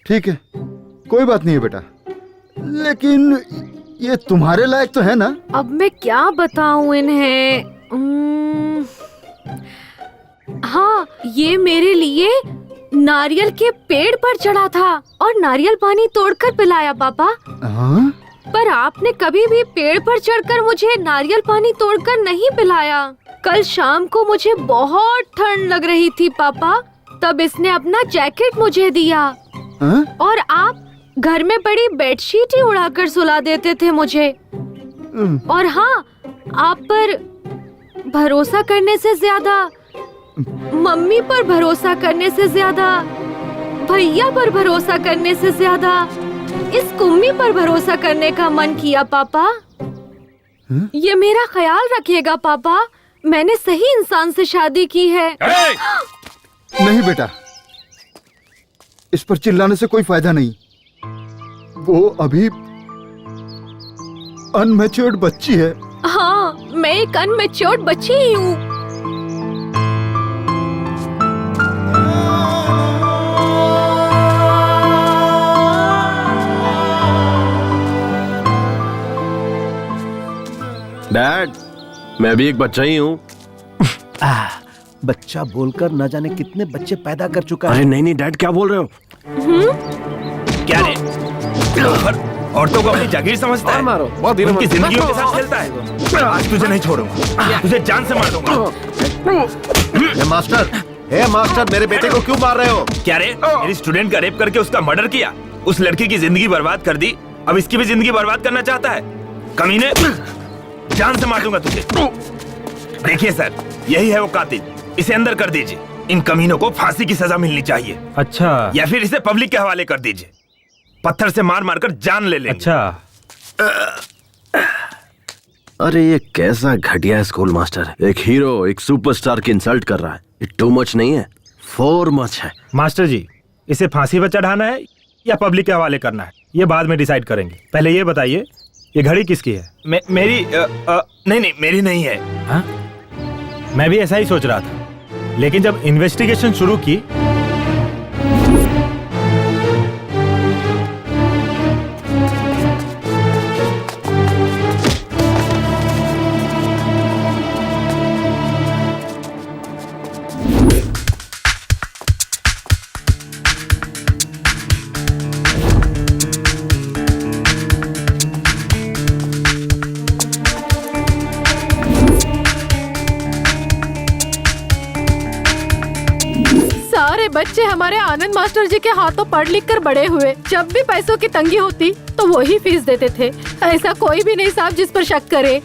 ठीक है, कोई बात नहीं है बेटा, लेकिन ये तुम्हारे लायक तो है ना? अब मैं क्या बताऊं इन्हें? हाँ, ये मेरे लिए नारियल के पेड़ पर चढ़ा था और नारियल पानी तोड़कर पिलाया पापा। हाँ? पर आपने कभी भी पेड़ पर चढ़कर मुझे नारियल पानी तोड़कर नहीं पिलाया। कल शाम को मुझे बहुत ठंड लग रही थी पापा, तब इसने अपना जैकेट मुझे दिया। हाँ? और आप घर में पड़ी बेडशीट ही उड़ाकर सुला देते थे मुझे। और हाँ, आप पर भरोसा करने से ज्यादा, मम्मी पर भरोसा करने से ज्यादा, भैया पर भरोसा करने से ज्यादा इस कुम्मी पर भरोसा करने का मन किया पापा। ये मेरा ख्याल रखिएगा पापा, मैंने सही इंसान से शादी की है। नहीं बेटा, इस पर चिल्लाने से कोई फायदा नहीं। वो अभी अनमैच्योर्ड बच्ची है। हाँ, मैं एक अनमैच्योर्ड बच्ची ही हूँ। डैड, मैं भी एक बच्चा ही हूँ। बच्चा बोलकर न जाने कितने बच्चे पैदा कर चुका अरे है। नहीं डैड, क्या बोल रहे हो? क्या रे? औरतों को अपनी जागीर समझता है? मारो, बहुत धीरे उनकी मारो। जिंदगियों के साथ खेलता है। आज तुझे नहीं छोड़ूंगा, तुझे जान से मार दूंगा। मास्टर, मेरे बेटे को क्यों मार रहे हो? क्या रे? मेरी स्टूडेंट का रेप करके उसका मर्डर किया, उस लड़की की जिंदगी बर्बाद कर दी, अब इसकी भी जिंदगी बर्बाद करना चाहता है? कमीने, जान से मार दूंगा तुझे। देखिए सर, यही है वो कातिल, इसे अंदर कर दीजिए। इन कमीनों को फांसी की सजा मिलनी चाहिए। अच्छा। या फिर इसे पब्लिक के हवाले कर दीजिए, पत्थर से मार मार कर जान ले लेंगे। अच्छा। अरे ये कैसा घटिया स्कूल मास्टर है। एक हीरो, एक सुपरस्टार की इंसल्ट कर रहा है। ये टू मच नहीं है, 4 मच है। मास्टर जी, इसे फांसी पर चढ़ाना है या पब्लिक के हवाले करना है, ये बाद में डिसाइड करेंगे। पहले ये बताइए, ये घड़ी किसकी है? मेरी नहीं, मेरी नहीं है। हाँ? मैं भी ऐसा ही सोच रहा था, लेकिन जब इन्वेस्टिगेशन शुरू की बच्चे हमारे आनंद मास्टर जी के हाथों पढ़ लिख कर बड़े हुए। जब भी पैसों की तंगी होती तो वो ही फीस देते थे। ऐसा कोई भी नहीं साहब जिस पर शक करे।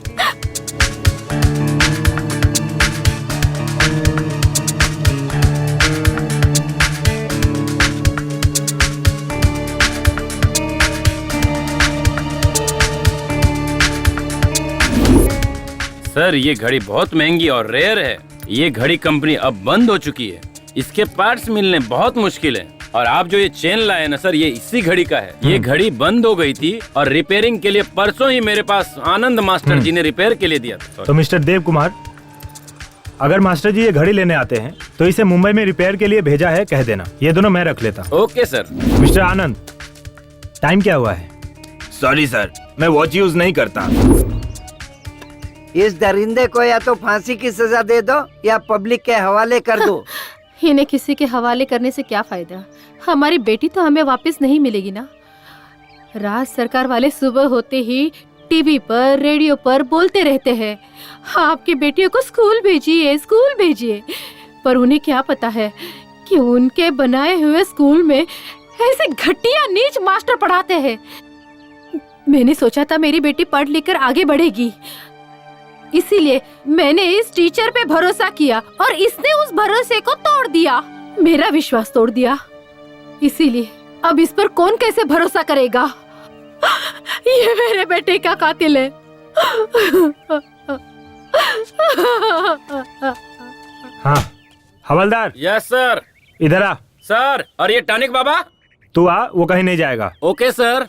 सर ये घड़ी बहुत महंगी और रेयर है, ये घड़ी कंपनी अब बंद हो चुकी है। इसके पार्ट्स मिलने बहुत मुश्किल है। और आप जो ये चेन लाए ना सर, ये इसी घड़ी का है। ये घड़ी बंद हो गई थी और रिपेयरिंग के लिए परसों ही मेरे पास आनंद मास्टर जी ने रिपेयर के लिए दिया था। तो मिस्टर देव कुमार, अगर मास्टर जी ये घड़ी लेने आते हैं तो इसे मुंबई में रिपेयर के लिए भेजा है, कह देना। ये दोनों मैं रख लेता। Okay sir. मिस्टर आनंद, टाइम क्या हुआ है? सॉरी सर, मैं वॉच यूज नहीं करता। इस दरिंदे को या तो फांसी की सजा दे दो या पब्लिक के हवाले कर दो। इन्हें किसी के हवाले करने से क्या फायदा? हमारी बेटी तो हमें वापस नहीं मिलेगी ना। राज सरकार वाले सुबह होते ही टीवी पर, रेडियो पर बोलते रहते हैं, आपकी बेटियों को स्कूल भेजिए, स्कूल भेजिए। पर उन्हें क्या पता है कि उनके बनाए हुए स्कूल में ऐसे घटिया नीच मास्टर पढ़ाते हैं। मैंने सोचा था मेरी बेटी पढ़ लिख कर आगे बढ़ेगी, इसीलिए मैंने इस टीचर पे भरोसा किया और इसने उस भरोसे को तोड़ दिया, मेरा विश्वास तोड़ दिया। इसीलिए अब इस पर कौन कैसे भरोसा करेगा? ये मेरे बेटे का कातिल है। हाँ हवलदार। Yes sir. इधर आ। सर, और ये टॉनिक बाबा? तू आ, वो कहीं नहीं जाएगा। Okay sir.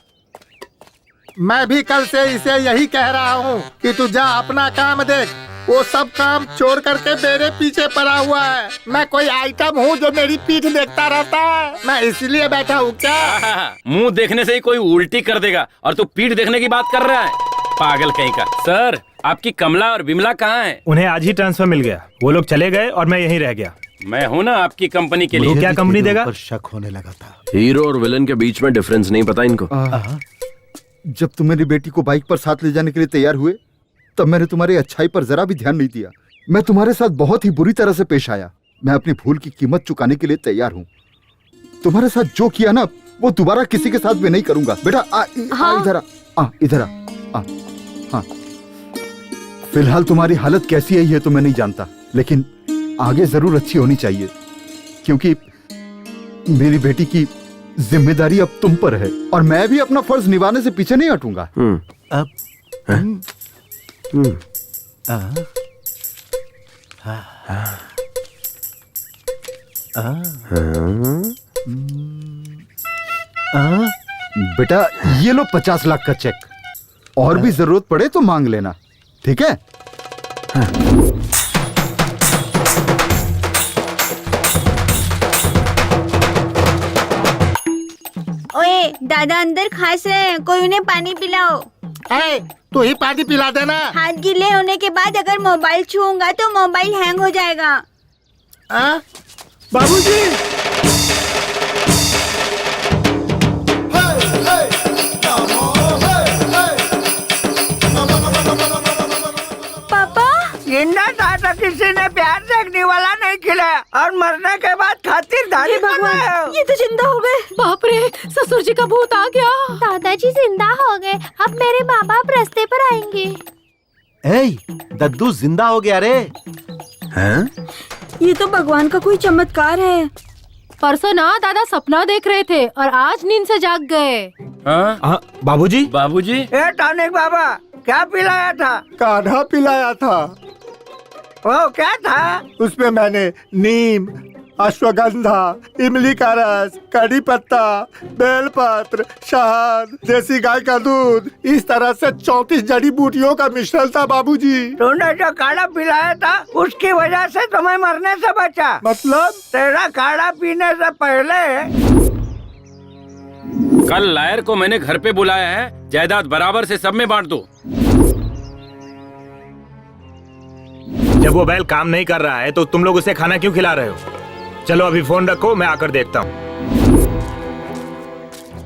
मैं भी कल से इसे यही कह रहा हूँ कि तू जा अपना काम देख। वो सब काम छोड़ करके मेरे पीछे पड़ा हुआ है। मैं कोई आइटम हूँ जो मेरी पीठ देखता रहता है? मैं इसलिए बैठा हूँ क्या? मुंह देखने से ही कोई उल्टी कर देगा और तू पीठ देखने की बात कर रहा है, पागल कहीं का। सर, आपकी कमला और बिमला कहाँ है? उन्हें आज ही ट्रांसफर मिल गया। वो लोग चले गए और मैं यहीं रह गया। मैं हूँ ना आपकी कंपनी के लिए। क्या कंपनी देगा? शक होने लगा था। हीरो और विलन के बीच में डिफरेंस नहीं पता इनको। जब तुम मेरी बेटी को बाइक पर साथ ले जाने के लिए तैयार हुए तब मैंने तुम्हारी अच्छाई पर जरा भी ध्यान नहीं दिया। मैं तुम्हारे साथ बहुत ही बुरी तरह से पेश आया। मैं अपनी भूल की कीमत चुकाने के लिए तैयार हूँ। तुम्हारे साथ जो किया ना वो दोबारा किसी के साथ भी नहीं करूंगा। बेटा इधर आ, इधर आ। हाँ, फिलहाल तुम्हारी हालत कैसी है ये तो मैं नहीं जानता, लेकिन आगे जरूर अच्छी होनी चाहिए, क्योंकि मेरी बेटी की जिम्मेदारी अब तुम पर है और मैं भी अपना फर्ज निभाने से पीछे नहीं हटूंगा। बेटा ये लो 50 लाख का चेक, और भी जरूरत पड़े तो मांग लेना, ठीक है? ओए, दादा अंदर खास रहे हैं, कोई उन्हें पानी पिलाओ। तू ही पानी पिला देना। हाथ गीले होने के बाद अगर मोबाइल छूऊंगा तो मोबाइल हैंग हो जाएगा। बाबूजी, पापा, जिंदा था तो किसी ने प्यार देखने वाला नहीं खिलाया और मरने के बाद खातिरदारी बनाया। ये तो जिंदा हो गए। बाप रे, ससुर जी का भूत आ गया। दादाजी जिंदा हो गए, अब मेरे माँ बाप रास्ते पर आएंगे। दद्दू जिंदा हो गया रे। हैं? ये तो भगवान का कोई चमत्कार है। परसों ना दादा सपना देख रहे थे और आज नींद से जाग गए। बाबूजी। बाबूजी, ए टॉनिक बाबा, क्या पिलाया था? काढ़ा पिलाया था। वो क्या था? उसमें मैंने नीम, अश्वगंधा, इमली का रस, कड़ी पत्ता, बेलपत्र, शहद, देसी गाय का दूध, इस तरह से 34 जड़ी बूटियों का मिश्रण था बाबूजी। तूने जो काढ़ा पिलाया था उसकी वजह से तुम्हें मरने से बचा। मतलब? तेरा काढ़ा पीने से पहले कल लायर को मैंने घर पे बुलाया है, जायदाद बराबर से सब में बांट दो। जब वो बैल काम नहीं कर रहा है तो तुम लोग उसे खाना क्यों खिला रहे हो? चलो अभी फोन रखो, मैं आकर देखता हूँ।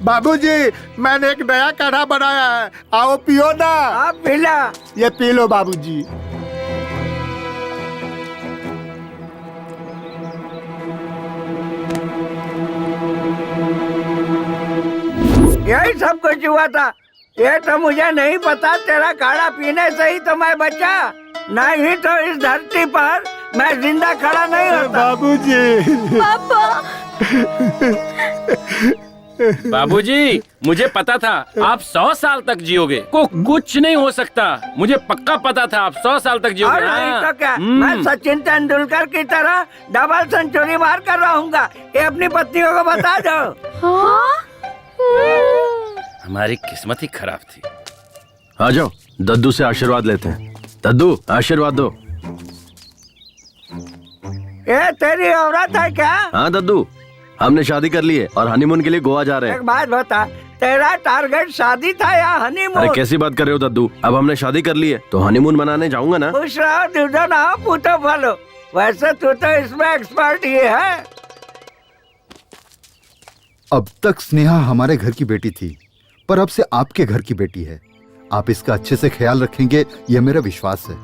बाबूजी, मैंने एक नया काढ़ा बनाया है, आओ पियो ना। आप पिला। ये पी लो बाबूजी। यही सब कुछ हुआ था। ये तो मुझे नहीं पता, तेरा काढ़ा पीने से ही तो मैं बचा, नहीं तो इस धरती पर मैं जिंदा खड़ा नहीं होता। बाबूजी। पापा। बाबूजी, मुझे पता था आप 100 साल तक जियोगे। कुछ नहीं हो सकता, मुझे पक्का पता था आप 100 साल तक जियोगे। और नहीं हाँ। तो क्या, मैं सचिन तेंदुलकर की तरह डबल सेंचुरी मार कर रहूंगा। ये अपनी पत्नियों को बता दो। हमारी किस्मत ही खराब थी। आ जाओ, दद्दू से आशीर्वाद लेते हैं। दद्दू, आशीर्वाद दो। ये तेरी औरत है क्या? हाँ दद्दू, हमने शादी कर ली है और हनीमून के लिए गोवा जा रहे हैं। एक बात बता, तेरा टारगेट शादी था या हनीमून? अरे कैसी बात कर रहे हो दद्दू, अब हमने शादी कर ली है तो हनीमून मनाने जाऊंगा ना। खुश रहो, दूधो ना हो, पूतो फलो। वैसे तू तो इसमें एक्सपर्ट ही है। अब तक स्नेहा हमारे घर की बेटी थी, पर अब से आपके घर की बेटी है। आप इसका अच्छे से ख्याल रखेंगे, यह मेरा विश्वास है।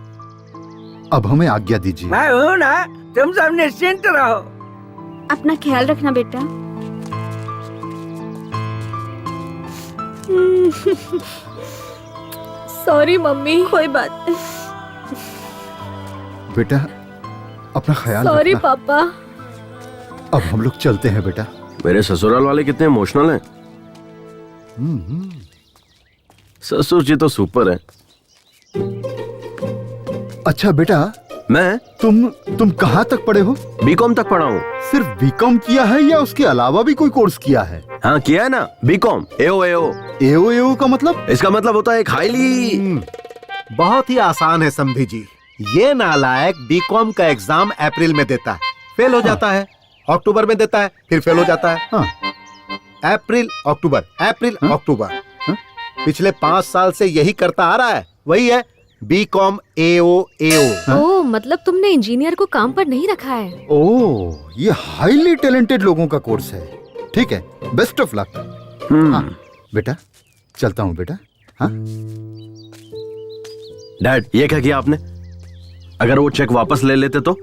अब हमें आज्ञा दीजिए। मैं हूँ ना, तुम सब निश्चिंत रहो। अपना ख्याल रखना बेटा। Sorry mummy. कोई बात नहीं। बेटा अपना ख्याल सॉरी रखना। पापा। अब हम लोग चलते हैं बेटा। मेरे ससुराल वाले कितने इमोशनल हैं। ससुर जी तो सुपर है। अच्छा बेटा, मैं तुम कहाँ तक पढ़े हो? बीकॉम तक पढ़ा हूँ। सिर्फ बीकॉम किया है या उसके अलावा भी कोई कोर्स किया है? हाँ किया है ना, बीकॉम। एओ का मतलब? इसका मतलब होता है एक हाईली। बहुत ही आसान है समधी जी। ये नालायक बीकॉम का एग्जाम अप्रैल में देता है, फेल हो जाता है। अक्टूबर में देता है, फिर फेल हो जाता है। अप्रैल अक्टूबर, अप्रैल अक्टूबर। पिछले 5 साल से यही करता आ रहा है। वही है बीकॉम एओ। ओ, मतलब तुमने इंजीनियर को काम पर नहीं रखा है। ओह, ये हाईली टैलेंटेड लोगों का कोर्स है। ठीक है, बेस्ट ऑफ लक। हाँ, बेटा चलता हूँ बेटा। हाँ डैड, ये क्या किया आपने? अगर वो चेक वापस ले लेते तो?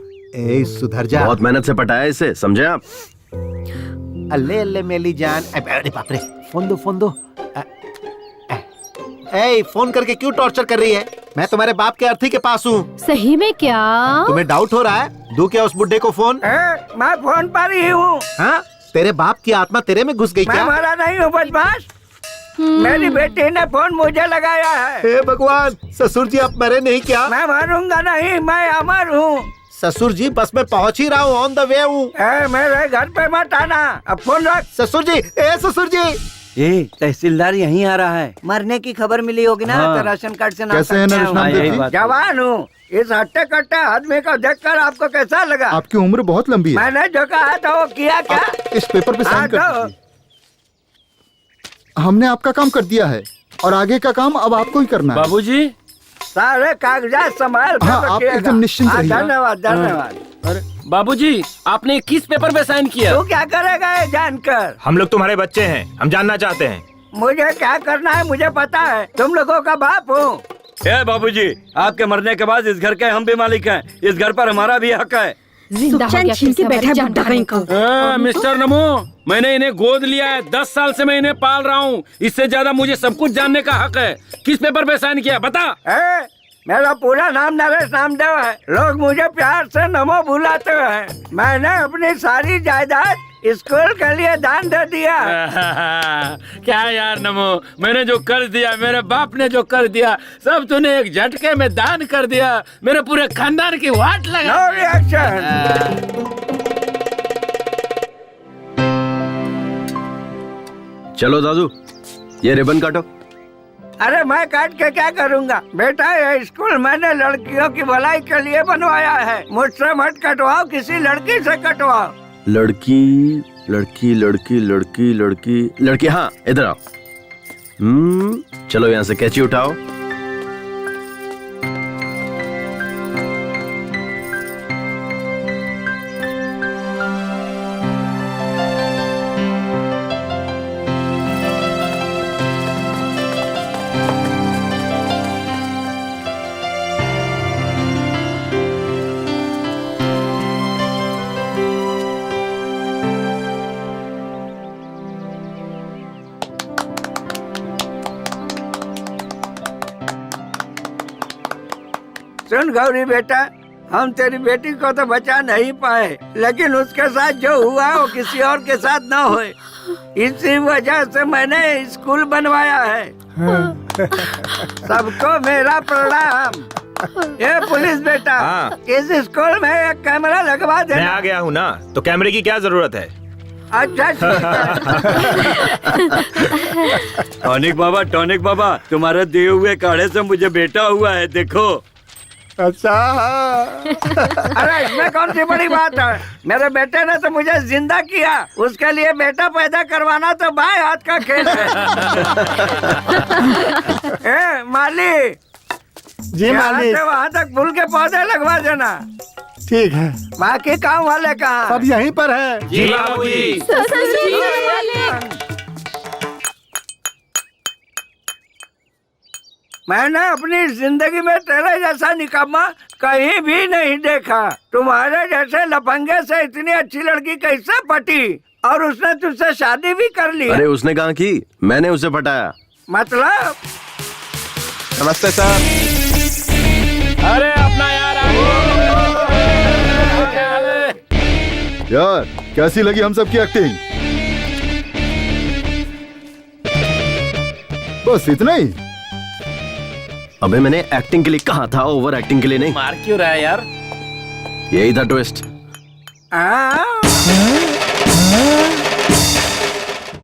सुधर जा। बहुत मेहनत से पटाया इसे, समझे आप? अल्ले अल्ले मेली जान। अरे बाप रे, फोन दो फोन दो। ए, फोन करके क्यों टॉर्चर कर रही है? मैं तुम्हारे बाप के अर्थी के पास हूँ। सही में क्या? तुम्हें डाउट हो रहा है? दूं क्या उस बुड्ढे को फोन? मैं फोन पर ही हूँ। हाँ, तेरे बाप की आत्मा तेरे में घुस गई क्या? मैं मरा नहीं हूँ बदमाश। मेरी बेटी ने फोन मुझे लगाया है। हे भगवान, ससुर जी आप मरे नहीं क्या? मैं मरूंगा नहीं, मैं अमर हूँ। ससुर जी बस मैं पहुँच ही रहा हूँ, ऑन द वे हूँ। मेरे घर पे मत आना, अब फोन रख। ससुर जी, ससुर जी। ये तहसीलदार यहीं आ रहा है। मरने की खबर मिली होगी ना, तो राशन कार्ड से नाम कैसे है नरेश नामदेव जी? जवान हूँ। इस हट्टे कट्टे आदमी को देखकर आपको कैसा लगा? आपकी उम्र बहुत लंबी है। मैंने जो कहा था वो किया क्या? इस पेपर पे साइन कर दीजिए। हमने आपका काम कर दिया है और आगे का काम अब आपको ही करना है। बाबूजी, सारे कागजात संभाल कर हाँ, आप एकदम निश्चिंत रहिए। धन्यवाद धन्यवाद। अरे बाबूजी, आपने किस पेपर पे साइन किया? तू क्या करेगा ये जानकर? हम लोग तुम्हारे बच्चे हैं, हम जानना चाहते हैं। मुझे क्या करना है मुझे पता है। तुम लोगों का बाप हूँ। बाबूजी, आपके मरने के बाद इस घर के हम भी मालिक हैं। इस घर पर हमारा भी हक है। मिस्टर नमो, मैंने इन्हें गोद लिया है। 10 साल से मैं इन्हें पाल रहा हूँ। इससे ज्यादा मुझे सब कुछ जानने का हक है। किस पेपर पे साइन किया बता? मेरा पूरा नाम नरेश नामदेव है। लोग मुझे प्यार से नमो बुलाते हैं। मैंने अपनी सारी जायदाद स्कूल के लिए दान दे दिया। क्या यार नमो, मैंने जो कर दिया, मेरे बाप ने जो कर दिया, सब तूने एक झटके में दान कर दिया। मेरे पूरे खानदान की वाट लगा। No reaction. चलो दादू, ये रिबन काटो। अरे मैं काट के क्या करूँगा बेटा? ये स्कूल मैंने लड़कियों की भलाई के लिए बनवाया है। मुझसे मत कटवाओ, किसी लड़की से कटवाओ। लड़की लड़की लड़की लड़की लड़की लड़की, हाँ इधर आओ। चलो यहाँ से कैंची उठाओ। सुन गौरी बेटा, हम तेरी बेटी को तो बचा नहीं पाए, लेकिन उसके साथ जो हुआ वो किसी और के साथ ना होए, इसी वजह से मैंने स्कूल बनवाया है। सबको मेरा प्रणाम। ये पुलिस बेटा, इस स्कूल में एक कैमरा लगवा दे। मैं आ गया हूँ ना, तो कैमरे की क्या जरूरत है? अच्छा टॉनिक बाबा, तुम्हारे दिए हुए काढ़े से मुझे बेटा हुआ है, देखो। अच्छा अरे इसमें कौन सी बड़ी बात है? मेरे बेटे ने तो मुझे जिंदा किया, उसके लिए बेटा पैदा करवाना तो बाएं हाथ का खेल है। ए माली, जी मालिक, वहाँ तक फूल के पौधे लगवा देना। ठीक है। बाकी काम वाले कहाँ? सब यहीं पर है। जी बाबूजी। मैंने अपनी जिंदगी में तेरे जैसा निकम्मा कहीं भी नहीं देखा। तुम्हारे जैसे लफंगे से इतनी अच्छी लड़की कैसे पटी, और उसने तुझसे शादी भी कर ली? अरे उसने कहाँ की, मैंने उसे पटाया। मतलब? नमस्ते सर। अरे अपना यार कैसी लगी हम सबकी एक्टिंग? बस इतना ही? अबे मैंने एक्टिंग के लिए कहा था, ओवर एक्टिंग के लिए नहीं। मार क्यों रहा है यार? यही था ट्विस्ट।